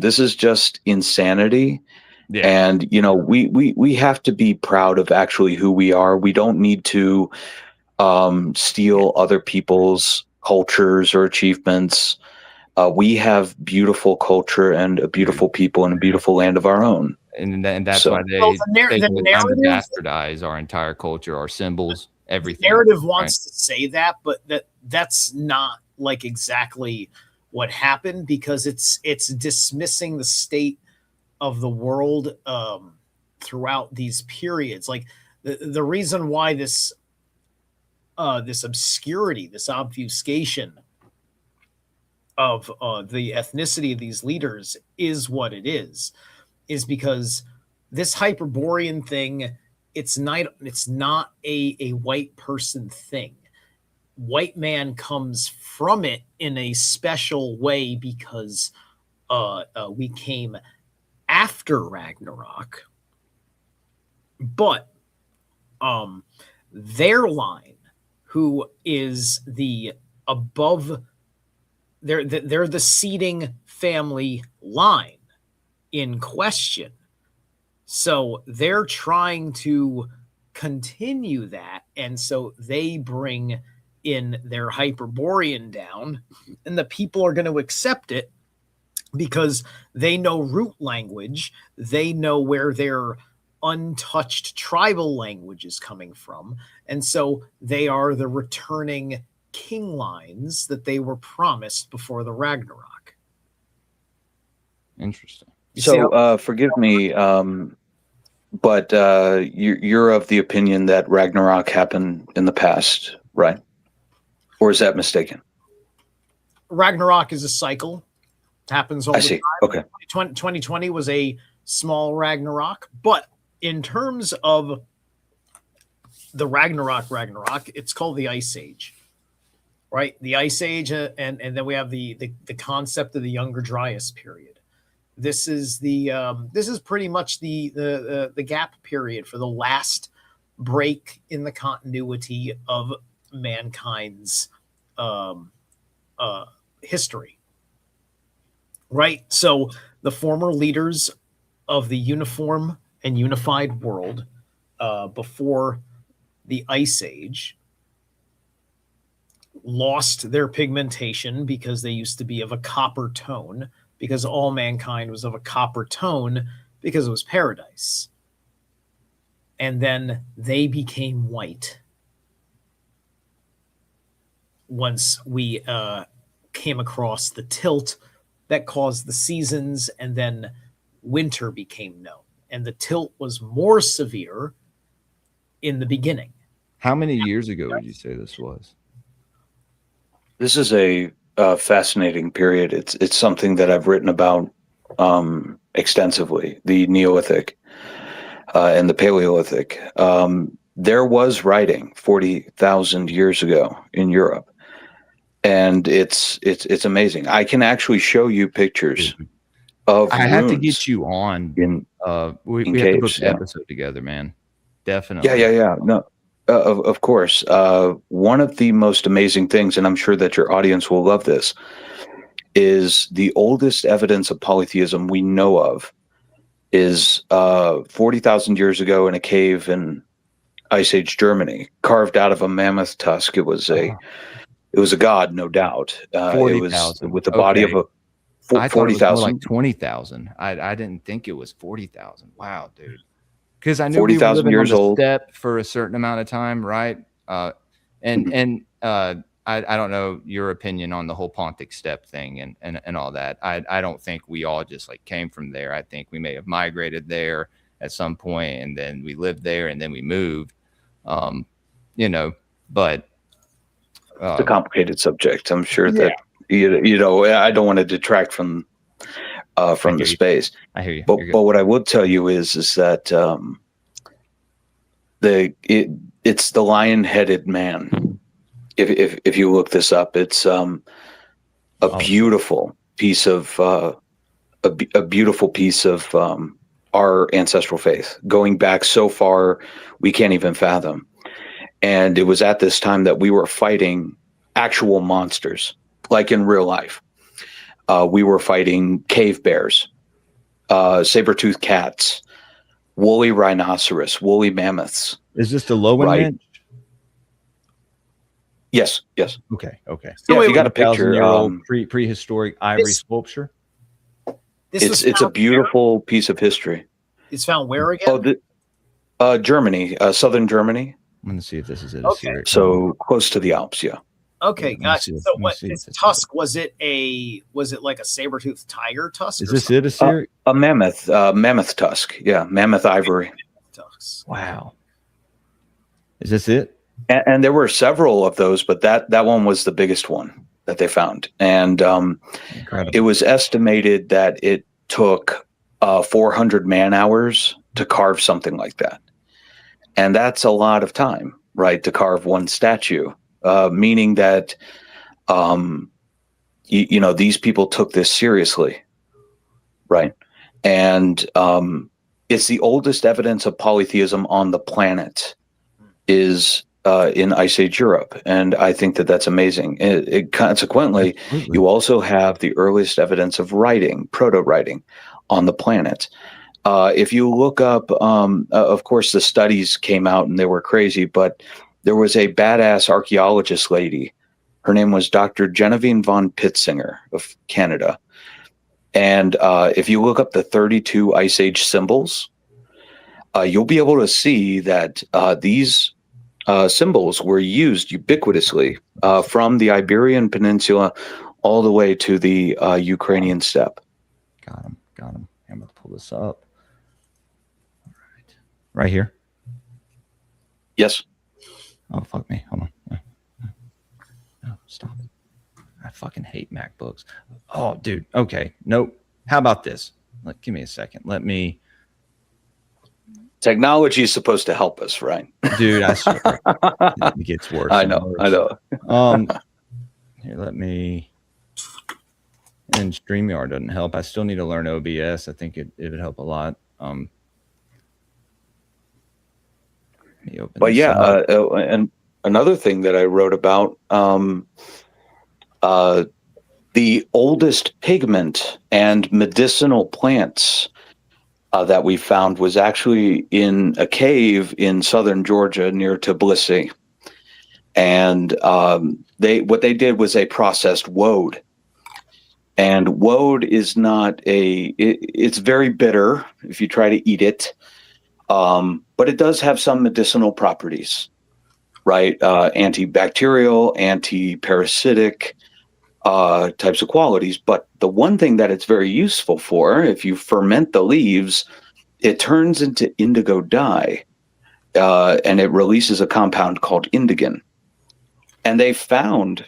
This is just insanity. Yeah. And, we have to be proud of actually who we are. We don't need to steal other people's cultures or achievements. We have beautiful culture and a beautiful people and a beautiful land of our own. And that's why they bastardize our entire culture, our symbols, everything. The narrative wants to say that, but that's not like exactly what happened, because it's dismissing the state of the world throughout these periods. Like the reason why this obscurity, this obfuscation of the ethnicity of these leaders is what it is because this Hyperborean thing, it's not a white person thing. White man comes from it in a special way because we came after Ragnarok, but their line, who is the above, they're the seeding family line in question. So they're trying to continue that, and so they bring in their Hyperborean down, and the people are going to accept it because they know root language, they know where their untouched tribal language is coming from, and so they are the returning king lines that they were promised before the Ragnarok. Interesting. So forgive me, but you're of the opinion that Ragnarok happened in the past, right? Or is that mistaken? Ragnarok is a cycle. It happens all the time. Okay. 2020 was a small Ragnarok, but in terms of the Ragnarok, it's called the Ice Age, right? The Ice Age, and then we have the concept of the Younger Dryas period. This is pretty much the gap period for the last break in the continuity of mankind's history, right? So the former leaders of the uniform and unified world before the Ice Age lost their pigmentation because they used to be of a copper tone, because all mankind was of a copper tone because it was paradise. And then they became white once we came across the tilt that caused the seasons, and then winter became known. And the tilt was more severe in the beginning. How many years ago would you say this was? This is a fascinating period. It's something that I've written about extensively, the Neolithic and the Paleolithic. There was writing 40,000 years ago in Europe, and it's amazing. I can actually show you pictures of I have to runes get you on. We have to book the episode together, man. Definitely. Yeah. No, of course. One of the most amazing things, and I'm sure that your audience will love this, is the oldest evidence of polytheism we know of is 40,000 years ago in a cave in Ice Age Germany, carved out of a mammoth tusk. It was a god, no doubt. 40,000 with the body of a 40,000, like 20,000. I didn't think it was 40,000. Wow, dude. Because I knew 40,000 years old. Step for a certain amount of time, right? I don't know your opinion on the whole Pontic step thing and all that. I don't think we all just like came from there. I think we may have migrated there at some point, and then we lived there, and then we moved. But it's a complicated subject. I'm sure that I don't want to detract from the space. I hear you. But what I would tell you is that it's the lion-headed man. If you look this up, it's a beautiful piece of a beautiful piece of our ancestral faith, going back so far we can't even fathom. And it was at this time that we were fighting actual monsters, like in real life. We were fighting cave bears, saber-toothed cats, woolly rhinoceros, woolly mammoths. Is this the Lowen? Yes. Okay. So if you got a picture, prehistoric ivory sculpture. It's a beautiful piece of history. It's found where again? Germany, southern Germany. I'm going to see if this is it. Okay. So close to the Alps, yeah. Okay, gotcha. So what its tusk was it like a saber-toothed tiger tusk? Is this it, Æsiric? A mammoth tusk. Yeah, mammoth ivory. Tusks. Wow. Is this it? And there were several of those, but that one was the biggest one that they found. And it was estimated that it took 400 man-hours to carve something like that. And that's a lot of time, right, to carve one statue. Meaning that, these people took this seriously, right? And it's the oldest evidence of polytheism on the planet is in Ice Age Europe. And I think that that's amazing. Consequently, you also have the earliest evidence of writing, proto-writing on the planet. If you look up, of course, the studies came out and they were crazy, but there was a badass archaeologist lady. Her name was Dr. Genevieve von Pitzinger of Canada. And if you look up the 32 Ice Age symbols, you'll be able to see that these symbols were used ubiquitously from the Iberian Peninsula all the way to the Ukrainian steppe. Got him. I'm going to pull this up. All right. Right here? Yes. Oh, fuck me. Hold on. No, stop it. I fucking hate MacBooks. Oh, dude. Okay. Nope. How about this? Give me a second. Technology is supposed to help us, right? Dude, I swear. It gets worse. I know. Here, let me. And StreamYard doesn't help. I still need to learn OBS. I think it would help a lot. But yeah, and another thing that I wrote about, the oldest pigment and medicinal plants that we found was actually in a cave in southern Georgia near Tbilisi. And what they did was they processed woad. And woad is not it's very bitter if you try to eat it. But it does have some medicinal properties, right? Antibacterial, anti-parasitic types of qualities. But the one thing that it's very useful for, if you ferment the leaves, it turns into indigo dye, and it releases a compound called indigon. And they found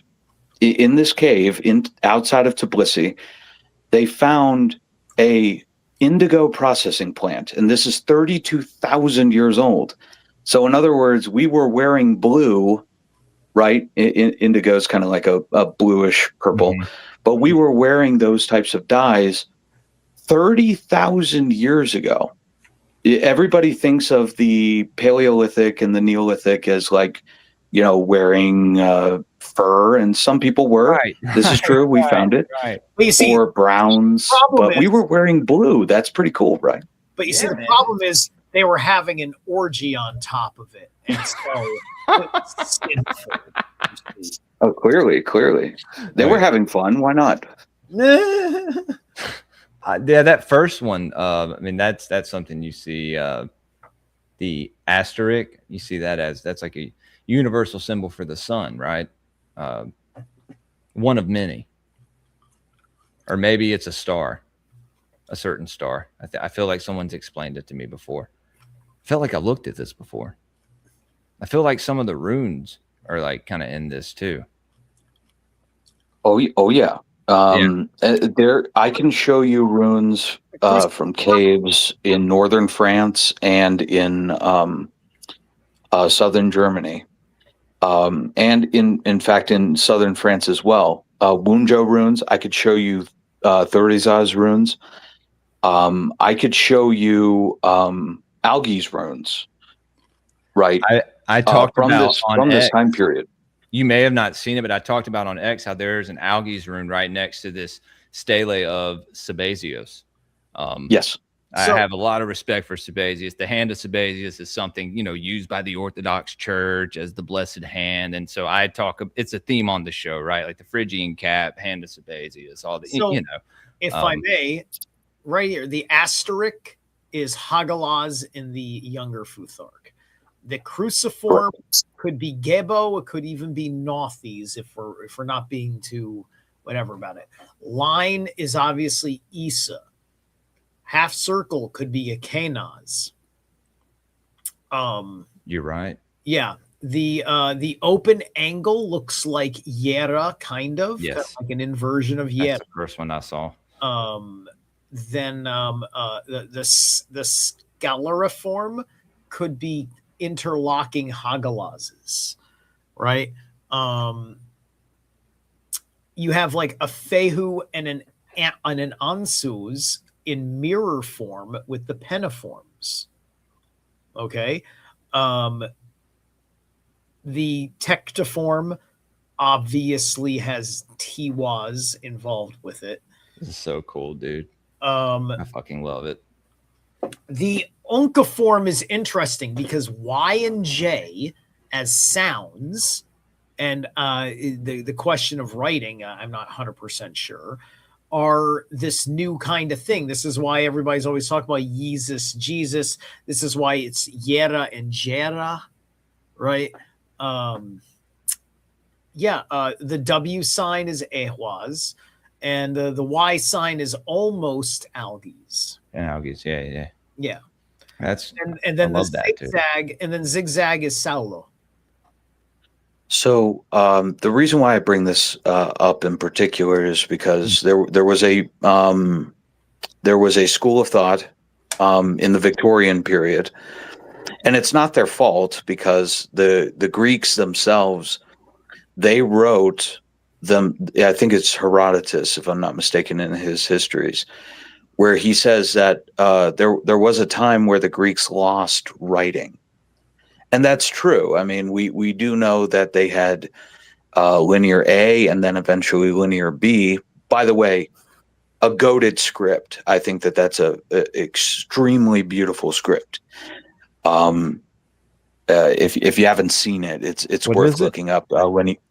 in this cave outside of Tbilisi, they found a indigo processing plant, and this is 32,000 years old. So in other words, we were wearing blue, right? Indigo is kind of like a bluish purple, but we were wearing those types of dyes 30,000 years ago. Everybody thinks of the Paleolithic and the Neolithic as like, wearing fur, and some people were. Right. This is true. We found it. Right. But you see, or browns, but we were wearing blue. That's pretty cool, right? But you see, the problem is they were having an orgy on top of it, and so it's sinful. Oh, clearly, they were having fun. Why not? Yeah, that first one. I mean, that's something you see. The Æsiric, you see that's like a universal symbol for the sun, right? One of many, or maybe it's a star, a certain star. I feel like someone's explained it to me before. I felt like I looked at this before. I feel like some of the runes are like kind of in this too. Oh yeah. There, I can show you runes from caves in northern France and in southern Germany. And in fact, in southern France as well. Wunjo runes, I could show you Thurizaz runes. I could show you Algi's runes, right? I talked about from this time period. You may have not seen it, but I talked about on X how there's an Algi's rune right next to this stele of Sabazios. Yes. I have a lot of respect for Sabazius. The hand of Sabazius is something, used by the Orthodox Church as the blessed hand. And so it's a theme on the show, right? Like the Phrygian cap, hand of Sabazius, all the, If I may, right here, the Æsiric is Hagalaz in the younger Futhark. The cruciform could be Gebo. It could even be Nothes if we're not being too whatever about it. Line is obviously Isa. Half circle could be a Kenaz. You're right. Yeah. The open angle looks like Yera, kind of. Yes. Kind of like an inversion of Yera. That's the first one I saw. Then the scalariform could be interlocking Hagalazes, right? You have like a Fehu and an Ansuz in mirror form with the peniforms. Okay. The tectiform obviously has Tiwaz involved with it. This is so cool, dude. I fucking love it. The Oncaform is interesting because Y and J as sounds, and the question of writing, I'm not 100% sure, are this new kind of thing. This is why everybody's always talking about Jesus, Jesus. This is why it's Yera and Jera, right? The W sign is Ehwaz, and the Y sign is almost Algi's. And Algi's, yeah. That's and then I the love that zigzag, too. and then zigzag is Saulo. So the reason why I bring this up in particular is because there was a school of thought in the Victorian period, and it's not their fault because the Greeks themselves, they wrote I think it's Herodotus, if I'm not mistaken, in his histories, where he says that there was a time where the Greeks lost writing. And that's true. I mean, we do know that they had linear A and then eventually linear B. By the way, a goated script. I think that's a extremely beautiful script. If you haven't seen it, it's worth looking up.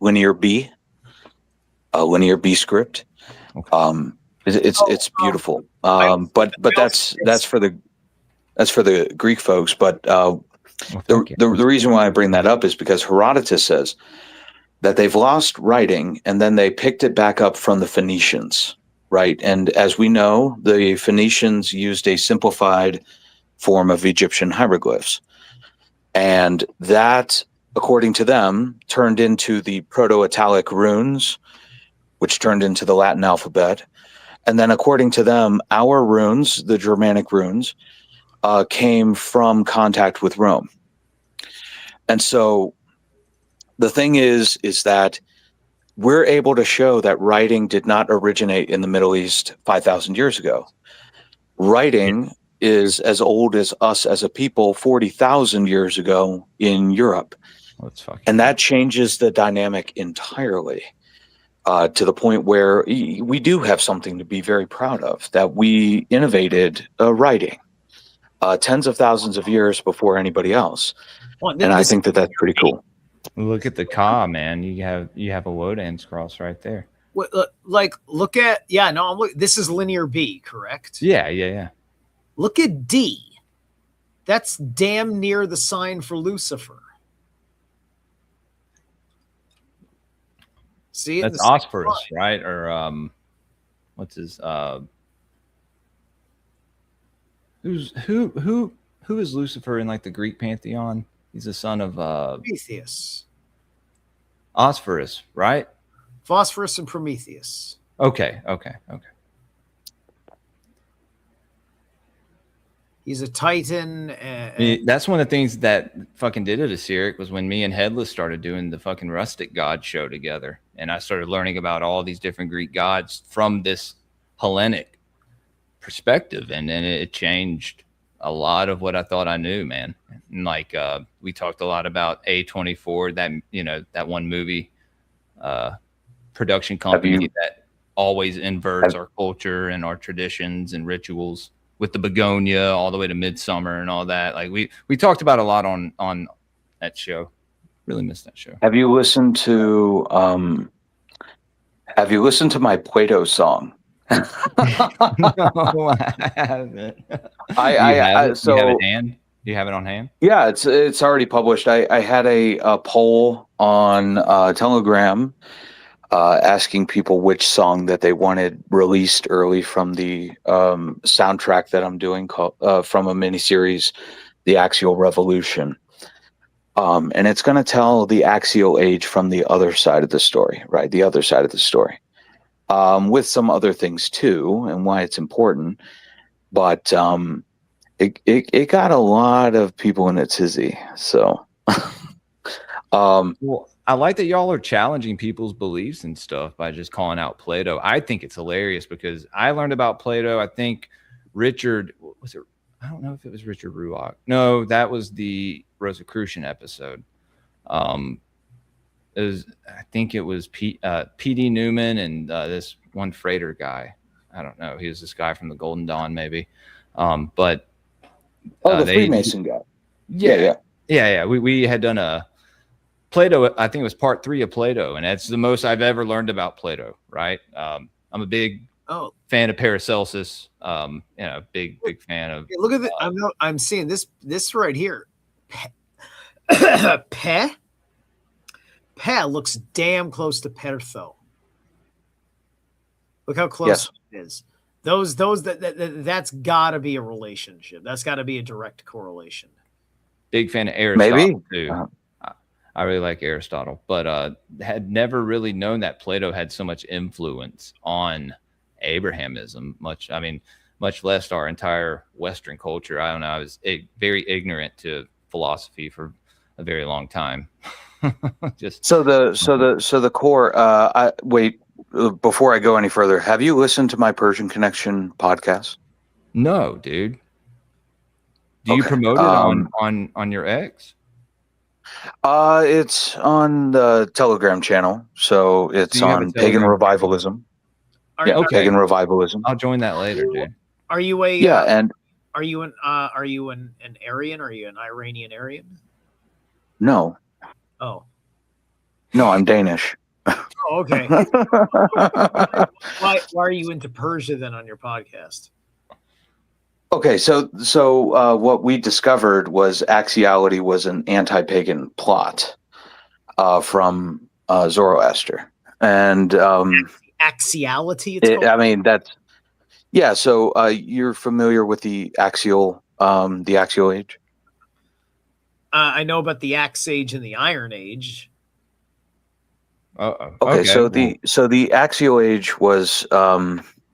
Linear B, linear B script. Okay. It's beautiful. But that's for the Greek folks. But the reason why I bring that up is because Herodotus says that they've lost writing and then they picked it back up from the Phoenicians, right? And as we know, the Phoenicians used a simplified form of Egyptian hieroglyphs. And that, according to them, turned into the Proto-Italic runes, which turned into the Latin alphabet. And then according to them, our runes, the Germanic runes, came from contact with Rome. And so the thing is that we're able to show that writing did not originate in the Middle East 5,000 years ago. Writing is as old as us as a people 40,000 years ago in Europe. And that changes the dynamic entirely to the point where we do have something to be very proud of, that we innovated writing tens of thousands of years before anybody else. And I think that's pretty cool. Look at the Ka, man. You have a Wodan's cross right there. Look at this is linear B, correct? Yeah. Look at D. That's damn near the sign for Lucifer. See, that's Osphorus, right? Or what's his who is Lucifer in like the Greek pantheon? He's the son of Prometheus. Osphorus, right? Phosphorus and Prometheus. Okay. He's a Titan. That's one of the things that fucking did it to Æsiric was when me and Headless started doing the fucking Rustic God show together. And I started learning about all these different Greek gods from this Hellenic perspective. And then it changed a lot of what I thought I knew, man. And like we talked a lot about A24, that one movie production company that always inverts our culture and our traditions and rituals, with the begonia all the way to Midsummer and all that. Like we talked about a lot on that show. Really missed that show. Have you listened to my Plato song? No, I haven't. You have it on hand? Yeah, it's already published. I had a poll on Telegram asking people which song that they wanted released early from the soundtrack that I'm doing from a miniseries, The Axial Revolution. And it's going to tell the axial age from the other side of the story, right? The other side of the story. With some other things too, and why it's important. But it got a lot of people in a tizzy. So well, I like that y'all are challenging people's beliefs and stuff by just calling out Plato. I think it's hilarious because I learned about Plato. I think Richard, I don't know if it was Richard Ruach. No, that was the Rosicrucian episode. I think it was P.D. Newman and this one freighter guy. I don't know. He was this guy from the Golden Dawn, maybe. The Freemason guy. Yeah. We had done a Plato. I think it was part 3 of Plato, and that's the most I've ever learned about Plato. Right. I'm a big fan of Paracelsus. Big fan of. Look at that. I'm seeing this right here. Pe looks damn close to Pertho. Look how close it is. That's got to be a relationship. That's got to be a direct correlation. Big fan of Aristotle maybe too. I really like Aristotle, but had never really known that Plato had so much influence on Abrahamism. Much less our entire Western culture. I don't know. I was very ignorant to philosophy for a very long time. Just So the core. Wait. Before I go any further, have you listened to my Persian Connection podcast? no, dude. Do you Okay, promote it on your X? It's on the Telegram channel, so it's you have a on pagan Telegram revivalism. Are, Yeah, are, Okay. pagan revivalism. I'll join that later, dude. are you a Yeah, and are you an Aryan? Are you an Iranian Aryan? no, Oh, I'm Danish. oh, okay. Why are you into Persia then on your podcast? Okay, so what we discovered was axiality was an anti-pagan plot from Zoroaster, and Axiality. It's called? I mean that's So you're familiar with the axial age? I know about the Axe Age and the Iron Age. Okay, so the axial age was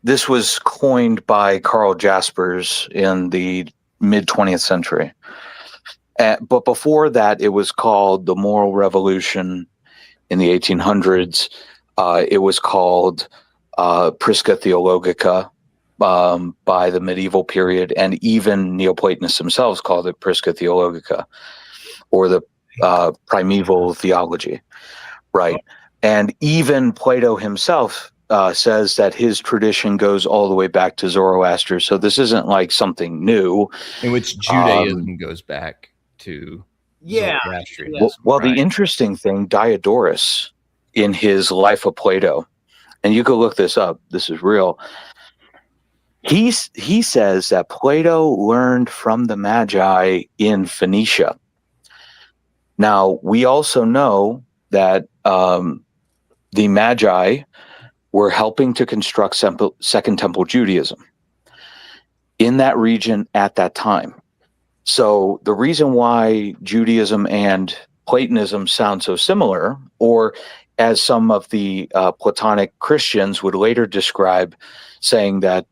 this was coined by Karl Jaspers in the mid 20th century. But before that, it was called the Moral Revolution in the 1800s. It was called Prisca Theologica by the medieval period, and even Neoplatonists themselves called it Prisca Theologica, or the primeval theology, right? And even Plato himself says that his tradition goes all the way back to Zoroaster. So this isn't like something new. In which Judaism goes back to Zoroastrianism, Well, right? the interesting thing, Diodorus, in his Life of Plato, and you can look this up, this is real. He says that Plato learned from the Magi in Phoenicia. Now, we also know that the Magi were helping to construct Second Temple Judaism in that region at that time. So the reason why Judaism and Platonism sound so similar, or as some of the Platonic Christians would later describe, saying that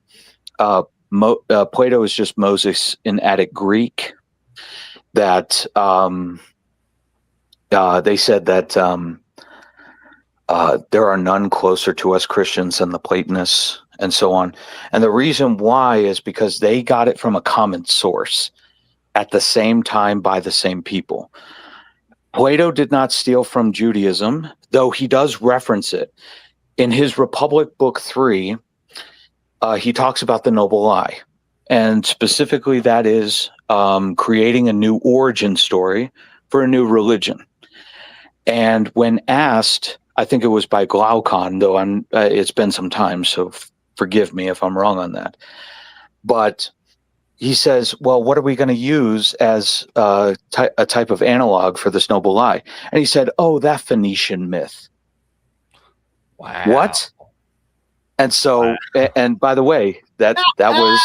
Plato is just Moses in Attic Greek, that they said that there are none closer to us Christians than the Platonists, and so on. And the reason why is because they got it from a common source at the same time by the same people. Plato did not steal from Judaism, though he does reference it. In his Republic Book 3, he talks about the noble lie. And specifically that is creating a new origin story for a new religion. And when asked, I think it was by Glaucon, though it's been some time, so forgive me if I'm wrong on that. But he says, well, what are we going to use as a type of analog for this noble lie? And he said, oh, that Phoenician myth. Wow. What? And so, and by the way, that was,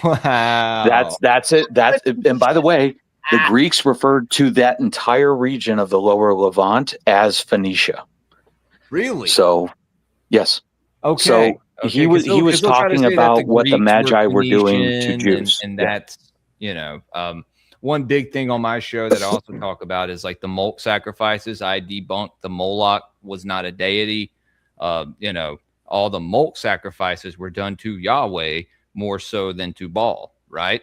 wow. that's it. And by the way, the Greeks referred to that entire region of the lower Levant as Phoenicia. Really? So, yes. Okay. So he was talking about what the Magi were doing to Jews, and that's one big thing on my show that I also talk about is like the Moloch sacrifices. I debunked the Moloch was not a deity. All the Moloch sacrifices were done to Yahweh more so than to Baal, right?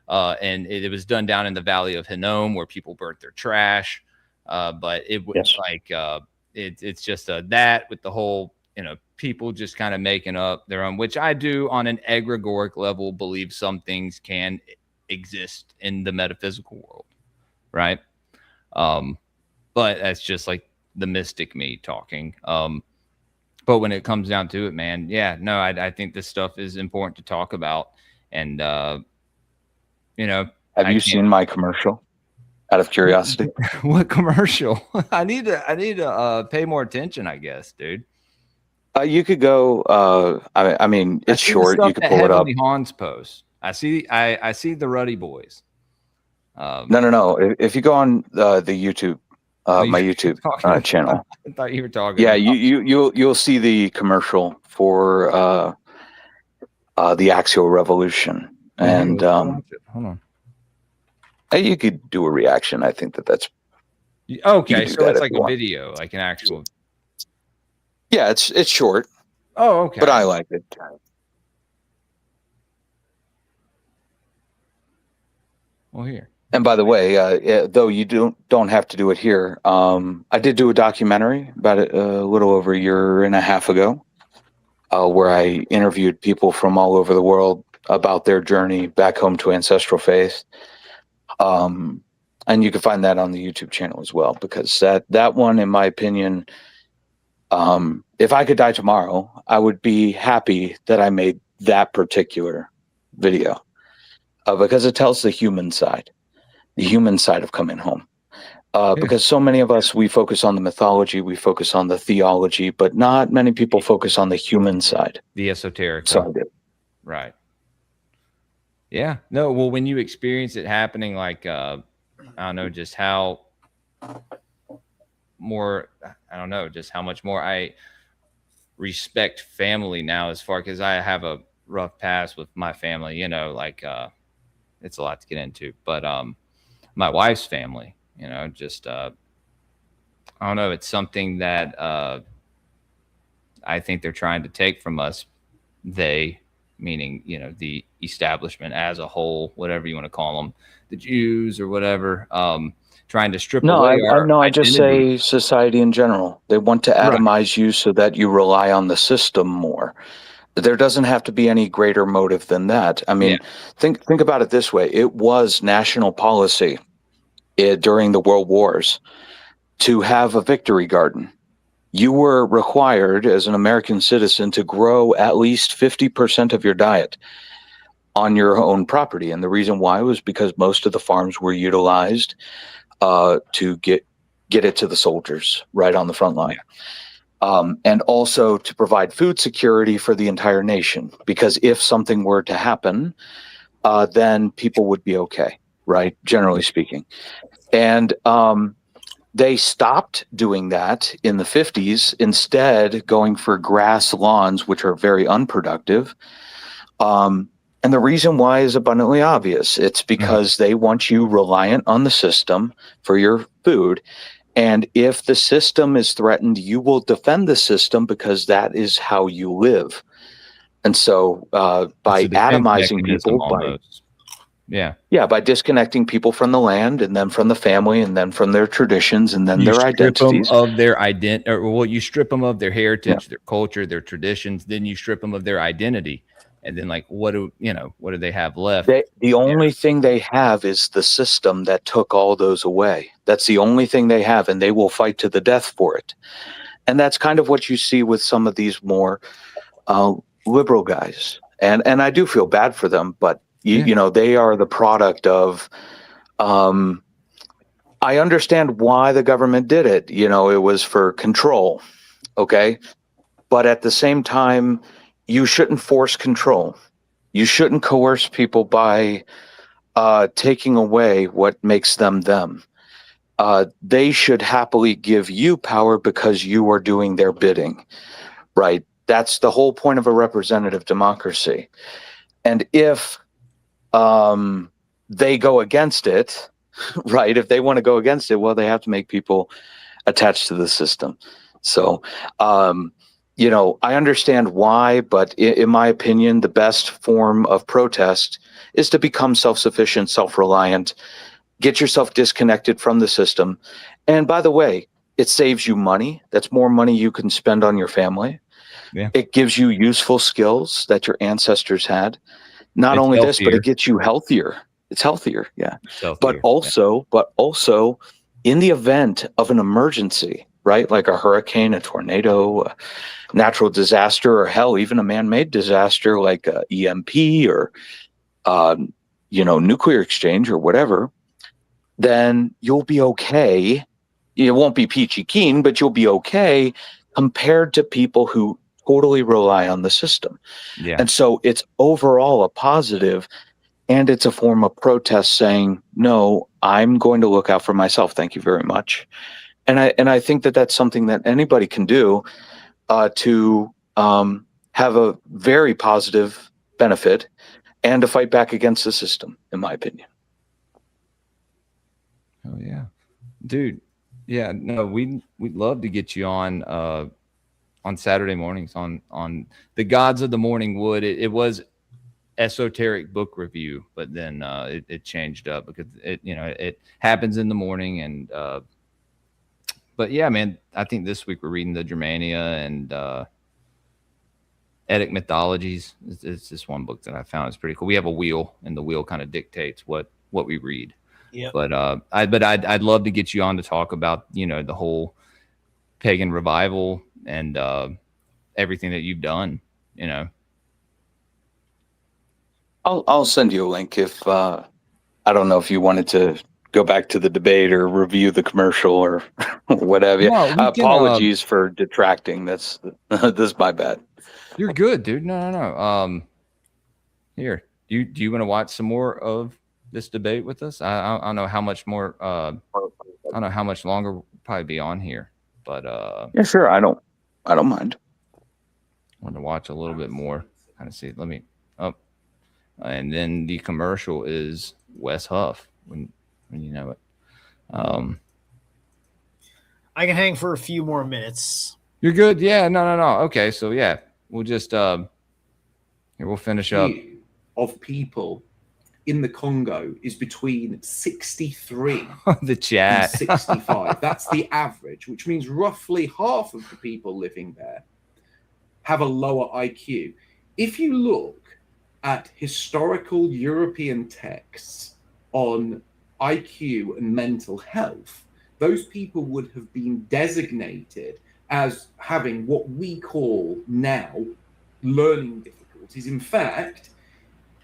And it was done down in the Valley of Hinnom where people burnt their trash. But it was it's just that with the whole, people just kind of making up their own, which I do on an egregoric level, believe some things can exist in the metaphysical world. Right. But that's just like the mystic me talking. But when it comes down to it, man, I think this stuff is important to talk about. And, have you seen my commercial out of curiosity? What commercial? I need to pay more attention, I guess, dude. You could go. I mean, it's short. You could pull it up. Hans post. I see the Ruddy Boys. No. If you go on the YouTube, my YouTube channel. I thought you were talking. Yeah, you'll see the commercial for the Axial Revolution, and hold on. you could do a reaction. I think that's Okay, do so that it's if like you a want. video, like an actual. Yeah, it's short, Oh, okay. but I like it. Well, here. And by the way, though you don't have to do it here, I did do a documentary about a little over a year and a half ago, where I interviewed people from all over the world about their journey back home to ancestral faith. And you can find that on the YouTube channel as well, because that one, in my opinion, if I could die tomorrow, I would be happy that I made that particular video, because it tells the human side of coming home. Because so many of us, we focus on the mythology, we focus on the theology, but not many people focus on the human side. The esoteric. So I did. Right. Yeah. No, well, when you experience it happening, like, I don't know, just how more, I don't know, just how much more I respect family now, as far, because I have a rough past with my family, you know, like, it's a lot to get into, but, my wife's family, you know, just, I don't know. It's something that, I think they're trying to take from us. They, meaning, you know, the establishment as a whole, whatever you want to call them, the Jews or whatever, trying to strip away our I just identity. say society in general. They want to Right. atomize you so that you rely on the system more. There doesn't have to be any greater motive than that. I mean, think about it this way. It was national policy during the World Wars to have a victory garden. You were required as an American citizen to grow at least 50% of your diet on your own property. And the reason why was because most of the farms were utilized to get it to the soldiers right on the front line. And also to provide food security for the entire nation, because if something were to happen, then people would be okay, right? Generally speaking. And they stopped doing that in the 50s, instead going for grass lawns, which are very unproductive. And the reason why is abundantly obvious. It's because they want you reliant on the system for your food. And if the system is threatened, you will defend the system, because that is how you live. And so by atomizing people, by disconnecting people from the land, and then from the family, and then from their traditions, and then their identities. Strip them of their identity, or well, you strip them of their heritage, their culture, their traditions. Then you strip them of their identity. And then, like, what do they have left? The only thing they have is the system that took all those away. That's the only thing they have, and they will fight to the death for it. And that's kind of what you see with some of these more liberal guys. And I do feel bad for them, but you know, they are the product of. I understand why the government did it. You know, it was for control, okay? But at the same time, you shouldn't force control. You shouldn't coerce people by taking away what makes them them. They should happily give you power because you are doing their bidding, right? That's the whole point of a representative democracy. And if they go against it, right? If they want to go against it, well, they have to make people attached to the system. So, you know, I understand why, but in my opinion, the best form of protest is to become self-sufficient, self-reliant, get yourself disconnected from the system. And by the way, it saves you money. That's more money you can spend on your family. Yeah. It gives you useful skills that your ancestors had. Not only this, but it gets you healthier. It's healthier, yeah. But also in the event of an emergency, right? Like a hurricane, a tornado, a natural disaster, or hell, even a man-made disaster like a EMP or, you know, nuclear exchange or whatever, then you'll be okay. It won't be peachy keen, but you'll be okay compared to people who totally rely on the system. Yeah. And so it's overall a positive, and it's a form of protest saying, no, I'm going to look out for myself. Thank you very much. And I think that that's something that anybody can do to have a very positive benefit and to fight back against the system, in my opinion. Oh yeah, dude. Yeah, no, we'd love to get you on Saturday mornings on the Gods of the Morning Wood. It was esoteric book review, but then it changed up because it happens in the morning. And but yeah, man, I think this week we're reading the Germania and Etic Mythologies. It's this one book that I found is pretty cool. We have a wheel, and the wheel kind of dictates what we read. Yeah. But I'd love to get you on to talk about the whole pagan revival and everything that you've done. I'll send you a link if I don't know if you wanted to go back to the debate or review the commercial or whatever. No, apologies for detracting. That's my bad. You're good, dude. No. Here, do you want to watch some more of this debate with us? I don't know how much more. I don't know how much longer we'll probably be on here, but yeah, sure. I don't mind. I want to watch a little bit more. Kind of see. Let me up, and then the commercial is Wes Huff when you know it. I can hang for a few more minutes. You're good. Yeah. No. Okay. So yeah, we'll just here we'll finish up. Of people in the Congo is between 63 the chat and 65. That's the average, which means roughly half of the people living there have a lower IQ. If you look at historical European texts on IQ and mental health, those people would have been designated as having what we call now learning difficulties. In fact,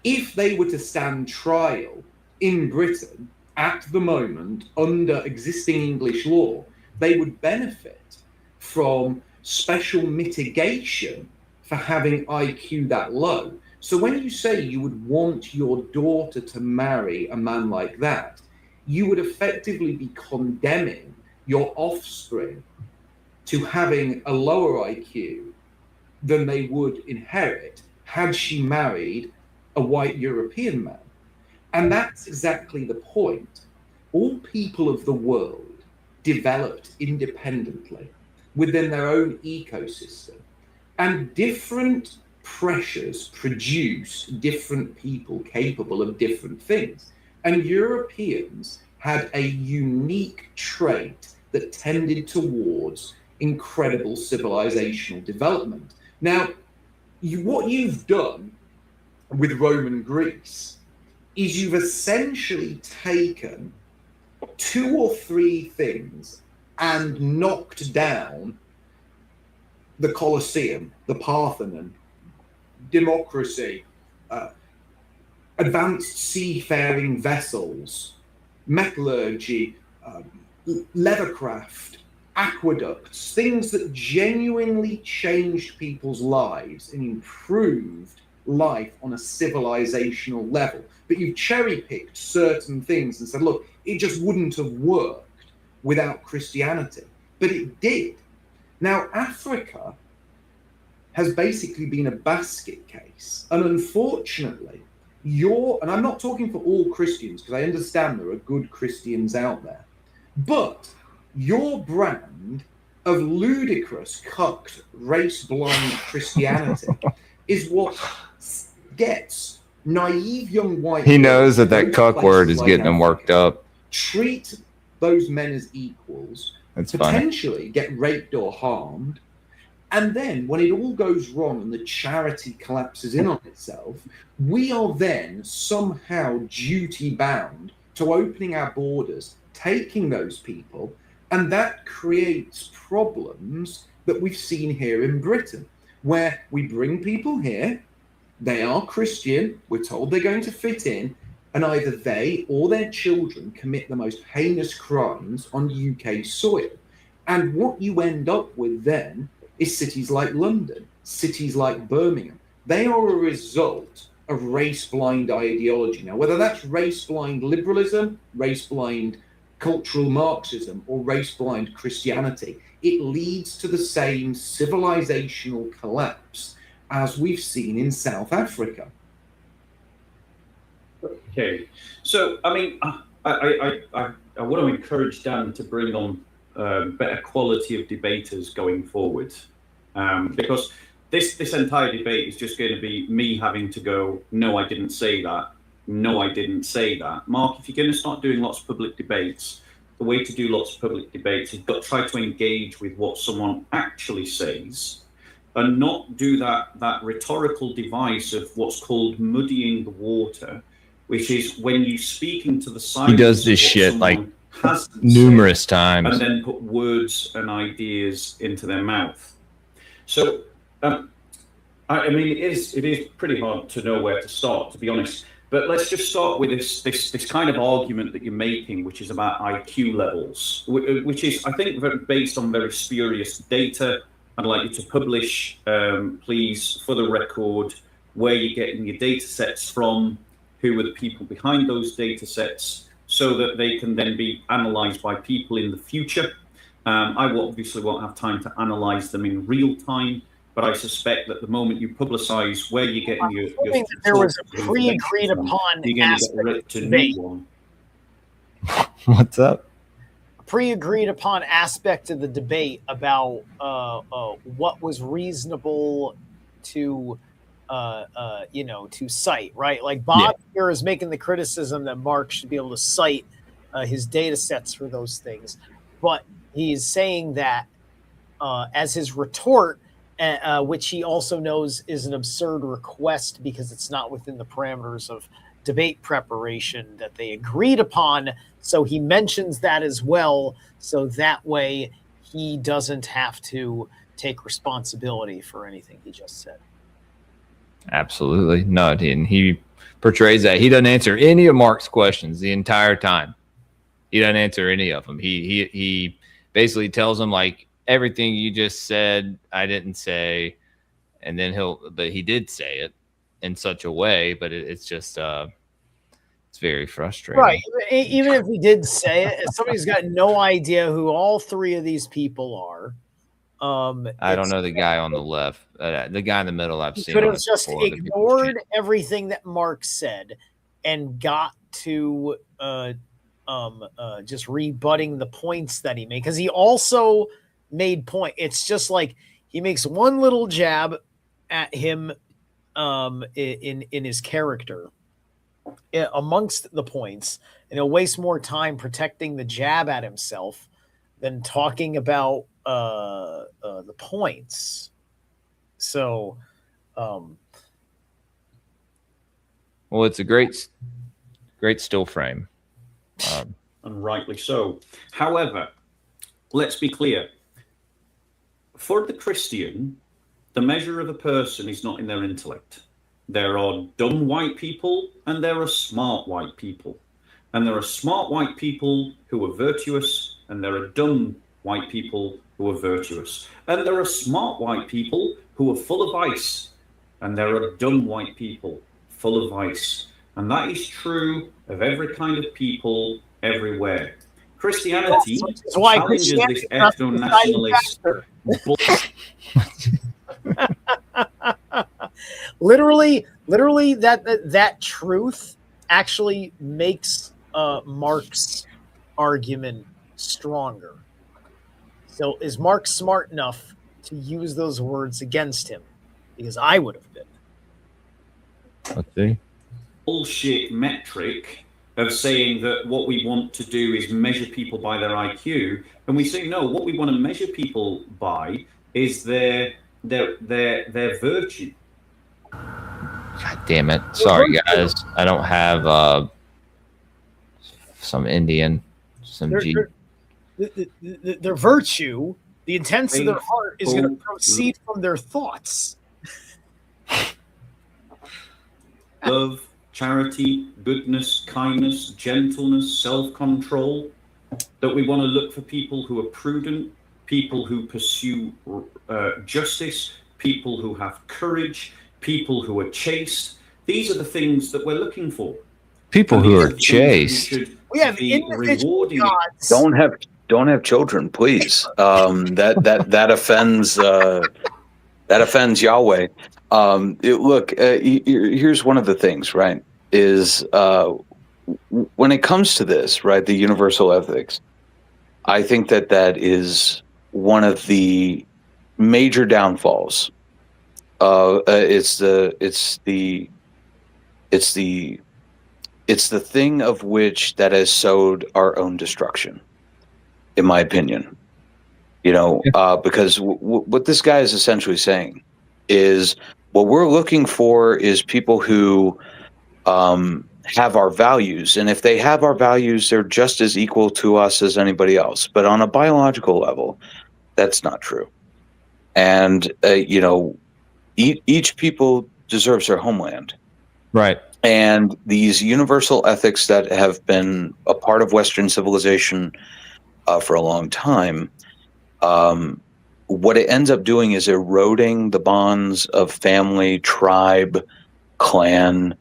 if they were to stand trial in Britain at the moment under existing English law, they would benefit from special mitigation for having IQ that low. So when you say you would want your daughter to marry a man like that, you would effectively be condemning your offspring to having a lower IQ than they would inherit had she married a white European man. And that's exactly the point. All people of the world developed independently within their own ecosystem, and different pressures produce different people capable of different things. And Europeans had a unique trait that tended towards incredible civilizational development. Now, what you've done with Roman Greece is you've essentially taken two or three things and knocked down the Colosseum, the Parthenon, democracy, advanced seafaring vessels, metallurgy, leathercraft, aqueducts, things that genuinely changed people's lives and improved life on a civilizational level. But you've cherry-picked certain things and said, look, it just wouldn't have worked without Christianity. But it did. Now, Africa has basically been a basket case. And unfortunately, and I'm not talking for all Christians, because I understand there are good Christians out there, but your brand of ludicrous, cucked, race-blind Christianity is what gets naive young white. He knows that cuck word is getting him worked up. Treat those men as equals. That's potentially funny. Get raped or harmed. And then when it all goes wrong and the charity collapses in on itself, we are then somehow duty bound to opening our borders, taking those people, and that creates problems that we've seen here in Britain, where we bring people here, they are Christian, we're told they're going to fit in, and either they or their children commit the most heinous crimes on UK soil. And what you end up with then is cities like London, cities like Birmingham. They are a result of race-blind ideology. Now, whether that's race-blind liberalism, race-blind cultural Marxism, or race-blind Christianity, it leads to the same civilizational collapse as we've seen in South Africa. Okay, so I mean, I want to encourage Dan to bring on better quality of debaters going forward, because this entire debate is just going to be me having to go, no, I didn't say that. No, I didn't say that. Mark, if you're going to start doing lots of public debates, the way to do lots of public debates is got to try to engage with what someone actually says, and not do that rhetorical device of what's called muddying the water, which is when you speaking to the side. He does this shit like numerous times, and then put words and ideas into their mouth. So, I mean, it is pretty hard to know where to start, to be honest. But let's just start with this kind of argument that you're making, which is about IQ levels, which is, I think, based on very spurious data. I'd like you to publish, please, for the record, where you're getting your data sets from, who are the people behind those data sets, so that they can then be analyzed by people in the future. I obviously won't have time to analyze them in real time, but I suspect that the moment you publicize where you're getting your there was a pre-agreed upon aspect of debate. What's up? Pre-agreed upon aspect of the debate about what was reasonable to to cite, right? Like Bob here is making the criticism that Mark should be able to cite his data sets for those things, but he's saying that as his retort, which he also knows is an absurd request because it's not within the parameters of debate preparation that they agreed upon. So he mentions that as well. So that way he doesn't have to take responsibility for anything he just said. Absolutely. No, he portrays that. He doesn't answer any of Mark's questions the entire time. He doesn't answer any of them. He basically tells him, like, everything you just said, I didn't say. And then but he did say it in such a way, but it's just, it's very frustrating. Right. Even if he did say it, if somebody's got no idea who all three of these people are. I don't know the guy on the left. The guy in the middle I've seen. Could have just ignored everything that Mark said and got to just rebutting the points that he made. Because he also made point. It's just like he makes one little jab at him in his character amongst the points, and he'll waste more time protecting the jab at himself than talking about the points. So well, it's a great still frame, and rightly so. However, let's be clear. For the Christian, the measure of a person is not in their intellect. There are dumb white people and there are smart white people. And there are smart white people who are virtuous, and there are dumb white people who are virtuous. And there are smart white people who are full of vice, and there are dumb white people full of vice. And that is true of every kind of people everywhere. Christianity challenges this ethno-nationalist. literally that truth actually makes Mark's argument stronger. So is Mark smart enough to use those words against him? Because I would have been. Let's see. Bullshit metric of saying that what we want to do is measure people by their IQ, and we say no. What we want to measure people by is their virtue. God damn it! Sorry, guys. I don't have some Indian, some G. Their virtue, the intents of their heart, is going to proceed from their thoughts. Love, charity, goodness, kindness, gentleness, self-control. That we want to look for people who are prudent, people who pursue justice, people who have courage, people who are chaste. These are the things that we're looking for. People who are chaste. We have individual gods. Don't have children, please. That offends that offends Yahweh. Here's one of the things, right? Is when it comes to this, right? The universal ethics. I think that that is one of the major downfalls. It's the thing of which that has sowed our own destruction, in my opinion. You know, because what this guy is essentially saying is what we're looking for is people who have our values, and if they have our values, they're just as equal to us as anybody else. But on a biological level, that's not true. And you know, each people deserves their homeland. Right. And these universal ethics that have been a part of Western civilization for a long time, what it ends up doing is eroding the bonds of family, tribe, clan,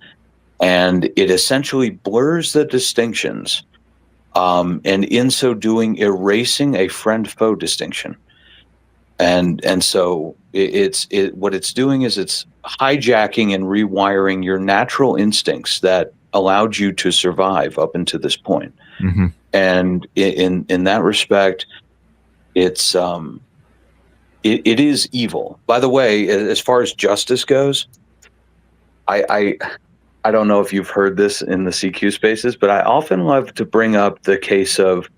and it essentially blurs the distinctions, and in so doing, erasing a friend-foe distinction. And so what it's doing is it's hijacking and rewiring your natural instincts that allowed you to survive up until this point. Mm-hmm. And in that respect, it's it is evil. By the way, as far as justice goes, I don't know if you've heard this in the CQ spaces, but I often love to bring up the case of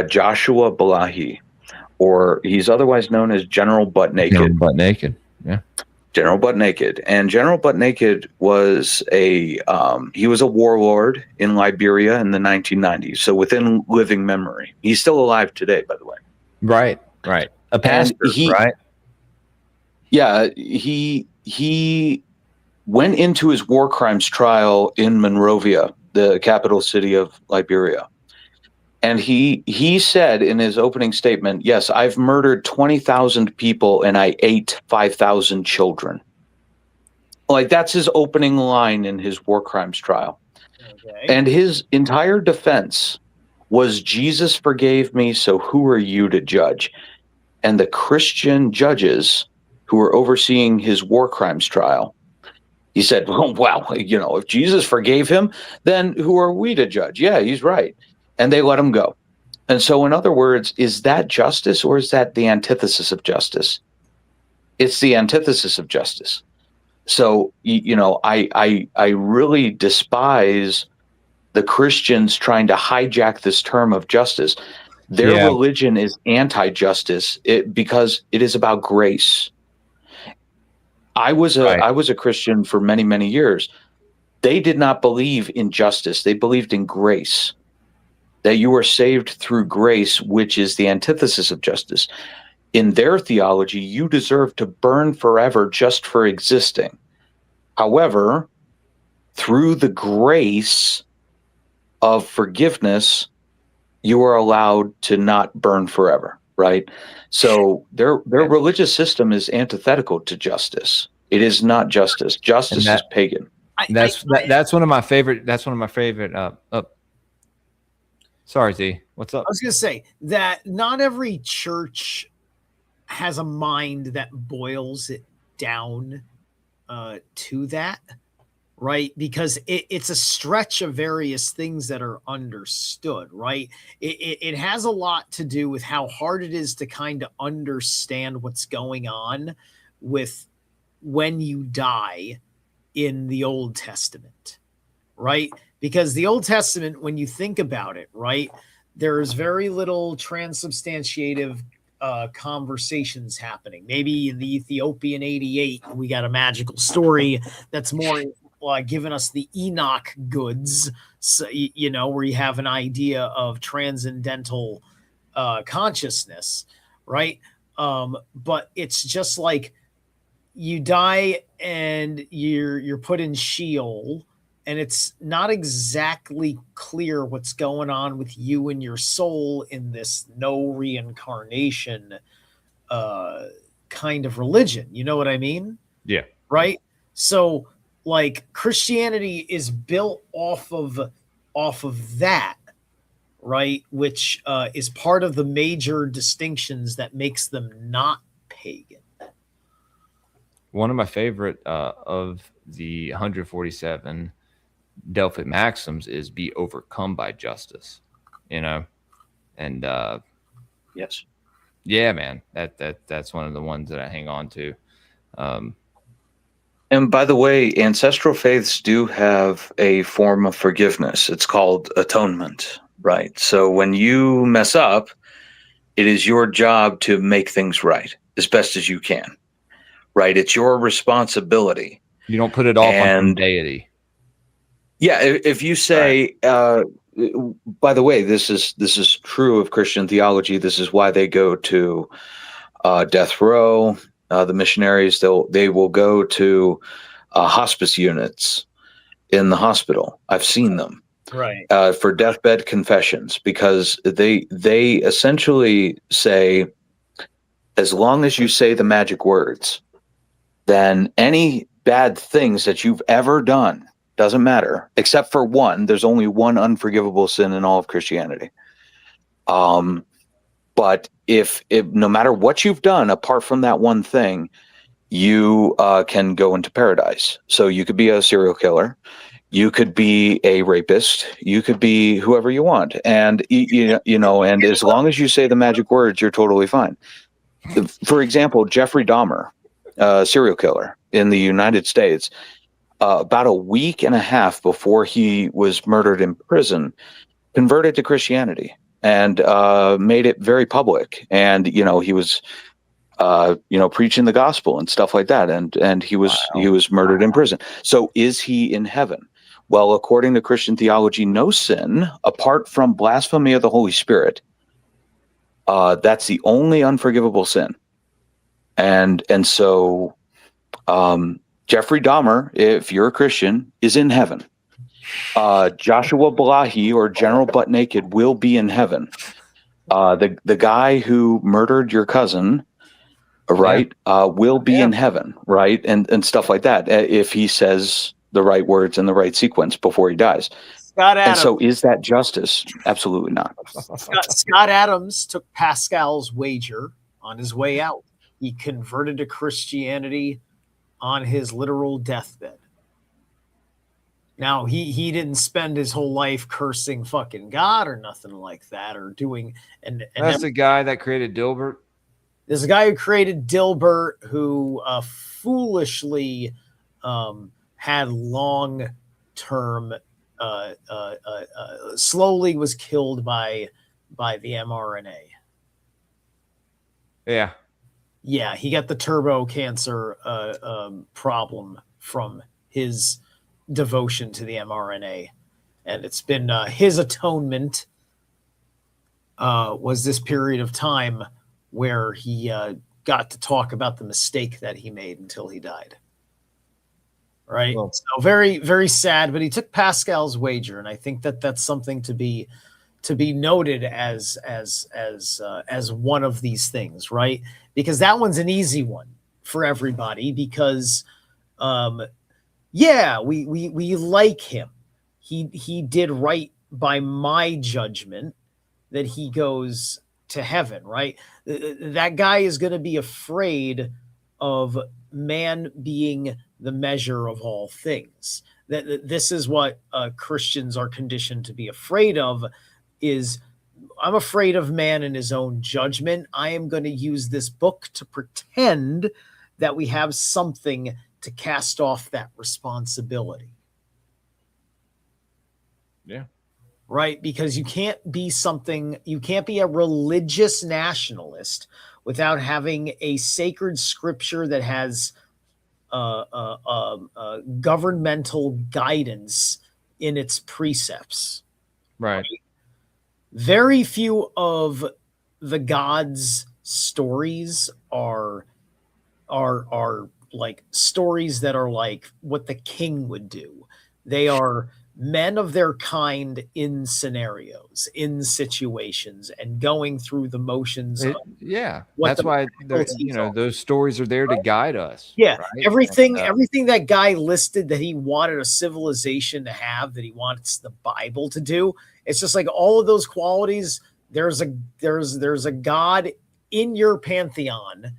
Joshua Balahi, or he's otherwise known as General Butt Naked. General Butt Naked, yeah. General Butt Naked. And General Butt Naked was he was a warlord in Liberia in the 1990s, so within living memory. He's still alive today, by the way. Right. A pastor, right? Yeah, he went into his war crimes trial in Monrovia, the capital city of Liberia. And he said in his opening statement, yes, I've murdered 20,000 people and I ate 5,000 children. Like, that's his opening line in his war crimes trial. Okay. And his entire defense was, Jesus forgave me, so who are you to judge? And the Christian judges who were overseeing his war crimes trial, he said, well, you know, if Jesus forgave him, then who are we to judge? Yeah, he's right. And they let him go. And so, in other words, is that justice, or is that the antithesis of justice? It's the antithesis of justice. So, you know, I really despise the Christians trying to hijack this term of justice. Their religion is anti-justice because it is about grace. I was a Christian for many, many years. They did not believe in justice. They believed in grace. That you are saved through grace, which is the antithesis of justice. In their theology, you deserve to burn forever just for existing. However, through the grace of forgiveness, you are allowed to not burn forever, right? So their religious system is antithetical to justice. It is not justice. Justice is pagan. That's one of my favorite. That's one of my favorite. Sorry, Z. What's up? I was going to say that not every church has a mind that boils it down to that, right? Because it's a stretch of various things that are understood, right? It has a lot to do with how hard it is to kind of understand what's going on with when you die in the Old Testament, right? Because the Old Testament, when you think about it, right, there's very little transubstantiative conversations happening. Maybe in the Ethiopian 88, we got a magical story that's more giving us the Enoch goods, so, you know, where you have an idea of transcendental consciousness, right? But it's just like you die and you're put in Sheol, and it's not exactly clear what's going on with you and your soul in this no reincarnation kind of religion. You know what I mean? Yeah. Right? So, like, Christianity is built off of that, right? Which is part of the major distinctions that makes them not pagan. One of my favorite of the 147 Delphic maxims is be overcome by justice, you know, and Yes. Yeah, man. That's one of the ones that I hang on to. And by the way, ancestral faiths do have a form of forgiveness. It's called atonement, right? So when you mess up, it is your job to make things right as best as you can, right? It's your responsibility. You don't put it off on some deity. Yeah, if you say, by the way, this is true of Christian theology. This is why they go to death row. The missionaries, they will go to hospice units in the hospital. I've seen them, Right. for deathbed confessions, because they essentially say, as long as you say the magic words, then any bad things that you've ever done doesn't matter, except for one. There's only one unforgivable sin in all of Christianity. But if no matter what you've done, apart from that one thing, you can go into paradise. So you could be a serial killer, you could be a rapist, you could be whoever you want, and and as long as you say the magic words, you're totally fine. For example, Jeffrey Dahmer, serial killer in the United States, about a week and a half before he was murdered in prison, converted to Christianity and made it very public. And he was preaching the gospel and stuff like that. And he was murdered in prison. So is he in heaven? Well, according to Christian theology, no sin apart from blasphemy of the Holy Spirit. That's the only unforgivable sin. And so Jeffrey Dahmer, if you're a Christian, is in heaven. Joshua Balahi, or General Butt Naked, will be in heaven. The guy who murdered your cousin, right, will be in heaven, right, and stuff like that, if he says the right words in the right sequence before he dies. Scott Adams. And so is that justice? Absolutely not. Scott Adams took Pascal's wager on his way out. He converted to Christianity on his literal deathbed. Now, he didn't spend his whole life cursing fucking God or nothing like that, or doing. And that's the guy that created Dilbert. There's a guy who created Dilbert who foolishly had long-term, slowly was killed by the mRNA. Yeah. Yeah, he got the turbo cancer problem from his devotion to the mRNA, and it's been his atonement was this period of time where he got to talk about the mistake that he made until he died. Right. Well, so very, very sad, but he took Pascal's wager, and I think that that's something to be noted as one of these things, right? Because that one's an easy one for everybody, because we like him. He did right by my judgment that he goes to heaven, right? That guy is going to be afraid of man being the measure of all things. That this is what Christians are conditioned to be afraid of, is I'm afraid of man and his own judgment. I am going to use this book to pretend that we have something to cast off that responsibility. Yeah. Right? Because you can't be a religious nationalist without having a sacred scripture that has governmental guidance in its precepts. Right. Very few of the gods' stories are like stories that are like what the king would do. They are men of their kind in scenarios, in situations, and going through the motions. That's why those stories are there to guide us. Yeah, right? everything that guy listed that he wanted a civilization to have, that he wants the Bible to do. It's just like all of those qualities. There's a God in your pantheon.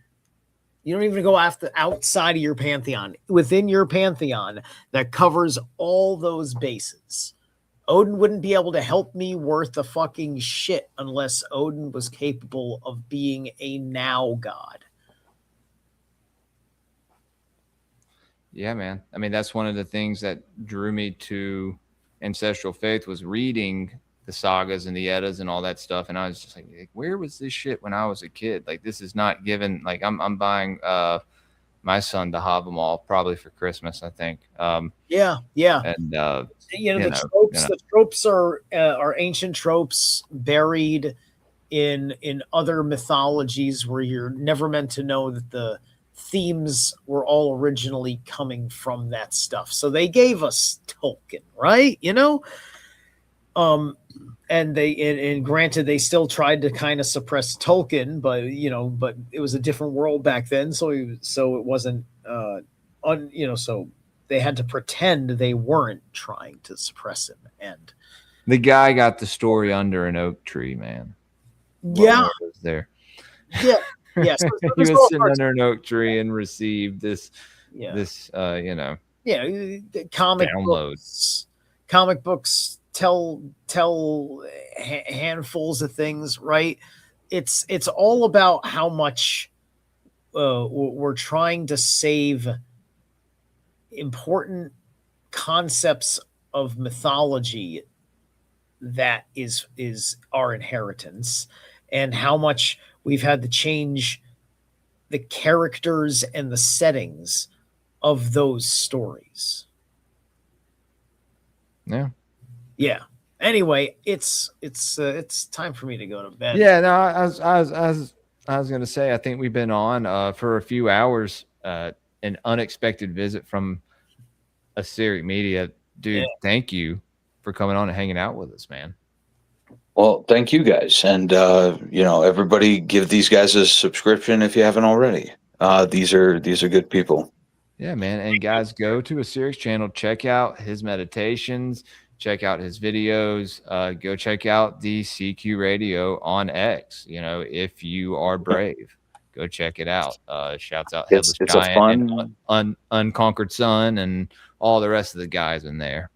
You don't even go outside of your pantheon, within your pantheon, that covers all those bases Odin wouldn't be able to help me worth a fucking shit unless Odin was capable of being a now god. Yeah, man. I mean, that's one of the things that drew me to ancestral faith was reading the sagas and the Eddas and all that stuff. And I was just like, where was this shit when I was a kid? Like, this is not given. Like, I'm buying my son to have them all probably for Christmas, I think. Yeah. And the tropes are ancient tropes buried in other mythologies where you're never meant to know that the themes were all originally coming from that stuff. So they gave us Tolkien, right? And granted, they still tried to kind of suppress Tolkien, but it was a different world back then. So it wasn't, so they had to pretend they weren't trying to suppress him. And the guy got the story under an oak tree, man. Yeah. Was there. Yeah. Yeah. So he was sitting under an oak tree and received this, comic downloads. Comic books tell handfuls of things, right? It's all about how much we're trying to save important concepts of mythology that is our inheritance, and how much we've had to change the characters and the settings of those stories. Yeah. Anyway, it's time for me to go to bed. Yeah. No, I was going to say, I think we've been on for a few hours. An unexpected visit from Æsiric Media, dude. Yeah. Thank you for coming on and hanging out with us, man. Well, thank you guys, and everybody give these guys a subscription if you haven't already. These are good people. Yeah, man. And guys, go to Æsiric's channel, check out his meditations, check out his videos, go check out the CQ Radio on X. If you are brave, go check it out. Shouts out Headless Giant and Unconquered Sun and all the rest of the guys in there.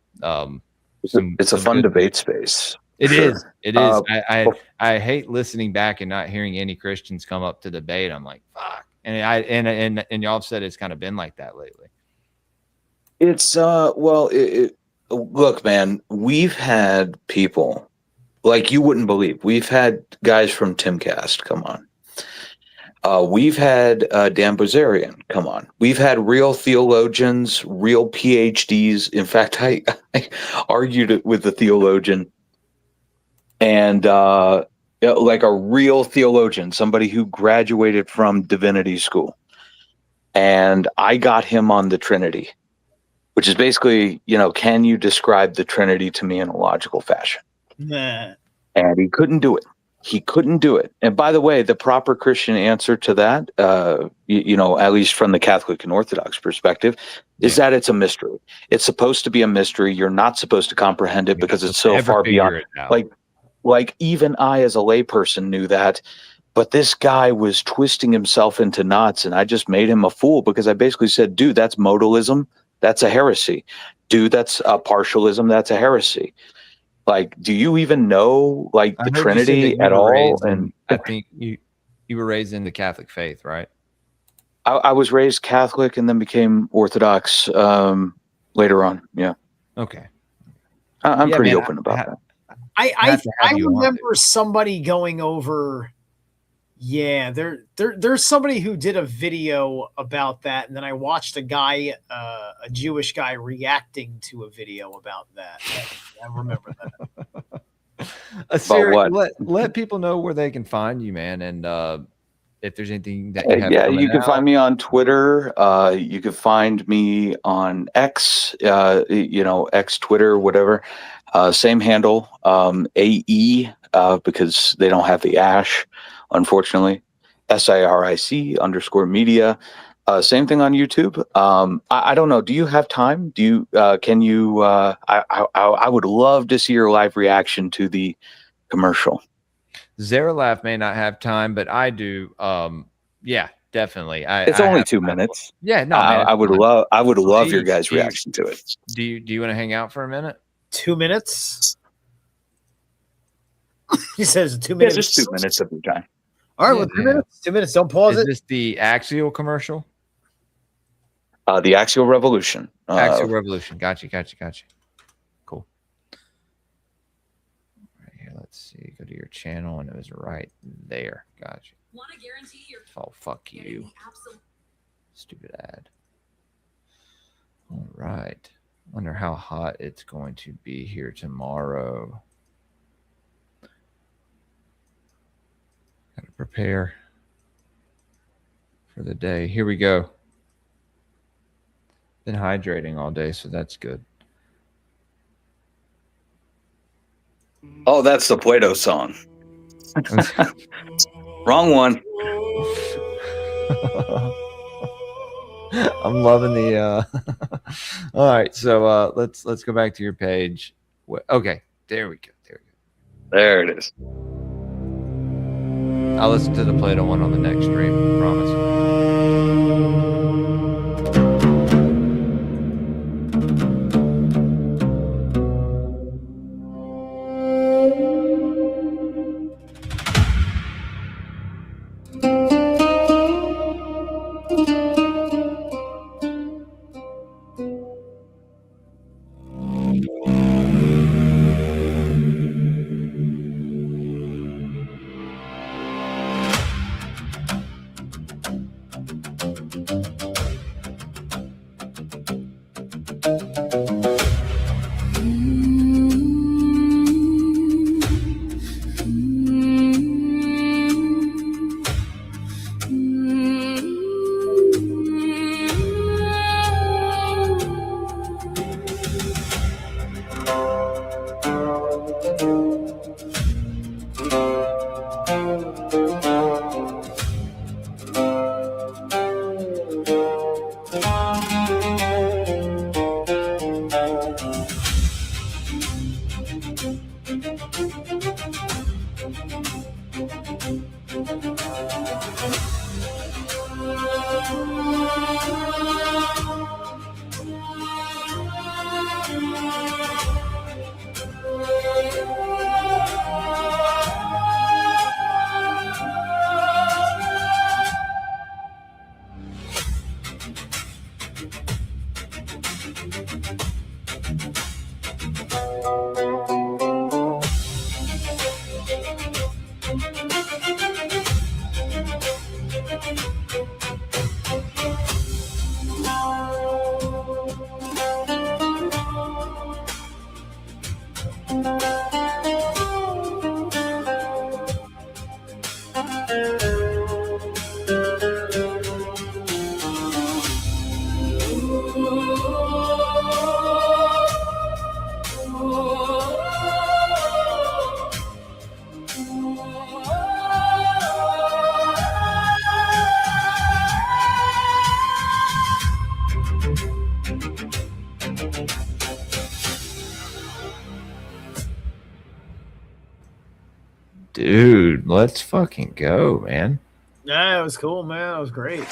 It's a fun debate space. It is. It is. I hate listening back and not hearing any Christians come up to debate. I'm like, fuck. And y'all have said it's kind of been like that lately. It's look, man, we've had people like you wouldn't believe. We've had guys from Timcast come on. We've had Dan Bazarian come on. We've had real theologians, real PhDs. In fact, I argued with the theologian, and like a real theologian, somebody who graduated from divinity school, and I got him on the Trinity, which is basically, can you describe the Trinity to me in a logical fashion? Nah. And he couldn't do it. He couldn't do it. And by the way, the proper Christian answer to that, at least from the Catholic and Orthodox perspective, is that it's a mystery. It's supposed to be a mystery. You're not supposed to comprehend it because it's so far beyond. Like even I, as a layperson, knew that. But this guy was twisting himself into knots, and I just made him a fool because I basically said, dude, that's modalism. That's a heresy. Dude, that's a partialism. That's a heresy. Like, do you even know the Trinity at all? And I think you were raised in the Catholic faith, right? I was raised Catholic and then became Orthodox later on. Yeah. Okay. I'm pretty open about that. I remember somebody going over. Yeah, there's somebody who did a video about that, and then I watched a guy, a Jewish guy, reacting to a video about that. I remember that. Æsiric, let people know where they can find you, man, and if there's anything that you have. Yeah, you can find me on Twitter. You can find me on X. X, Twitter, whatever. Same handle, AE, because they don't have the ash. Unfortunately, SIRIC_media. Same thing on YouTube. I don't know. Do you have time? Do you? Can you? I would love to see your live reaction to the commercial. Zerilath may not have time, but I do. Yeah, definitely. It's only 2 minutes. Yeah, no, man, I would love your guys' reaction to it. Do you want to hang out for a minute? 2 minutes. He says 2 minutes. Yeah, just 2 minutes of your time. All right, well, 2 minutes. 2 minutes. Don't pause Is it. this the Axial commercial? The Axial Revolution. Axial Revolution. Gotcha. Cool. Right here, let's see. Go to your channel, and it was right there. Gotcha. Want to guarantee your Oh, fuck you. Stupid ad. All right. Wonder how hot it's going to be here tomorrow. Got to prepare for the day. Here we go. Been hydrating all day, so that's good. Oh, that's the Play-Doh song. Wrong one. I'm loving the all right, so let's go back to your page. Okay, there we go. There it is. I'll listen to the Play-Doh one on the next stream, promise. Dude, let's fucking go, man. Yeah, it was cool, man. It was great.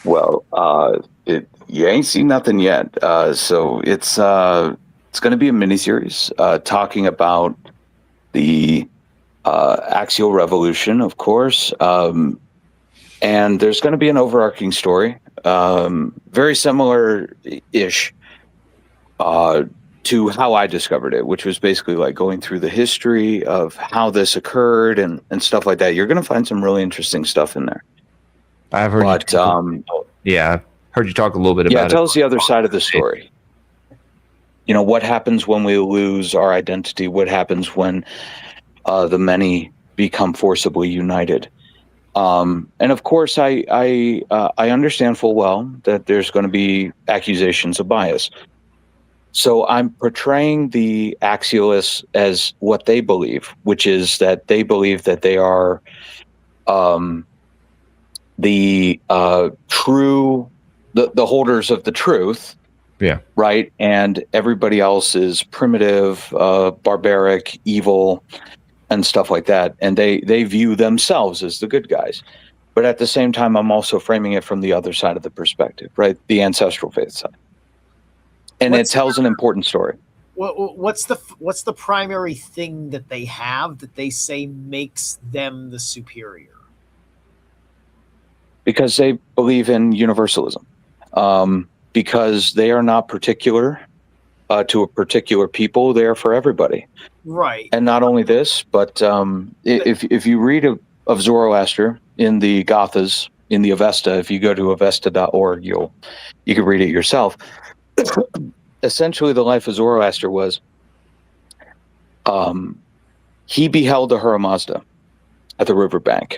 Well, you ain't seen nothing yet. So it's going to be a miniseries talking about the Axial Revolution, of course. And there's going to be an overarching story, very similar-ish to how I discovered it, which was basically like going through the history of how this occurred and stuff like that. You're going to find some really interesting stuff in there. I've heard But, I've heard you talk a little bit about it. tell us the other side of the story. You know, what happens when we lose our identity? What happens when the many become forcibly united? And of course, I understand full well that there's going to be accusations of bias. So I'm portraying the Axialists as what they believe, which is that they believe that they are the true, the holders of the truth. Yeah. Right. And everybody else is primitive, barbaric, evil, and stuff like that. And they view themselves as the good guys. But at the same time, I'm also framing it from the other side of the perspective, right? The ancestral faith side. And it tells an important story. What's the primary thing that they have that they say makes them the superior? Because they believe in universalism. Because they are not particular to a particular people. They are for everybody. Right. And not only this, but if you read of Zoroaster in the Gathas, in the Avesta, if you go to avesta.org, you can read it yourself. Essentially, the life of Zoroaster was he beheld Ahura Mazda at the riverbank.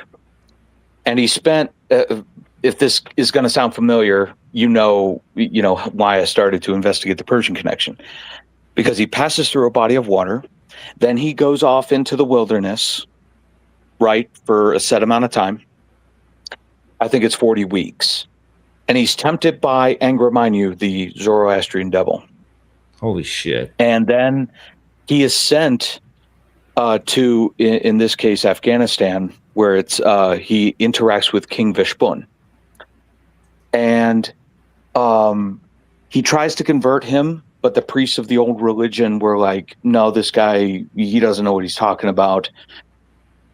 And he spent, if this is going to sound familiar, you know why I started to investigate the Persian connection. Because he passes through a body of water, then he goes off into the wilderness, right, for a set amount of time. I think it's 40 weeks. And he's tempted by Angramanyu, the Zoroastrian devil. Holy shit. And then he is sent to, in this case, Afghanistan, where it's he interacts with King Vishpun. And he tries to convert him, but the priests of the old religion were like, no, this guy, he doesn't know what he's talking about,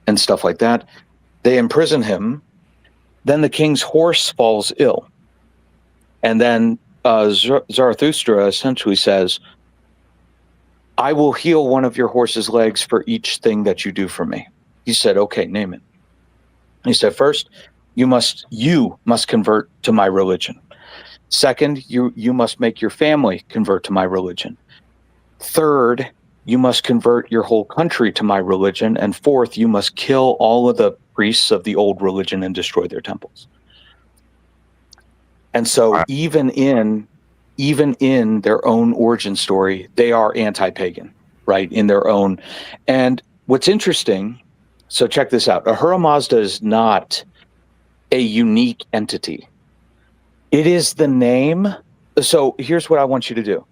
and stuff like that. They imprison him. Then the king's horse falls ill. And then Zarathustra essentially says, I will heal one of your horse's legs for each thing that you do for me. He said, okay, name it. He said, first, you must convert to my religion. Second, you must make your family convert to my religion. Third, you must convert your whole country to my religion. And fourth, you must kill all of the priests of the old religion and destroy their temples. And so even in their own origin story, they are anti-pagan, right? In their own. And what's interesting, so check this out. Ahura Mazda is not a unique entity. It is the name. So here's what I want you to do,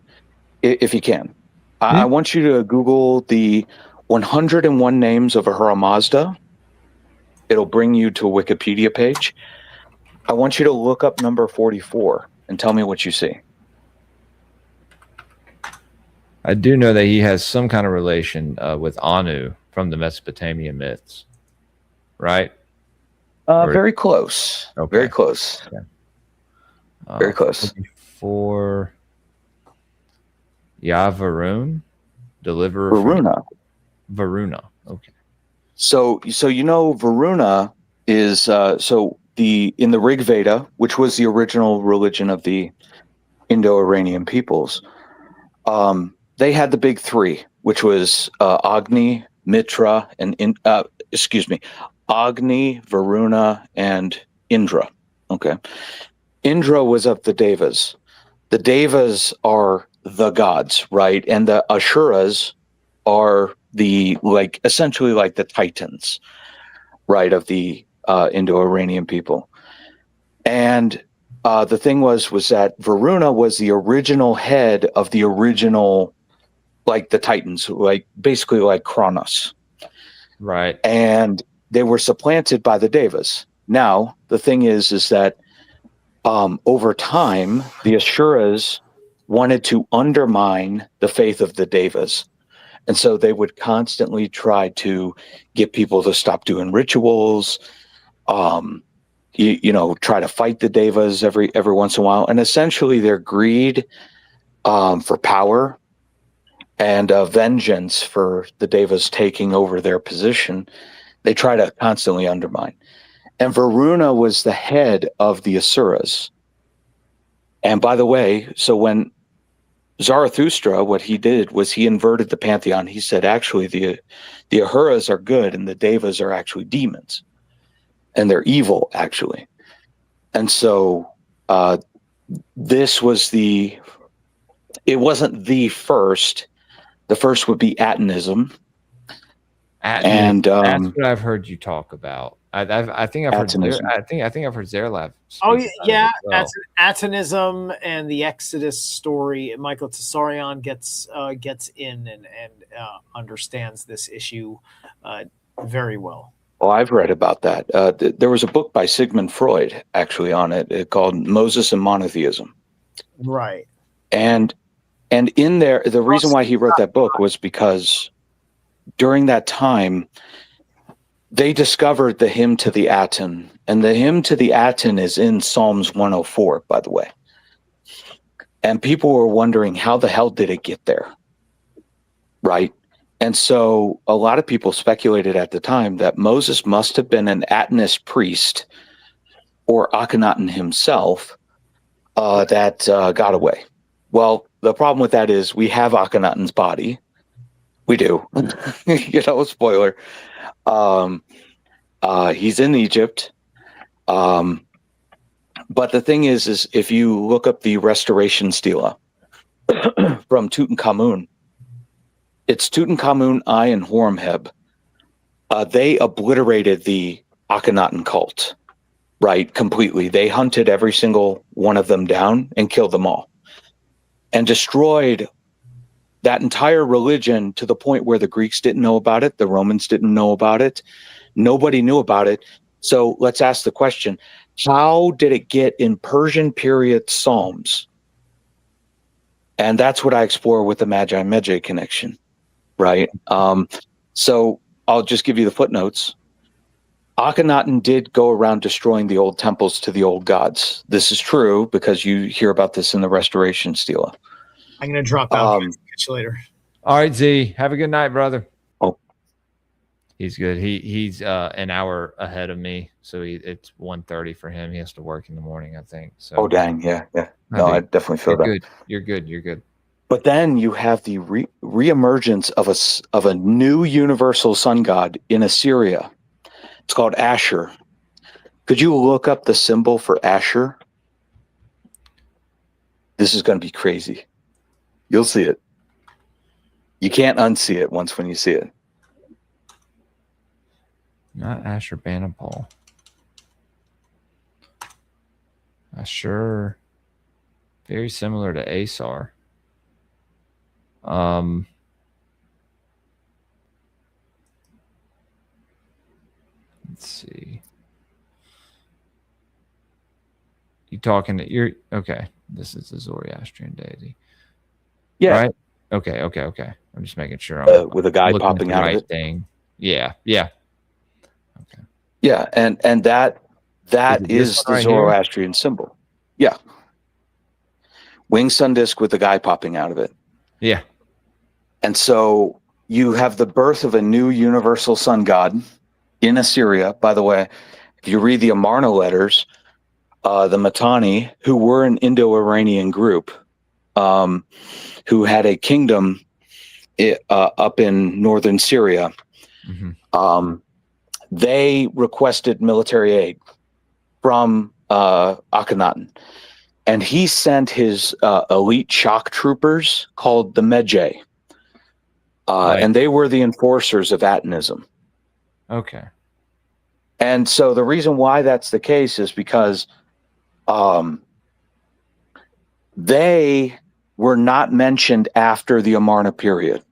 if you can. I want you to Google the 101 names of Ahura Mazda. It'll bring you to a Wikipedia page. I want you to look up number 44 and tell me what you see. I do know that he has some kind of relation with Anu from the Mesopotamian myths, right? Very close. Okay. Very close. Okay. Very close. For Varun, deliverer. Varuna. Varuna. Okay. So Varuna is in the Rig Veda, which was the original religion of the Indo-Iranian peoples. They had the big three, which was Agni, Mitra, and Agni, Varuna, and Indra. Okay. Indra was of the Devas. The Devas are the gods, right? And the Asuras are essentially like the Titans, right, of the Indo-Iranian people. And the thing was that Varuna was the original head of the original, like the Titans, like basically like Kronos. Right. And they were supplanted by the Devas. Now, the thing is that over time, the Asuras wanted to undermine the faith of the Devas. And so they would constantly try to get people to stop doing rituals, try to fight the Devas every once in a while. And essentially their greed for power and vengeance for the Devas taking over their position, they try to constantly undermine. And Varuna was the head of the Asuras. And by the way, so when Zarathustra, what he did was he inverted the pantheon. He said, actually, the Ahuras are good and the Devas are actually demons. And they're evil, actually. And so this was it wasn't the first. The first would be Atonism. And that's what I've heard you talk about. I think I've heard. I think I've heard Zerilath. Oh yeah, well. Atonism and the Exodus story. Michael Tessarion gets in and understands this issue very well. Oh, I've read about that. There was a book by Sigmund Freud actually on it called Moses and Monotheism. Right. And in there, the reason why he wrote that book was because during that time, they discovered the hymn to the Aten. And the hymn to the Aten is in Psalms 104, by the way. And people were wondering, how the hell did it get there? Right? And so a lot of people speculated at the time that Moses must have been an Atenist priest or Akhenaten himself that got away. Well, the problem with that is we have Akhenaten's body. We do. Spoiler. He's in Egypt. But the thing is if you look up the restoration stela from Tutankhamun, it's Tutankhamun I and Horemheb. They obliterated the Akhenaten cult, right? Completely. They hunted every single one of them down and killed them all and destroyed that entire religion to the point where the Greeks didn't know about it. The Romans didn't know about it. Nobody knew about it. So let's ask the question, how did it get in Persian period Psalms? And that's what I explore with the Magi-Magi connection, right? So I'll just give you the footnotes. Akhenaten did go around destroying the old temples to the old gods. This is true because you hear about this in the restoration stela. I'm going to drop out. Catch you later. All right, Z. Have a good night, brother. Oh, he's good. He's an hour ahead of me, so it's 1:30 for him. He has to work in the morning, I think. So. Oh, dang. Yeah. No, I definitely feel that. Good. You're good. But then you have the reemergence of a new universal sun god in Assyria. It's called Ashur. Could you look up the symbol for Ashur? This is going to be crazy. You'll see it. You can't unsee it when you see it. Not Ashurbanipal. Ashur. Very similar to Asar. Let's see. You're okay. This is the Zoroastrian deity. Yeah. Right? Okay. I'm just making sure I'm with a guy popping out of it. Thing. Yeah. Okay. Yeah, and that is the Zoroastrian symbol. Yeah. Winged sun disk with a guy popping out of it. Yeah. And so you have the birth of a new universal sun god in Assyria. By the way, if you read the Amarna letters, the Mitanni, who were an Indo-Iranian group, who had a kingdom up in northern Syria, they requested military aid from Akhenaten. And he sent his elite shock troopers called the Medjay. And they were the enforcers of Atenism. Okay. And so the reason why that's the case is because they were not mentioned after the Amarna period.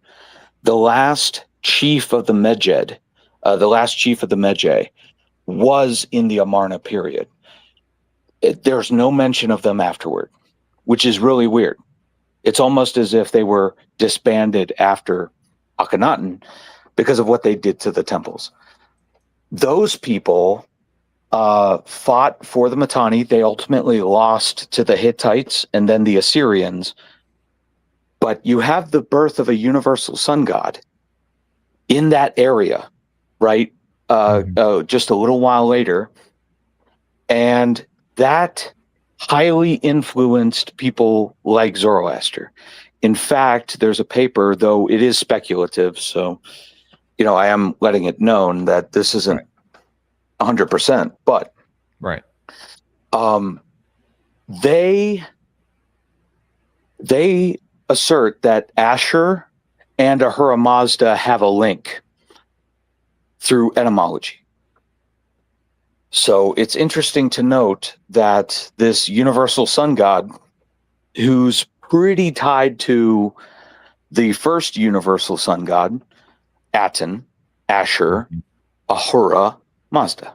The last chief of the Medjay, was in the Amarna period. There's no mention of them afterward, which is really weird. It's almost as if they were disbanded after Akhenaten because of what they did to the temples. Those people fought for the Mitanni. They ultimately lost to the Hittites and then the Assyrians. But you have the birth of a universal sun god in that area, right? Just a little while later. And that highly influenced people like Zoroaster. In fact, there's a paper, though it is speculative, so I am letting it known that this isn't 100%, but they assert that Ashur and Ahura Mazda have a link through etymology. So it's interesting to note that this universal sun god, who's pretty tied to the first universal sun god, Aten, Ashur, Ahura, Mazda.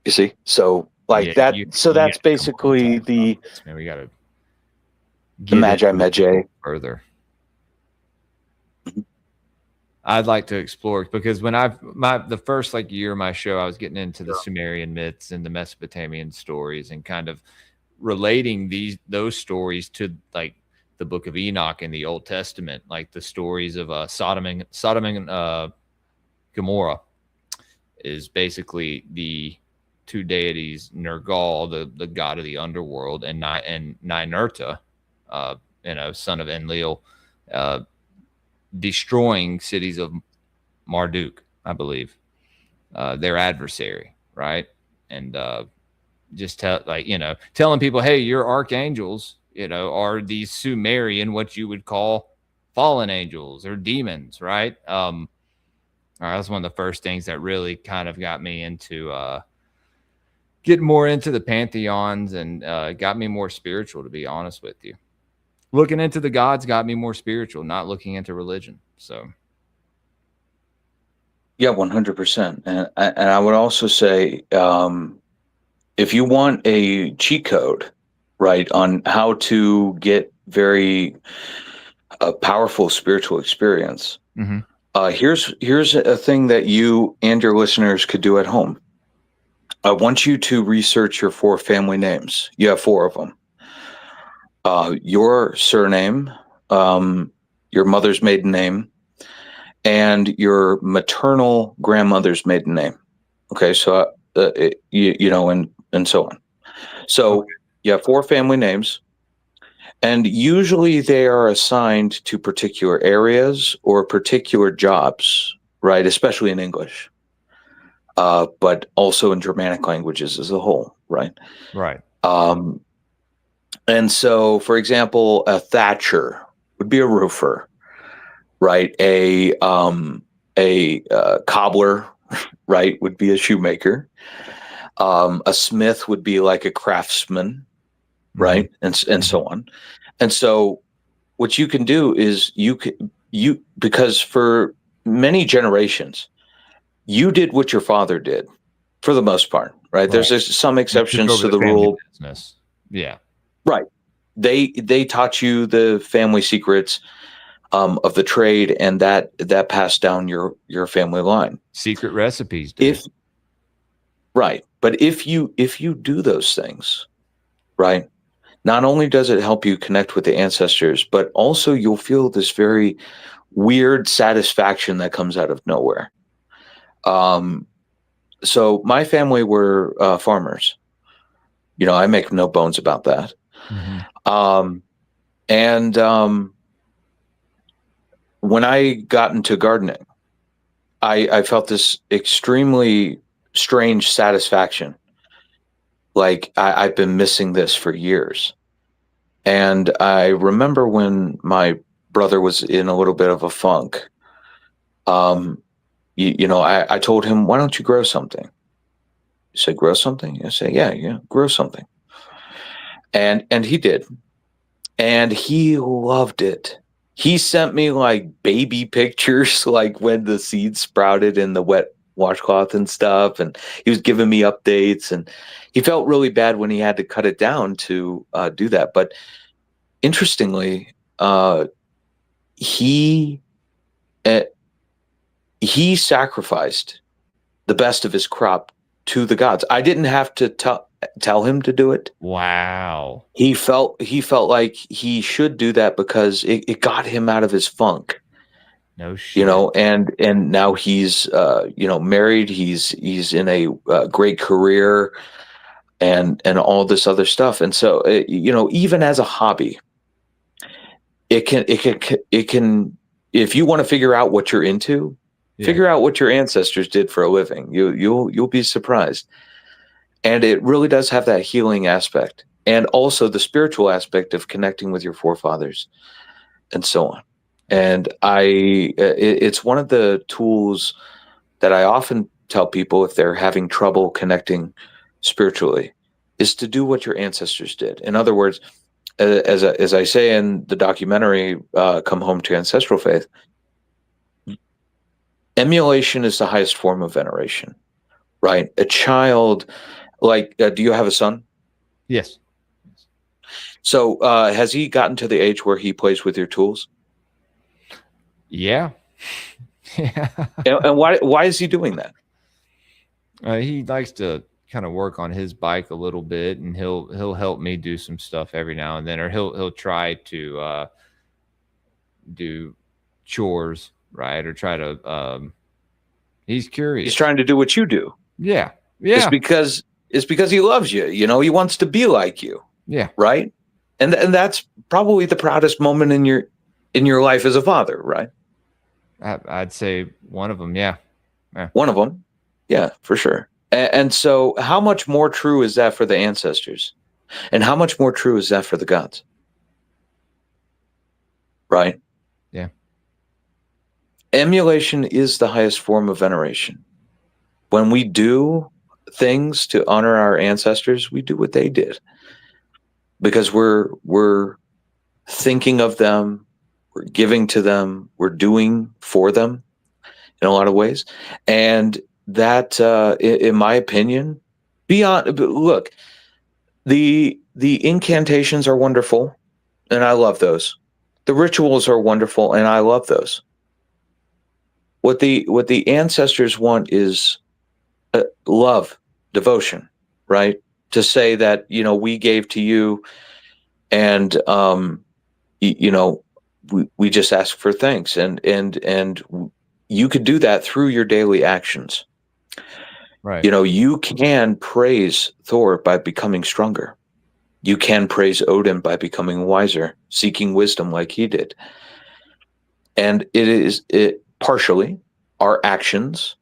You see? So like Yeah, that. So that's basically the man, we gotta Magi Magi further. I'd like to explore, because when the first like year of my show, I was getting into the Sumerian myths and the Mesopotamian stories, and kind of relating those stories to like the Book of Enoch in the Old Testament, like the stories of Sodom and Gomorrah, is basically the two deities, Nergal, the god of the underworld, and Ninurta, son of Enlil, destroying cities of Marduk, I believe, their adversary, right? And just telling people, hey, your archangels, are these Sumerian, what you would call fallen angels or demons, right? That's one of the first things that really kind of got me into getting more into the pantheons, and got me more spiritual, to be honest with you. Looking into the gods got me more spiritual, not looking into religion. So, yeah, 100%. And I would also say, if you want a cheat code, right, on how to get very powerful spiritual experience, here's a thing that you and your listeners could do at home. I want you to research your 4 family names. You have 4 of them. Your surname, your mother's maiden name, and your maternal grandmother's maiden name. Okay, so and so on. So you have 4 family names, and usually they are assigned to particular areas or particular jobs, right? Especially in English, but also in Germanic languages as a whole, right? Right. And so, for example, a thatcher would be a roofer, right? A cobbler, right, would be a shoemaker. A smith would be like a craftsman, right, and so on. And so, what you can do is because for many generations, you did what your father did, for the most part, right? There's some exceptions to the rule. Business. Yeah. Right. They taught you the family secrets of the trade, and that passed down your family line. Secret recipes, dude. But if you do those things, right, not only does it help you connect with the ancestors, but also you'll feel this very weird satisfaction that comes out of nowhere. So my family were farmers. I make no bones about that. When I got into gardening, I felt this extremely strange satisfaction. Like I've been missing this for years. And I remember when my brother was in a little bit of a funk, I told him, why don't you grow something? He said, grow something? I said, yeah, grow something. And he did. And he loved it. He sent me like baby pictures, like when the seeds sprouted in the wet washcloth and stuff. And he was giving me updates, and he felt really bad when he had to cut it down to do that. But interestingly, he sacrificed the best of his crop to the gods. I didn't have to tell him to do it. Wow. He felt like he should do that because it got him out of his funk. No shit. And now he's married. He's in a great career and all this other stuff. And so even as a hobby, it can if you want to figure out what you're into, figure out what your ancestors did for a living. You'll be surprised. And it really does have that healing aspect, and also the spiritual aspect of connecting with your forefathers and so on. And it's one of the tools that I often tell people if they're having trouble connecting spiritually, is to do what your ancestors did. In other words, as I say in the documentary, Come Home to Ancestral Faith, emulation is the highest form of veneration. right? A child, like, do you have a son? Yes. So has he gotten to the age where he plays with your tools? Yeah. Yeah. And why is he doing that? He likes to kind of work on his bike a little bit, and he'll help me do some stuff every now and then, or he'll try to do chores, right? Or try to he's curious. He's trying to do what you do. Yeah. It's because he loves you. You know, he wants to be like you. Yeah. Right. And that's probably the proudest moment in your life as a father, right? I'd say one of them. Yeah. One of them. Yeah, for sure. And so how much more true is that for the ancestors? And how much more true is that for the gods? Right? Yeah. Emulation is the highest form of veneration. When we do things to honor our ancestors, we do what they did. Because we're thinking of them, we're giving to them, we're doing for them in a lot of ways. And that, in my opinion, look, the incantations are wonderful, and I love those. The rituals are wonderful, and I love those. What the ancestors want is love, devotion, right? To say that, you know, we gave to you, and you know, we just ask for things, and you could do that through your daily actions. Right. You know, you can praise Thor by becoming stronger. You can praise Odin by becoming wiser, seeking wisdom like he did. And it partially our actions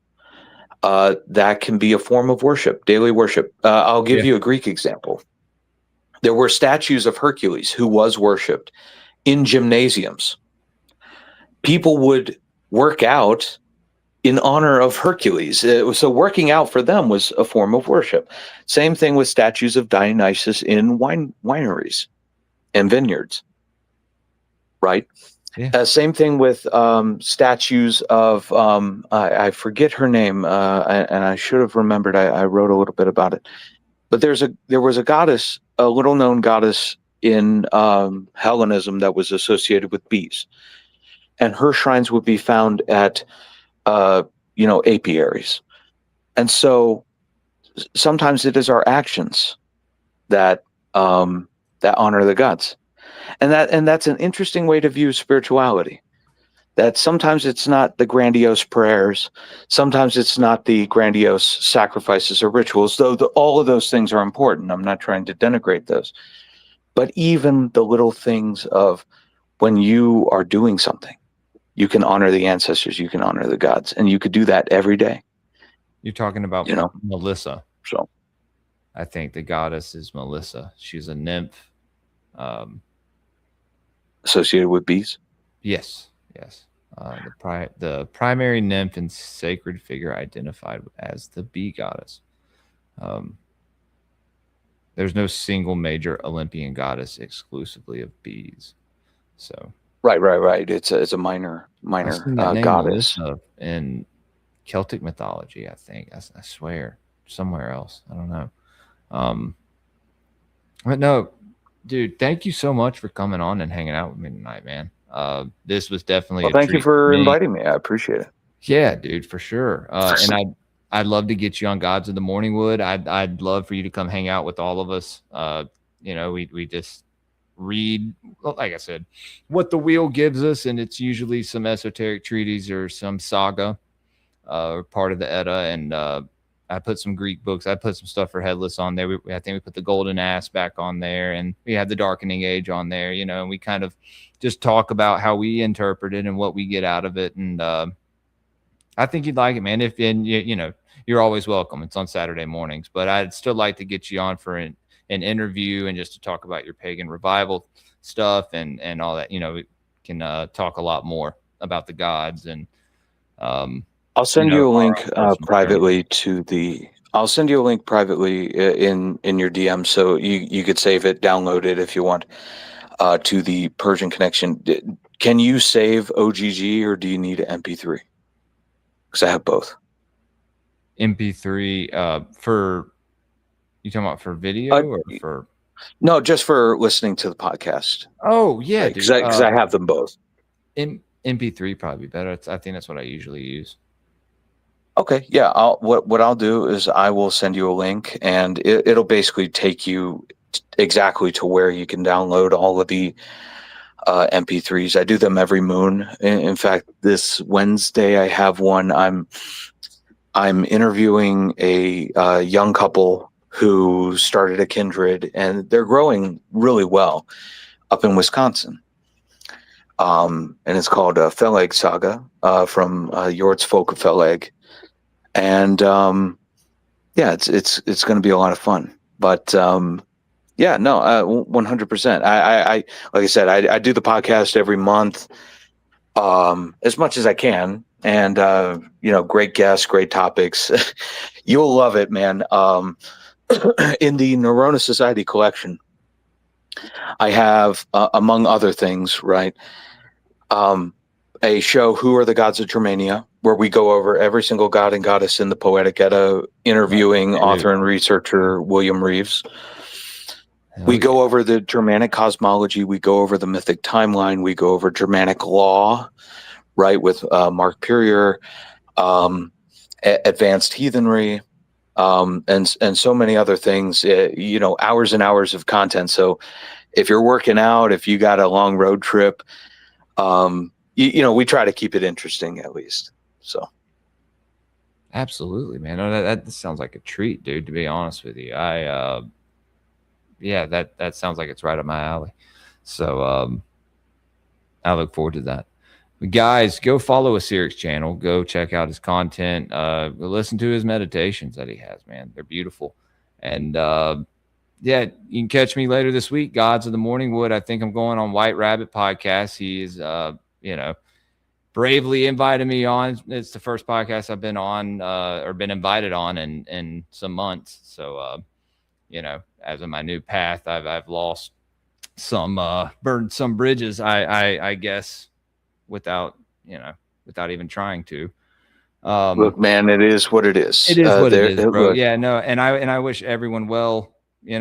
that can be a form of worship, daily worship. I'll give you a Greek example. There were statues of Hercules who was worshipped in gymnasiums. People would work out in honor of Hercules. So working out for them was a form of worship. Same thing with statues of Dionysus in wineries and vineyards, right? Yeah. Same thing with statues of, I forget her name, and I should have remembered. I wrote a little bit about it. But there was a goddess, a little known goddess in Hellenism that was associated with bees. And her shrines would be found at apiaries. And so sometimes it is our actions that honor the gods. And that's an interesting way to view spirituality. That sometimes it's not the grandiose prayers, sometimes it's not the grandiose sacrifices or rituals, though all of those things are important. I'm not trying to denigrate those. But even the little things of when you are doing something, you can honor the ancestors, you can honor the gods, and you could do that every day. You're talking about, you know, Melissa. So I think the goddess is Melissa. She's a nymph. Associated with bees? Yes. The primary nymph and sacred figure identified as the bee goddess. There's no single major Olympian goddess exclusively of bees. So right. It's a minor goddess in Celtic mythology. I think I swear somewhere else. I don't know. But no, dude, thank you so much for coming on and hanging out with me tonight, man. This was definitely thank you for inviting me. I appreciate it. Yeah, dude, for sure. And I'd love to get you on Gods of the Morningwood. I'd love for you to come hang out with all of us. We just read, like I said, what the wheel gives us, and it's usually some esoteric treatise or some saga or part of the Edda. And I put some Greek books. I put some stuff for Headless on there. I think we put the Golden Ass back on there, and we had the Darkening Age on there, and we kind of just talk about how we interpret it and what we get out of it. And I think you'd like it, man. You're always welcome. It's on Saturday mornings, but I'd still like to get you on for an interview and just to talk about your pagan revival stuff and all that. We can talk a lot more about the gods. And I'll send you a link privately I'll send you a link privately in your DM, so you could save it, download it if you want, to the Persian Connection. Can you save OGG or do you need an MP3? Because I have both. MP3 for you talking about for video or for? No, just for listening to the podcast. Oh yeah, because I have them both. MP3 probably better. I think that's what I usually use. Okay, yeah. What I'll do is I will send you a link, and it'll basically take you exactly to where you can download all of the MP3s. I do them every moon. In fact, this Wednesday I have one. I'm interviewing a young couple who started a kindred, and they're growing really well up in Wisconsin. And it's called Felleg Saga from Jort's Folk of Felleg. And yeah, it's going to be a lot of fun. But yeah, no, 100%. I like I said, I do the podcast every month as much as I can. And great guests, great topics. You'll love it, man. In the Neurona Society collection, I have, among other things, right, a show, Who Are the Gods of Germania, where we go over every single god and goddess in the Poetic Edda, interviewing author and researcher William Reeves. We go over the Germanic cosmology. We go over the mythic timeline. We go over Germanic law, right, with Mark Purier, advanced heathenry, and so many other things, hours and hours of content. So if you're working out, if you got a long road trip, we try to keep it interesting at least. So. Absolutely, man. That sounds like a treat, dude, to be honest with you. That sounds like it's right up my alley. So I look forward to that. But guys, go follow Æsiric's channel. Go check out his content. Listen to his meditations that he has, man. They're beautiful. And you can catch me later this week, Gods of the Morning Wood. I think I'm going on White Rabbit podcast. He is bravely invited me on. It's the first podcast I've been on or been invited on in some months. So as of my new path, I've lost some burned some bridges, I guess, without even trying to. Look, man, it is what it is. It is what it is, bro. Yeah, no, and I wish everyone well. Look,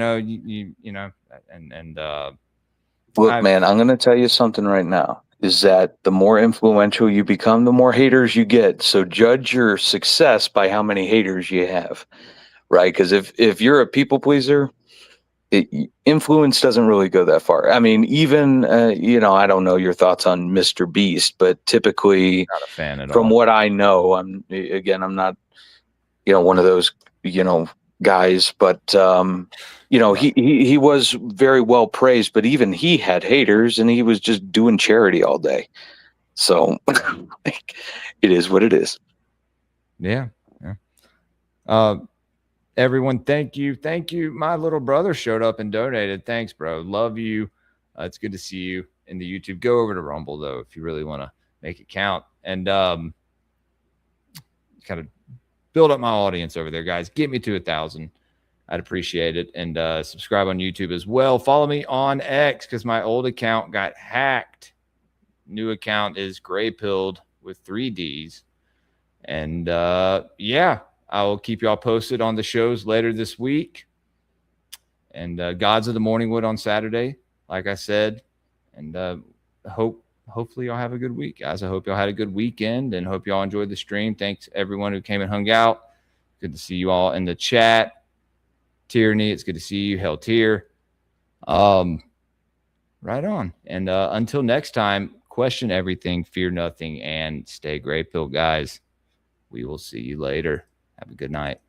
man, I'm going to tell you something right now, is that the more influential you become, the more haters you get. So judge your success by how many haters you have, right? Because if you're a people pleaser, influence doesn't really go that far. I mean, even, I don't know your thoughts on Mr. Beast, but typically, not a fan at from all. what I know, I'm not, one of those, guys, but he was very well praised, but even he had haters, and he was just doing charity all day. So it is what it is. Yeah. Everyone, thank you. My little brother showed up and donated. Thanks, bro. Love you. It's good to see you in the YouTube. Go over to Rumble though if you really want to make it count, and kind of build up my audience over there, guys. Get me to 1,000. I'd appreciate it. And subscribe on YouTube as well. Follow me on X because my old account got hacked. New account is greypilled with 3 Ds. And I will keep y'all posted on the shows later this week. And Gods of the Morning Wood on Saturday, like I said. And hopefully y'all have a good week, guys. I hope y'all had a good weekend and hope y'all enjoyed the stream. Thanks everyone who came and hung out. Good to see you all in the chat. Tyranny, it's good to see you. Hell Tier. Right on. And until next time, question everything, fear nothing, and stay greypilled, guys. We will see you later. Have a good night.